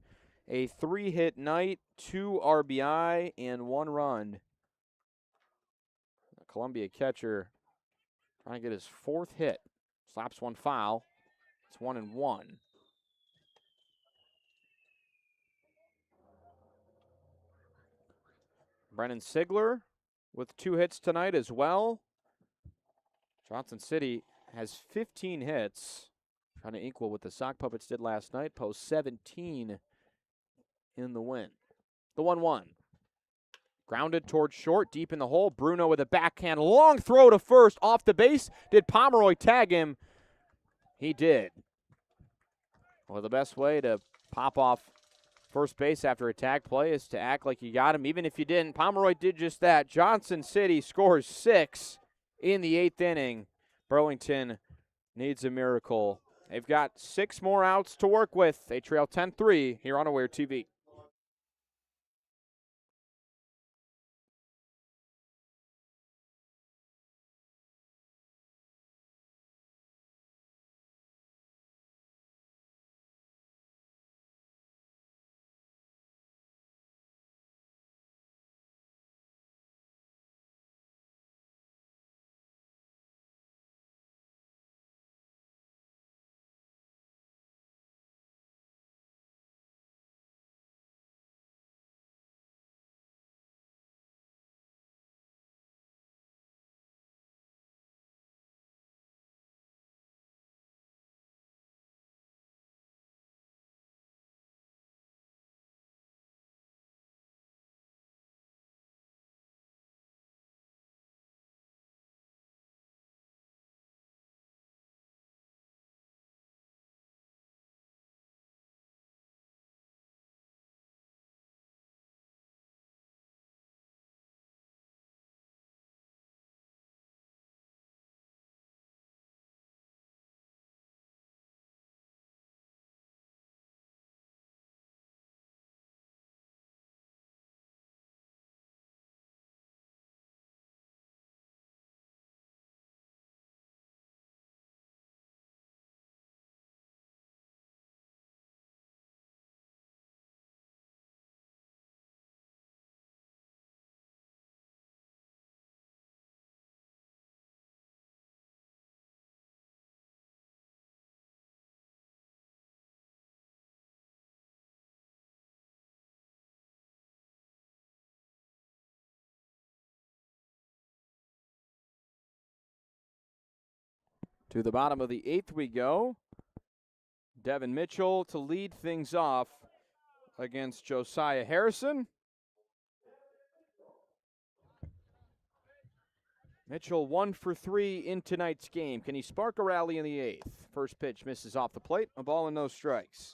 A 3-hit night, 2 RBI, and 1 run. The Columbia catcher trying to get his 4th hit. Slaps 1 foul. It's 1-1. Brennan Sigler with 2 hits tonight as well. Johnson City has 15 hits, trying to equal what the Sock Puppets did last night, post 17 in the win. The 1-1. Grounded towards short, deep in the hole. Bruno with a backhand, long throw to first, off the base. Did Pomeroy tag him? He did. Well, the best way to pop off first base after a tag play is to act like you got him, even if you didn't. Pomeroy did just that. Johnson City scores 6 in the 8th inning. Burlington needs a miracle. They've got 6 more outs to work with. They trail 10-3 here on Aware TV. To the bottom of the 8th we go. Devin Mitchell to lead things off against Josiah Harrison. Mitchell 1 for 3 in tonight's game. Can he spark a rally in the 8th? First pitch misses off the plate. A ball and no strikes.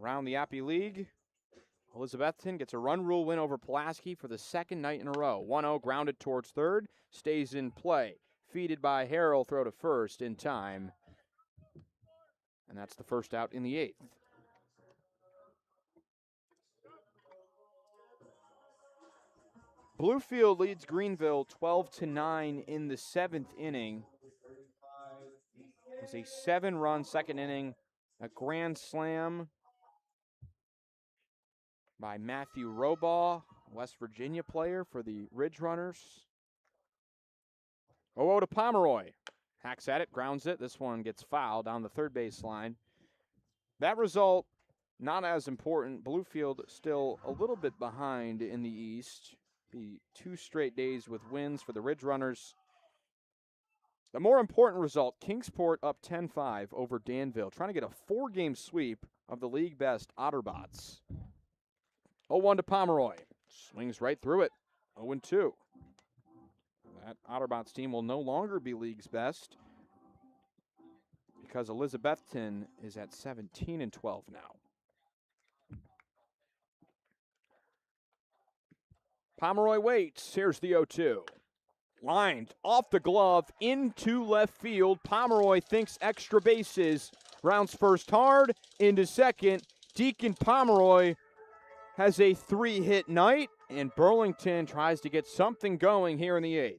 Around the Appy League, Elizabethton gets a run rule win over Pulaski for the 2nd night in a row. 1-0 grounded towards third, stays in play. Feeded by Harrell, throw to first in time. And that's the first out in the 8th. Bluefield leads Greenville 12-9 in the 7th inning. It was a 7-run second inning, a grand slam by Matthew Robaugh, West Virginia player for the Ridge Runners. 0-0 to Pomeroy. Hacks at it, grounds it. This one gets fouled down the third base line. That result, not as important. Bluefield still a little bit behind in the East. Be 2 straight days with wins for the Ridge Runners. The more important result, Kingsport up 10-5 over Danville, trying to get a 4-game sweep of the league best Otterbots. 0-1 to Pomeroy. Swings right through it. 0-2. That Otterbots team will no longer be league's best because Elizabethton is at 17-12 now. Pomeroy waits. Here's the 0-2. Lined off the glove into left field. Pomeroy thinks extra bases. Rounds first hard into second. Deacon Pomeroy has a 3-hit night, and Burlington tries to get something going here in the 8th.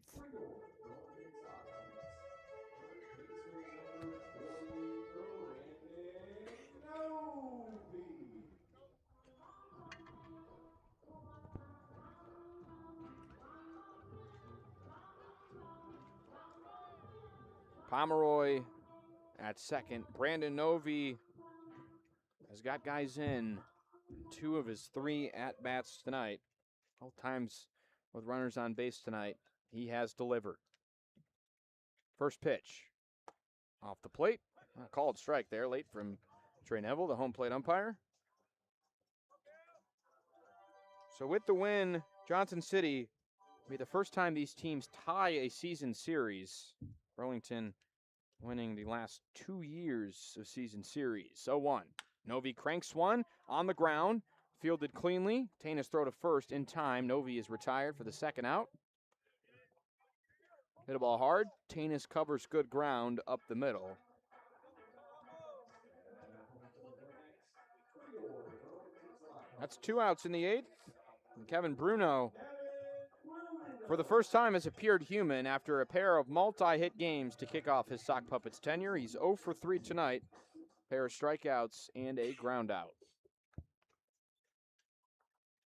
Pomeroy at second. Brandon Novi has got guys in 2 of his 3 at-bats tonight. All times with runners on base tonight, he has delivered. First pitch. Off the plate. Called strike there late from Trey Neville, the home plate umpire. So with the win, Johnson City will be the first time these teams tie a season series. Burlington winning the last 2 years of season series. 0-1. Novi cranks one on the ground. Fielded cleanly. Tanis throw to first in time. Novi is retired for the second out. Hit a ball hard. Tanis covers good ground up the middle. That's 2 outs in the 8th. And Kevin Bruno, for the first time, has appeared human after a pair of multi-hit games to kick off his Sock Puppets tenure. He's 0 for 3 tonight. Pair of strikeouts and a ground out.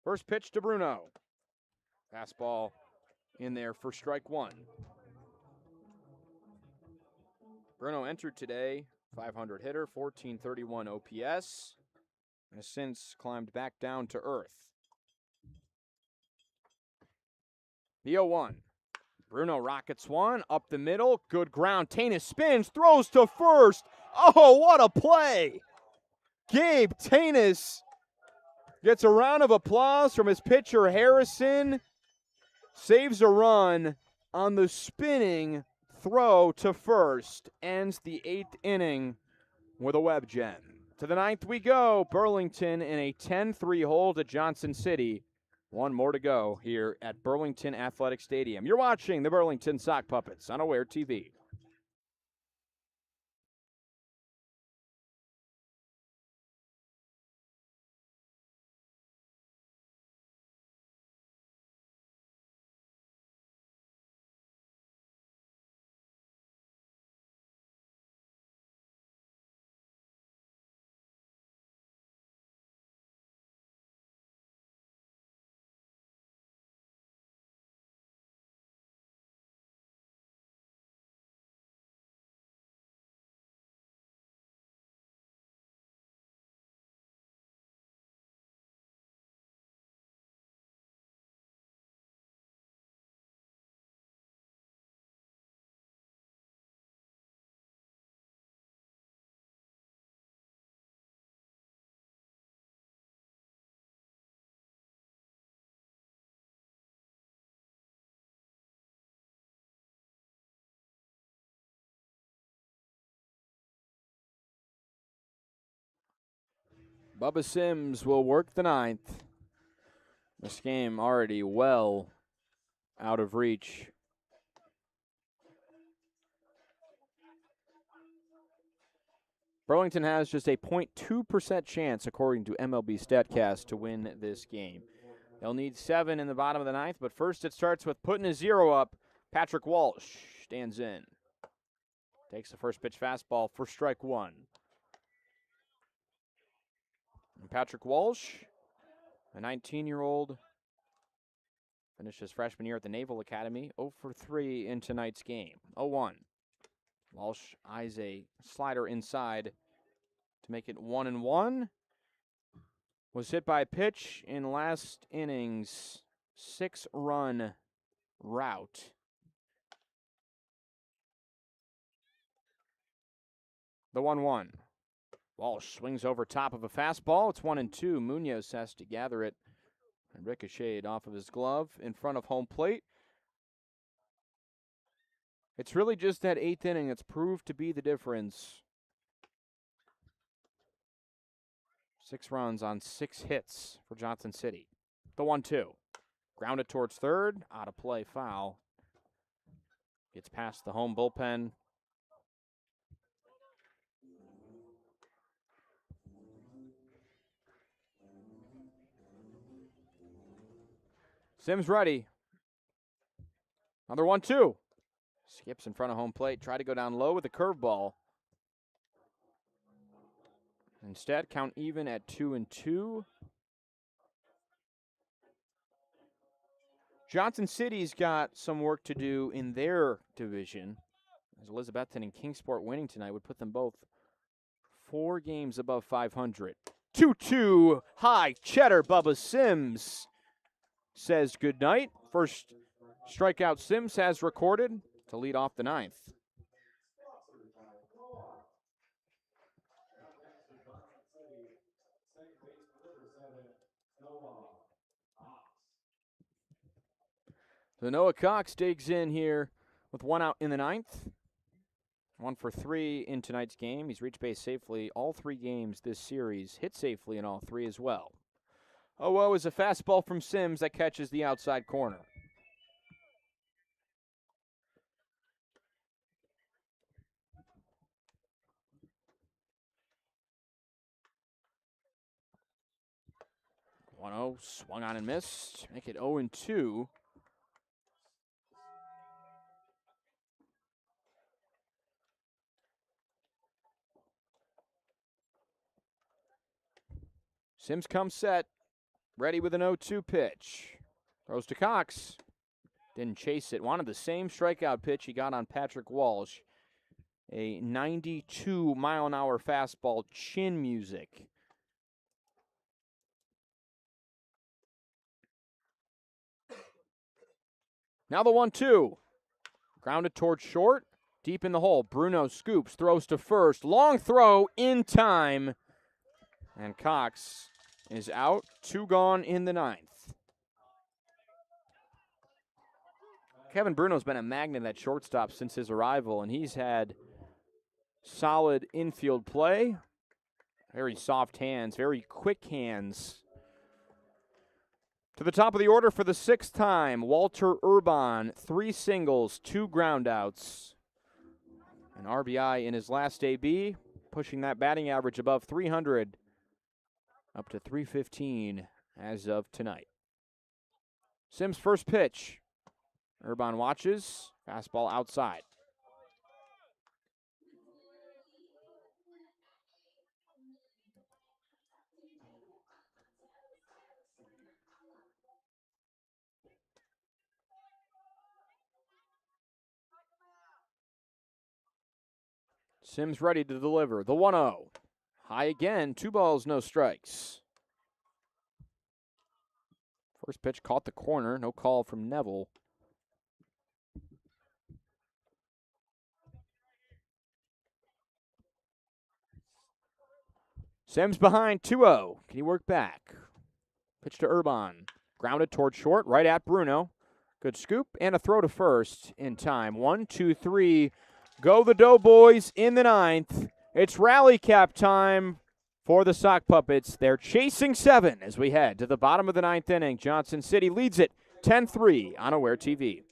First pitch to Bruno. Fastball in there for strike 1. Bruno entered today, 500 hitter, 1431 OPS, and has since climbed back down to earth. The 0-1. Bruno rockets one, up the middle, good ground. Tanis spins, throws to first. Oh, what a play! Gabe Tanis gets a round of applause from his pitcher, Harrison. Saves a run on the spinning throw to first. Ends the 8th inning with a web gem. To the 9th we go. Burlington in a 10-3 hold at Johnson City. 1 more to go here at Burlington Athletic Stadium. You're watching the Burlington Sock Puppets on Aware TV. Bubba Sims will work the 9th. This game already well out of reach. Burlington has just a 0.2% chance, according to MLB StatCast, to win this game. They'll need 7 in the bottom of the ninth, but first it starts with putting a 0 up. Patrick Walsh stands in. Takes the first pitch fastball for strike 1. And Patrick Walsh, a 19-year-old, finished his freshman year at the Naval Academy, 0 for 3 in tonight's game. 0-1. Walsh eyes a slider inside to make it 1-1. Was hit by a pitch in last inning's 6-run rout. The 1-1. Walsh swings over top of a fastball. It's 1-2. Munoz has to gather it and ricocheted off of his glove in front of home plate. It's really just that 8th inning that's proved to be the difference. 6 runs on 6 hits for Johnson City. The 1-2. Grounded towards third. Out of play, foul. Gets past the home bullpen. Sims ready. Another 1-2. Skips in front of home plate. Try to go down low with a curveball. Instead, count even at 2-2. Johnson City's got some work to do in their division, as Elizabethton and Kingsport winning tonight would put them both 4 games above 500. 2-2, high cheddar. Bubba Sims says goodnight. First strikeout Sims has recorded to lead off the ninth. So Noah Cox digs in here with 1 out in the ninth. 1 for 3 in tonight's game. He's reached base safely all 3 games this series. Hit safely in all 3 as well. 0-0 is a fastball from Sims that catches the outside corner. One-0, swung on and missed. Make it 0-2. Sims comes set, ready with an 0-2 pitch. Throws to Cox. Didn't chase it. Wanted the same strikeout pitch he got on Patrick Walsh. A 92-mile-an-hour fastball, chin music. Now the 1-2. Grounded towards short. Deep in the hole. Bruno scoops, throws to first. Long throw in time. And Cox is out. 2 gone in the ninth. Kevin Bruno's been a magnet at shortstop since his arrival, and he's had solid infield play. Very soft hands, very quick hands. To the top of the order for the 6th time, Walter Urban, 3 singles, 2 groundouts. An RBI in his last AB, pushing that batting average above 300, up to 315 as of tonight. Sims' first pitch. Urban watches, fastball outside. Sims ready to deliver. The 1-0. High again. 2 balls, no strikes. First pitch caught the corner. No call from Neville. Sims behind 2-0. Can he work back? Pitch to Urban. Grounded toward short, right at Bruno. Good scoop and a throw to first in time. 1, 2, 3. Go the Doughboys in the ninth. It's rally cap time for the Sock Puppets. They're chasing 7 as we head to the bottom of the ninth inning. Johnson City leads it 10-3 on Aware TV.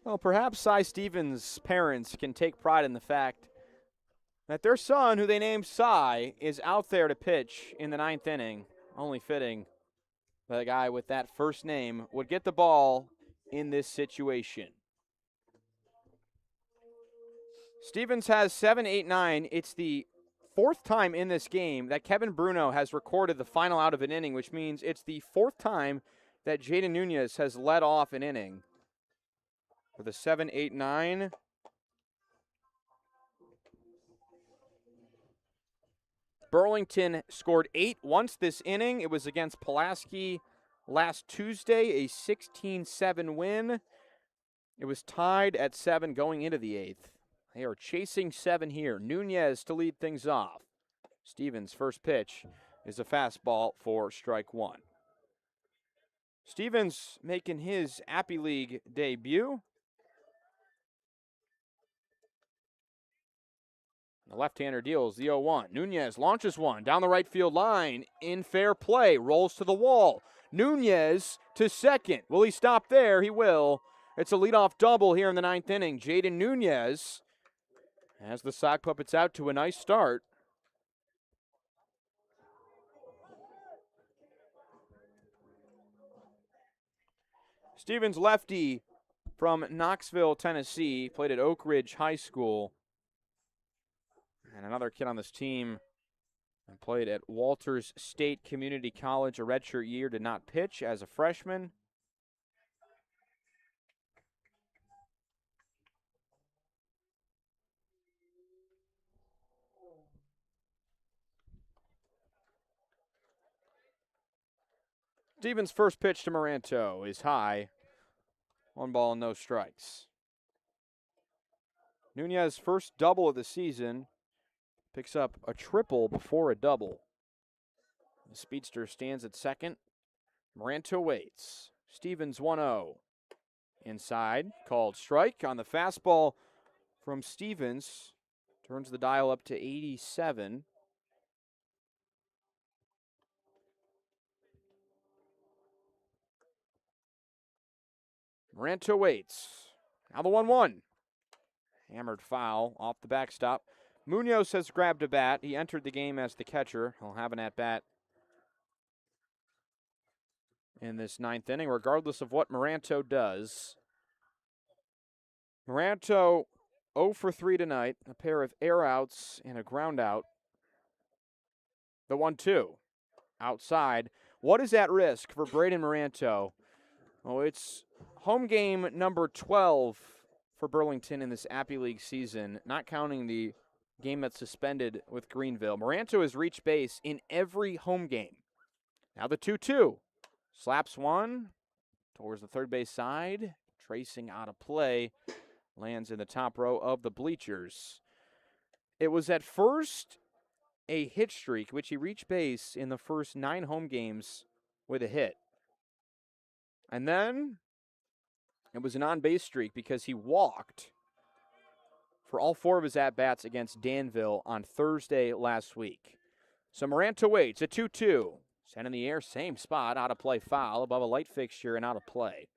Well, perhaps Cy Stevens' parents can take pride in the fact that their son, who they named Cy, is out there to pitch in the 9th inning. Only fitting that a guy with that first name would get the ball in this situation. Stevens has 7, 8, 9. It's the 4th time in this game that Kevin Bruno has recorded the final out of an inning, which means it's the 4th time that Jaden Nunez has led off an inning. For the 7, 8, 9. Burlington scored 8 once this inning. It was against Pulaski last Tuesday, a 16-7 win. It was tied at 7 going into the 8th. They are chasing 7 here. Nunez to lead things off. Stevens' first pitch is a fastball for strike 1. Stevens making his Appy League debut. The left-hander deals the 0-1. Nunez launches one down the right field line in fair play. Rolls to the wall. Nunez to second. Will he stop there? He will. It's a leadoff double here in the 9th inning. Jaden Nunez has the sock puppets out to a nice start. Stevens lefty from Knoxville, Tennessee. Played at Oak Ridge High School. And another kid on this team played at Walters State Community College, a redshirt year, did not pitch as a freshman. Stevens' first pitch to Moranto is high. 1 ball and no strikes. Nunez' first double of the season. Picks up a triple before a double. The speedster stands at second. Moranto waits. Stevens 1-0. Inside, called strike on the fastball from Stevens. Turns the dial up to 87. Moranto waits. Now the 1-1. Hammered foul off the backstop. Munoz has grabbed a bat. He entered the game as the catcher. He'll have an at-bat in this 9th inning, regardless of what Moranto does. Moranto 0 for 3 tonight. A pair of air outs and a ground out. The 1-2. Outside. What is at risk for Braden Moranto? Oh, it's home game number 12 for Burlington in this Appy League season, not counting the game that's suspended with Greenville. Moranto has reached base in every home game. Now the 2-2. Slaps one towards the third base side. Tracing out of play. Lands in the top row of the bleachers. It was at first a hit streak, which he reached base in the first 9 home games with a hit. And then it was an on-base streak because he walked for all 4 of his at-bats against Danville on Thursday last week. So Moranto waits, a 2-2. Sent in the air, same spot, out of play foul, above a light fixture and out of play.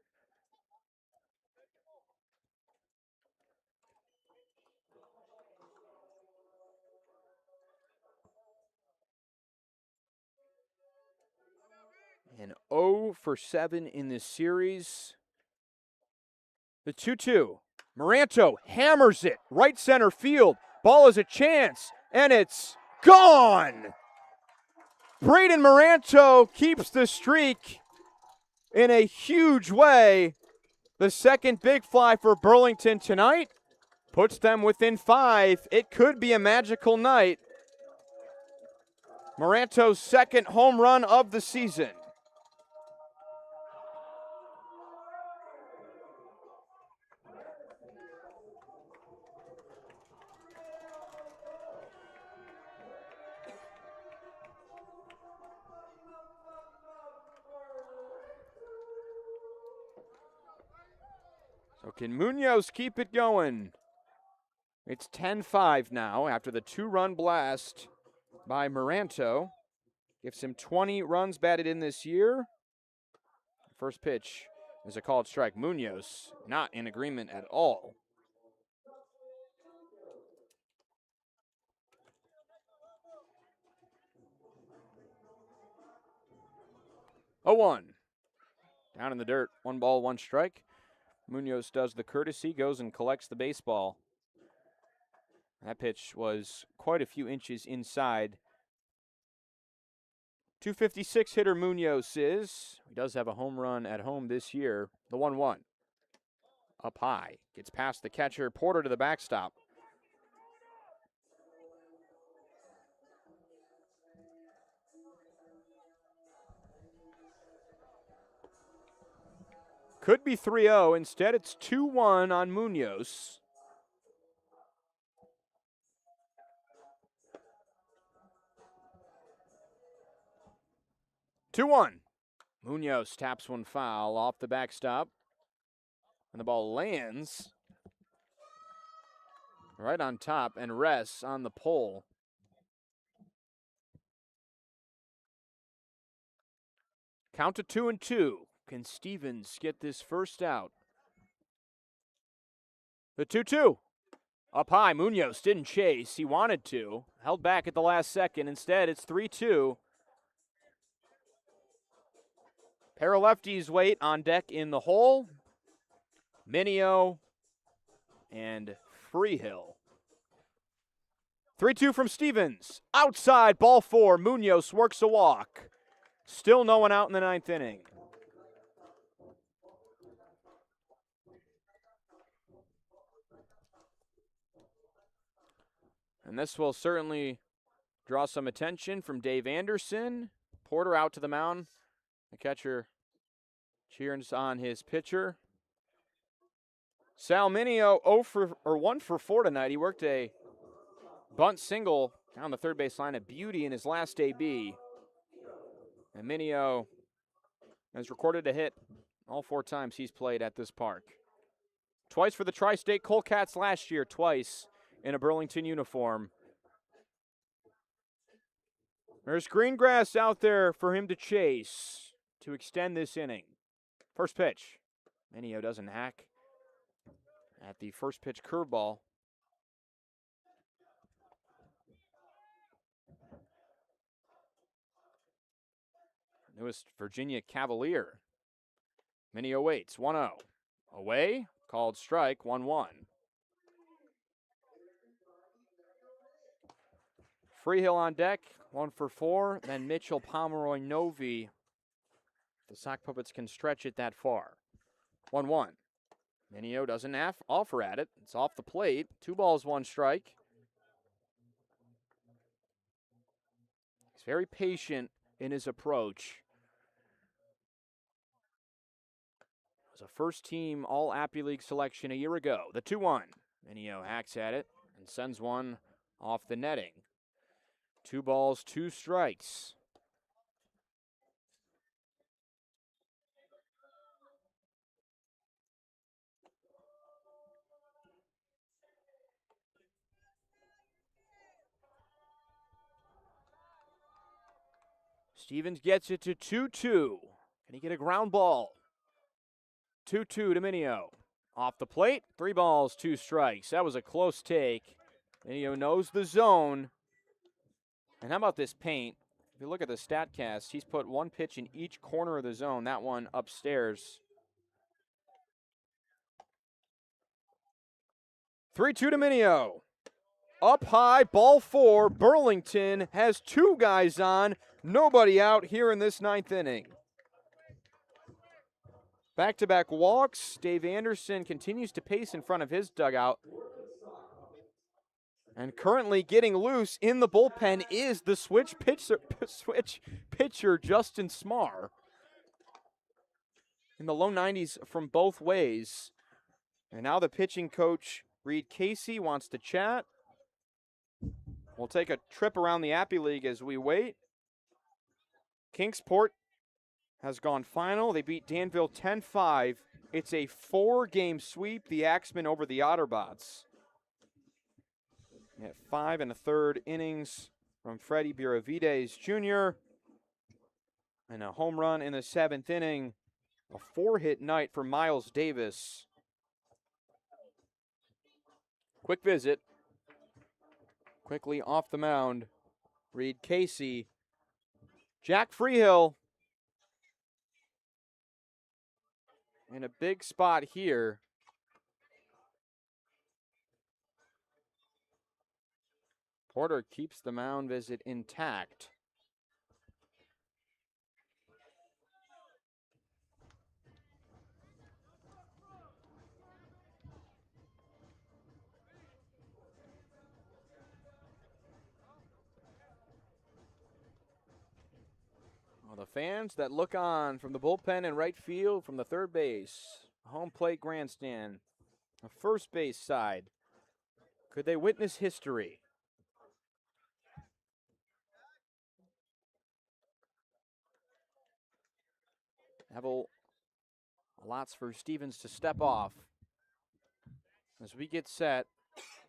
And 0 for 7 in this series. The 2-2. Moranto hammers it. Right center field. Ball is a chance. And it's gone. Braden Moranto keeps the streak in a huge way. The second big fly for Burlington tonight puts them within 5. It could be a magical night. Moranto's second home run of the season. So can Munoz keep it going? It's 10-5 now after the 2-run blast by Moranto. Gives him 20 runs batted in this year. First pitch There's a called strike. Munoz not in agreement at all. 0-1. Down in the dirt. 1 ball, 1 strike. Munoz does the courtesy, goes and collects the baseball. That pitch was quite a few inches inside. 256 hitter Munoz is. He does have a home run at home this year. The 1-1. Up high. Gets past the catcher. Porter to the backstop. Could be 3-0. Instead, it's 2-1 on Munoz. Munoz taps one foul off the backstop. And the ball lands right on top and rests on the pole. Count to 2-2. Can Stevens get this first out? The 2-2. Up high, Munoz didn't chase. He wanted to. Held back at the last second. Instead, it's 3-2. Pair of lefties wait on deck in the hole. Mineo and Freehill. 3-2 from Stevens. Outside, ball 4. Munoz works a walk. Still no one out in the 9th inning. And this will certainly draw some attention from Dave Anderson. Porter out to the mound. The catcher cheers on his pitcher. Sal Mineo 1 for 4 tonight. He worked a bunt single down the third base line, a beauty in his last AB. And Mineo has recorded a hit all 4 times he's played at this park. Twice for the Tri-State Colecats last year, twice in a Burlington uniform. There's green grass out there for him to chase to extend this inning. First pitch. Mineo doesn't hack at the first pitch curveball. Newest Virginia Cavalier. Mineo waits. 1-0. Away. Called strike. 1-1. Freehill on deck. 1 for 4. Then Mitchell, Pomeroy, Novi. The sock puppets can stretch it that far. 1-1. Mineo doesn't offer at it. It's off the plate. 2 balls, 1 strike. He's very patient in his approach. It was a first-team All-Appy League selection a year ago. The 2-1. Mineo hacks at it and sends one off the netting. 2 balls, 2 strikes. Stevens gets it to 2-2. Can he get a ground ball? 2-2 to Mineo. Off the plate, 3 balls, 2 strikes. That was a close take. Mineo knows the zone. And how about this paint? If you look at the StatCast, he's put 1 pitch in each corner of the zone. That one upstairs. 3-2 to Mineo. Up high, ball 4. Burlington has 2 guys on. Nobody out here in this 9th inning. Back-to-back walks. Dave Anderson continues to pace in front of his dugout. And currently getting loose in the bullpen is the switch pitcher Justin Smar. In the low 90s from both ways. And now the pitching coach, Reed Casey, wants to chat. We'll take a trip around the Appy League as we wait. Kingsport has gone final. They beat Danville 10-5. It's a 4-game sweep, the Axemen over the Otterbots. At 5 1/3 innings from Freddie Benavides Jr. And a home run in the 7th inning A 4-hit night for Miles Davis. Quick visit. Quickly off the mound. Reed Casey. Jack Freehill in a big spot here. Porter keeps the mound visit intact. Well, the fans that look on from the bullpen and right field, from the third base, home plate grandstand, the first base side, could they witness history? Neville allots for Stevens to step off as we get set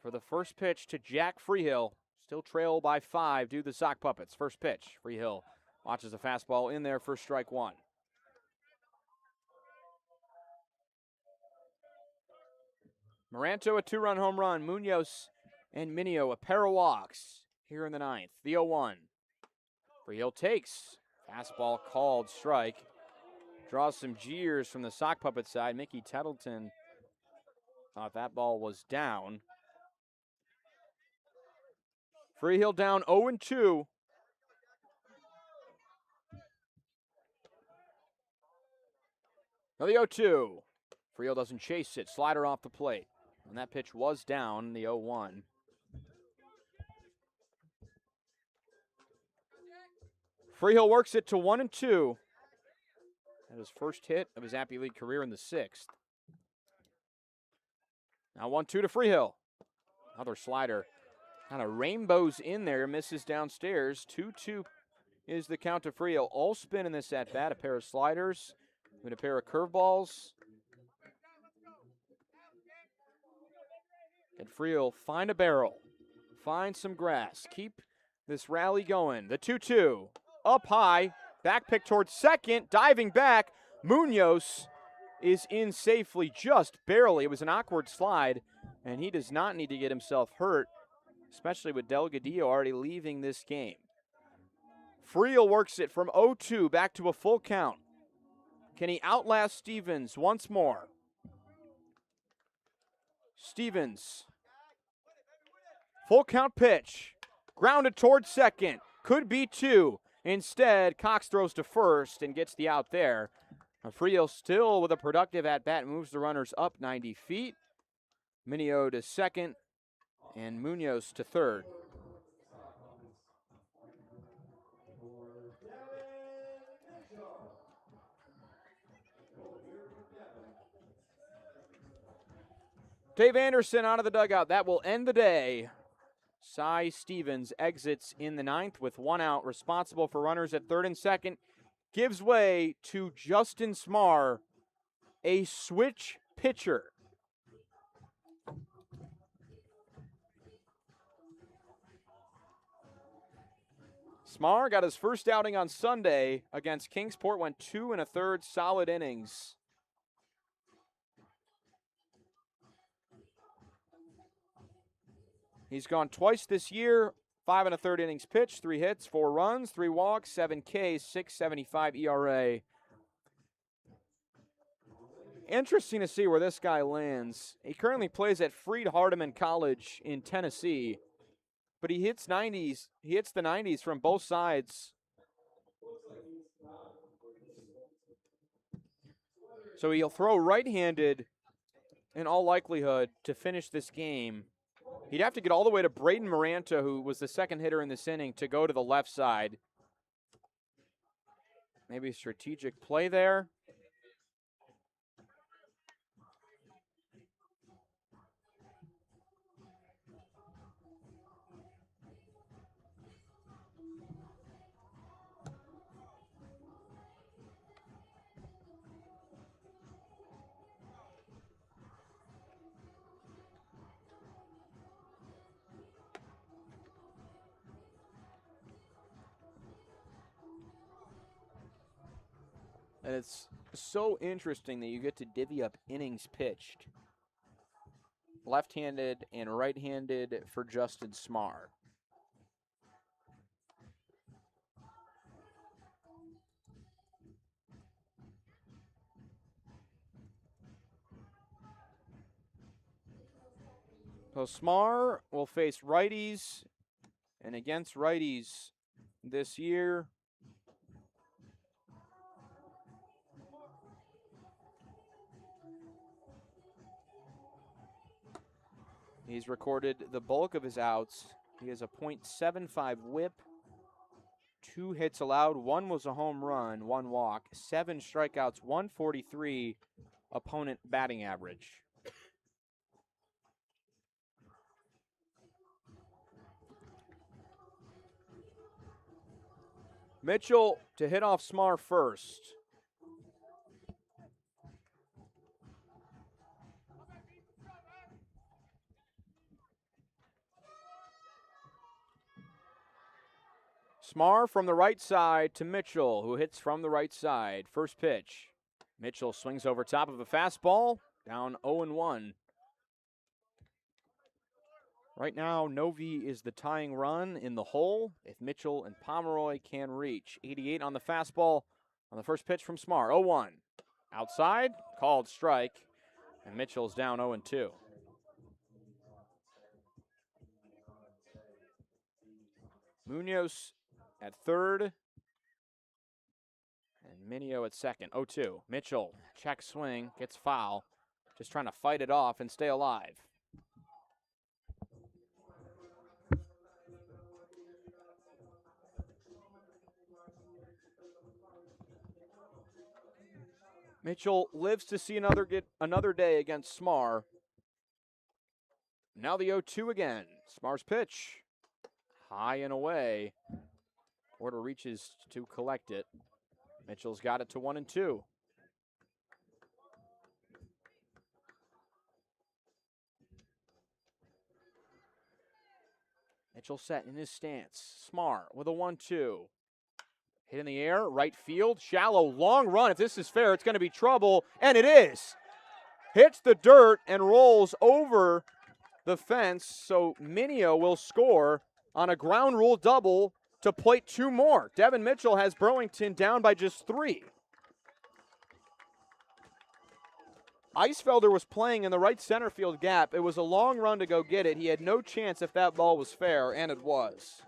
for the first pitch to Jack Freehill. Still trail by 5 due to the sock puppets. First pitch, Freehill watches a fastball in there for strike 1. Moranto a 2-run home run. Munoz and Minio a pair of walks here in the 9th. The 0-1. Freehill takes. Fastball called strike. Draws some jeers from the sock puppet side. Mickey Tettleton thought that ball was down. Freehill down 0-2. Now the 0-2. Freehill doesn't chase it. Slider off the plate. And that pitch was down, the 0-1. Freehill works it to 1-2. That his first hit of his Appy League career in the 6th. Now 1-2 to Freehill. Another slider. Kind of rainbows in there, misses downstairs. 2-2 is the count to Freehill. All spin in this at-bat. A pair of sliders with a pair of curveballs. Can Freehill find a barrel? Find some grass. Keep this rally going. The 2-2. Up high. Back pick towards second. Diving back. Munoz is in safely, just barely. It was an awkward slide, and he does not need to get himself hurt, especially with Delgadillo already leaving this game. Freehill works it from 0-2 back to a full count. Can he outlast Stevens once more? Stevens. Full count pitch. Grounded towards second. Could be 2. Instead, Cox throws to first and gets the out there. Freehill still with a productive at-bat, moves the runners up 90 feet. Minio to second and Munoz to third. Dave Anderson out of the dugout. That will end the day. Cy Stevens exits in the 9th with 1 out, responsible for runners at third and second. Gives way to Justin Smar, a switch pitcher. Smar got his first outing on Sunday against Kingsport, went 2 1/3 solid innings. He's gone twice this year, 5 1/3 innings pitched, 3 hits, 4 runs, 3 walks, 7 Ks, 6.75 ERA. Interesting to see where this guy lands. He currently plays at Freed-Hardeman College in Tennessee, but he hits 90s. He hits the 90s from both sides. So he'll throw right-handed in all likelihood to finish this game. He'd have to get all the way to Braden Moranto, who was the second hitter in this inning, to go to the left side. Maybe a strategic play there. And it's so interesting that you get to divvy up innings pitched. Left-handed and right-handed for Justin Smar. So Smar will face righties, and against righties this year, he's recorded the bulk of his outs. He has a .75 whip, 2 hits allowed, 1 was a home run, 1 walk, 7 strikeouts, 143 opponent batting average. Mitchell to hit off Smar first. Smar from the right side to Mitchell, who hits from the right side. First pitch. Mitchell swings over top of a fastball, down 0-1. Right now, Novi is the tying run in the hole if Mitchell and Pomeroy can reach. 88 on the fastball on the first pitch from Smar. 0-1. Outside, called strike, and Mitchell's down 0-2. Munoz at third, and Minio at second. 0-2. Mitchell, check swing, gets foul. Just trying to fight it off and stay alive. Mitchell lives to see another day against Smar. Now the 0-2 again. Smar's pitch. High and away. Porter reaches to collect it. Mitchell's got it to 1-2. Mitchell set in his stance. Smar with a 1-2. Hit in the air, right field, shallow, long run. If this is fair, it's going to be trouble, and it is. Hits the dirt and rolls over the fence, so Minio will score on a ground rule double to plate 2 more. Devin Mitchell has Burlington down by just 3. Eisfelder was playing in the right center field gap. It was a long run to go get it. He had no chance if that ball was fair, and it was.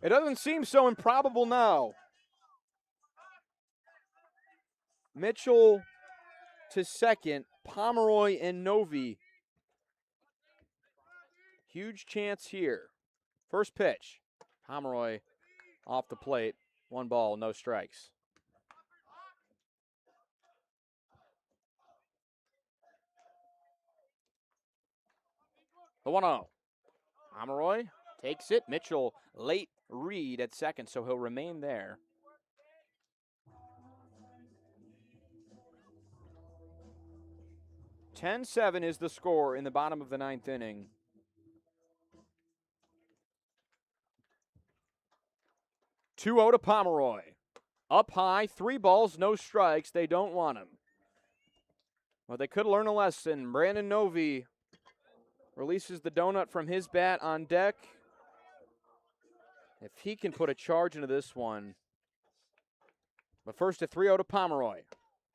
It doesn't seem so improbable now. Mitchell to second, Pomeroy and Novi. Huge chance here. First pitch, Pomeroy off the plate. 1 ball, no strikes. The 1-0. Pomeroy takes it. Mitchell late read at second, so he'll remain there. (10-7) is the score in the bottom of the 9th inning. (2-0) to Pomeroy. Up high, 3 balls, no strikes. They don't want him. Well, they could learn a lesson. Brandon Novi releases the donut from his bat on deck. If he can put a charge into this one. But first a 3-0 to Pomeroy.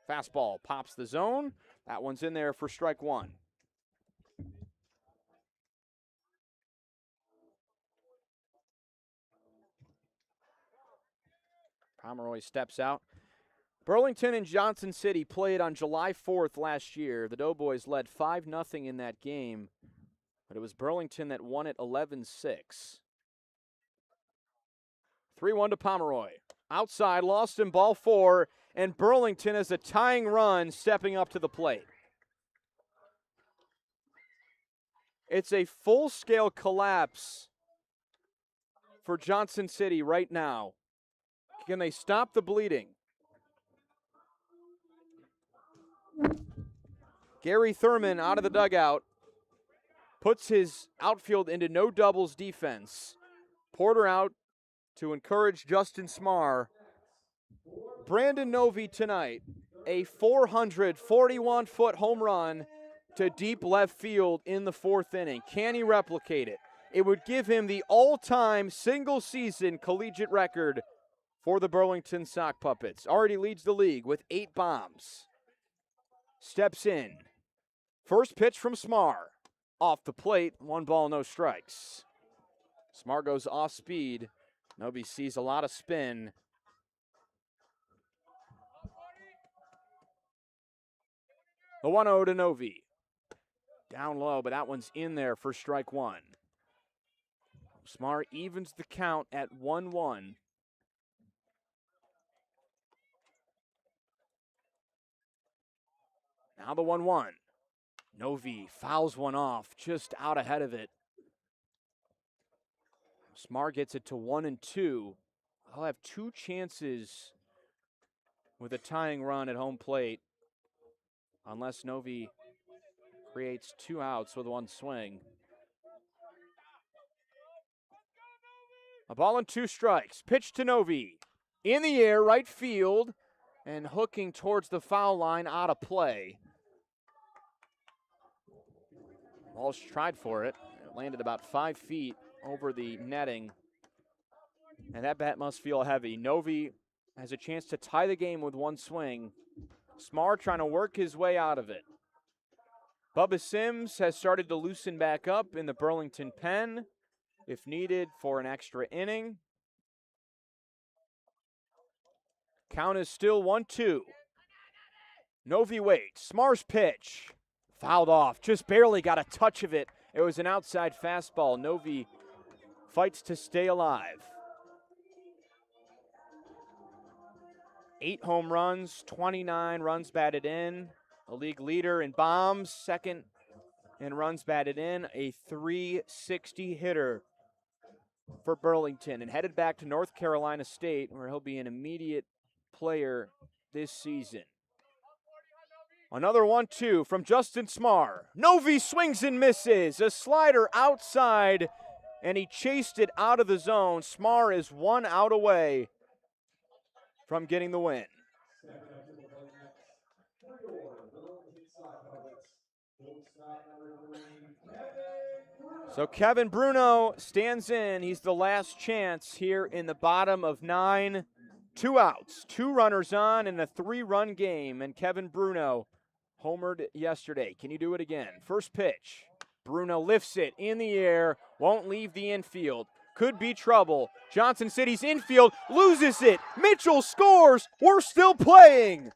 Fastball pops the zone. That one's in there for strike 1. Pomeroy steps out. Burlington and Johnson City played on July 4th last year. The Doughboys led 5-0 in that game, but it was Burlington that won it 11-6. 3-1 to Pomeroy. Outside, lost in ball 4, and Burlington has a tying run stepping up to the plate. It's a full-scale collapse for Johnson City right now. Can they stop the bleeding? Gary Thurman out of the dugout puts his outfield into no doubles defense. reporter out to encourage Justin Smar. Brandon Novi tonight, a 441-foot home run to deep left field in the 4th inning. Can he replicate it? It would give him the all-time single-season collegiate record for the Burlington Sock Puppets. Already leads the league with 8 bombs. Steps in. First pitch from Smar. Off the plate, 1 ball, no strikes. Smar goes off speed. Novi sees a lot of spin. The 1-0 to Novi. Down low, but that one's in there for strike 1. Smar evens the count at 1-1. Now the 1-1. Novi fouls one off, just out ahead of it. Smar gets it to 1-2. I'll have 2 chances with a tying run at home plate, unless Novi creates 2 outs with 1 swing. A ball and 2 strikes. Pitch to Novi. In the air, right field, and hooking towards the foul line, out of play. Walsh tried for it. It landed about 5 feet over the netting. And that bat must feel heavy. Novi has a chance to tie the game with 1 swing. Smar trying to work his way out of it. Bubba Sims has started to loosen back up in the Burlington pen, if needed for an extra inning. Count is still 1-2. Novi waits. Smar's pitch. Fouled off. Just barely got a touch of it. It was an outside fastball. Novi fights to stay alive. 8 home runs, 29 runs batted in. A league leader in bombs, second in runs batted in. A .360 hitter for Burlington, and headed back to North Carolina State, where he'll be an immediate player this season. Another 1-2 from Justin Smar. Novi swings and misses. A slider outside, and he chased it out of the zone. Smar is 1 out away from getting the win. So Kevin Bruno stands in. He's the last chance here in the bottom of 9. 2 outs, 2 runners on in a 3-run game, and Kevin Bruno homered yesterday. Can you do it again? First pitch. Bruno lifts it in the air, won't leave the infield. Could be trouble. Johnson City's infield loses it. Mitchell scores. We're still playing.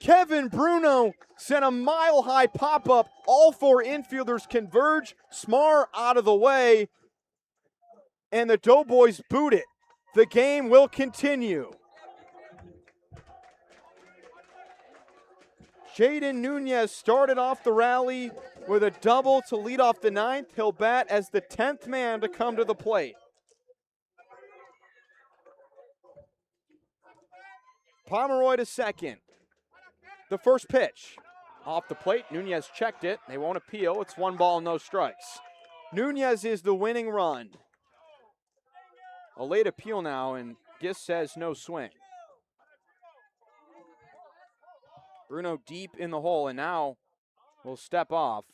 Kevin Bruno sent a mile-high pop-up. All 4 infielders converge. Smar out of the way, and the Doughboys boot it. The game will continue. Jaden Nunez started off the rally with a double to lead off the 9th. He'll bat as the 10th man to come to the plate. Pomeroy to second. The first pitch. Off the plate, Nunez checked it. They won't appeal. It's 1 ball, no strikes. Nunez is the winning run. A late appeal now, and Gist says no swing. Bruno deep in the hole, and now will step off.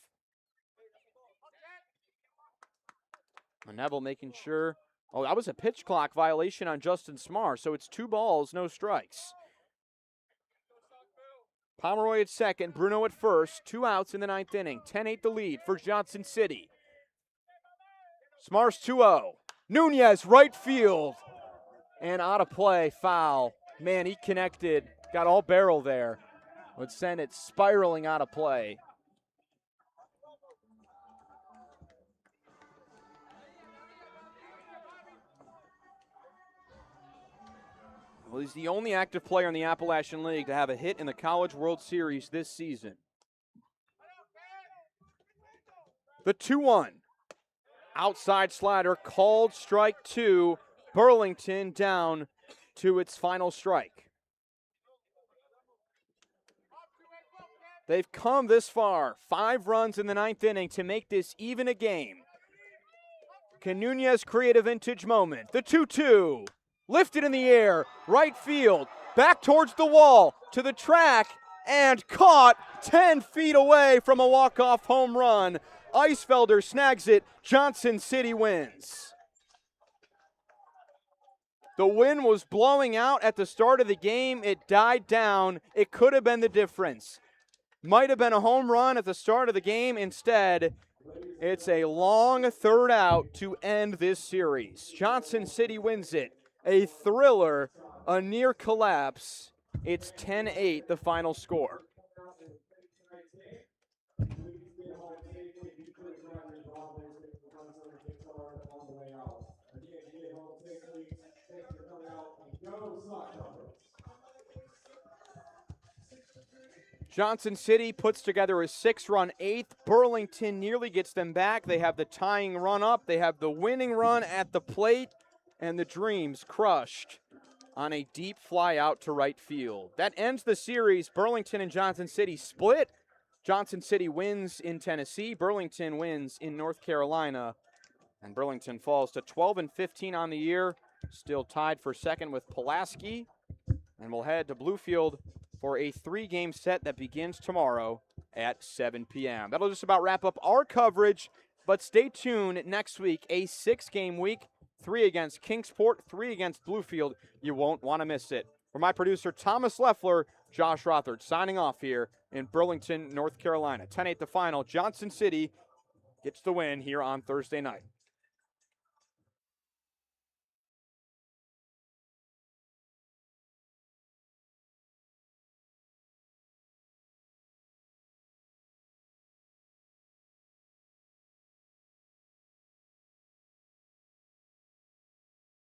Neville making sure. Oh, that was a pitch clock violation on Justin Smar, so it's 2 balls, no strikes. Pomeroy at second, Bruno at first. 2 outs in the 9th inning. 10-8 the lead for Johnson City. Smar's 2-0. Nunez, right field. And out of play, foul. Man, he connected. Got all barrel there. Would send it spiraling out of play. Well, he's the only active player in the Appalachian League to have a hit in the College World Series this season. The 2-1. Outside slider called strike 2. Burlington down to its final strike. They've come this far. 5 runs in the 9th inning to make this even a game. Can Nunez create a vintage moment? The 2-2. Lifted in the air. Right field. Back towards the wall. To the track. And caught 10 feet away from a walk-off home run. Eisfelder snags it. Johnson City wins. The wind was blowing out at the start of the game. It died down. It could have been the difference. Might have been a home run at the start of the game. Instead, it's a long third out to end this series. Johnson City wins it. A thriller, a near collapse. It's 10-8, the final score. Johnson City puts together a 6-run eighth. Burlington nearly gets them back. They have the tying run up. They have the winning run at the plate. And the Dreams crushed on a deep fly out to right field. That ends the series. Burlington and Johnson City split. Johnson City wins in Tennessee. Burlington wins in North Carolina. And Burlington falls to 12-15 on the year. Still tied for second with Pulaski. And we'll head to Bluefield for a 3-game set that begins tomorrow at 7 p.m. That'll just about wrap up our coverage, but stay tuned next week, a 6-game week, 3 against Kingsport, 3 against Bluefield. You won't want to miss it. For my producer, Thomas Leffler, Josh Rothard signing off here in Burlington, North Carolina. 10-8 the final. Johnson City gets the win here on Thursday night.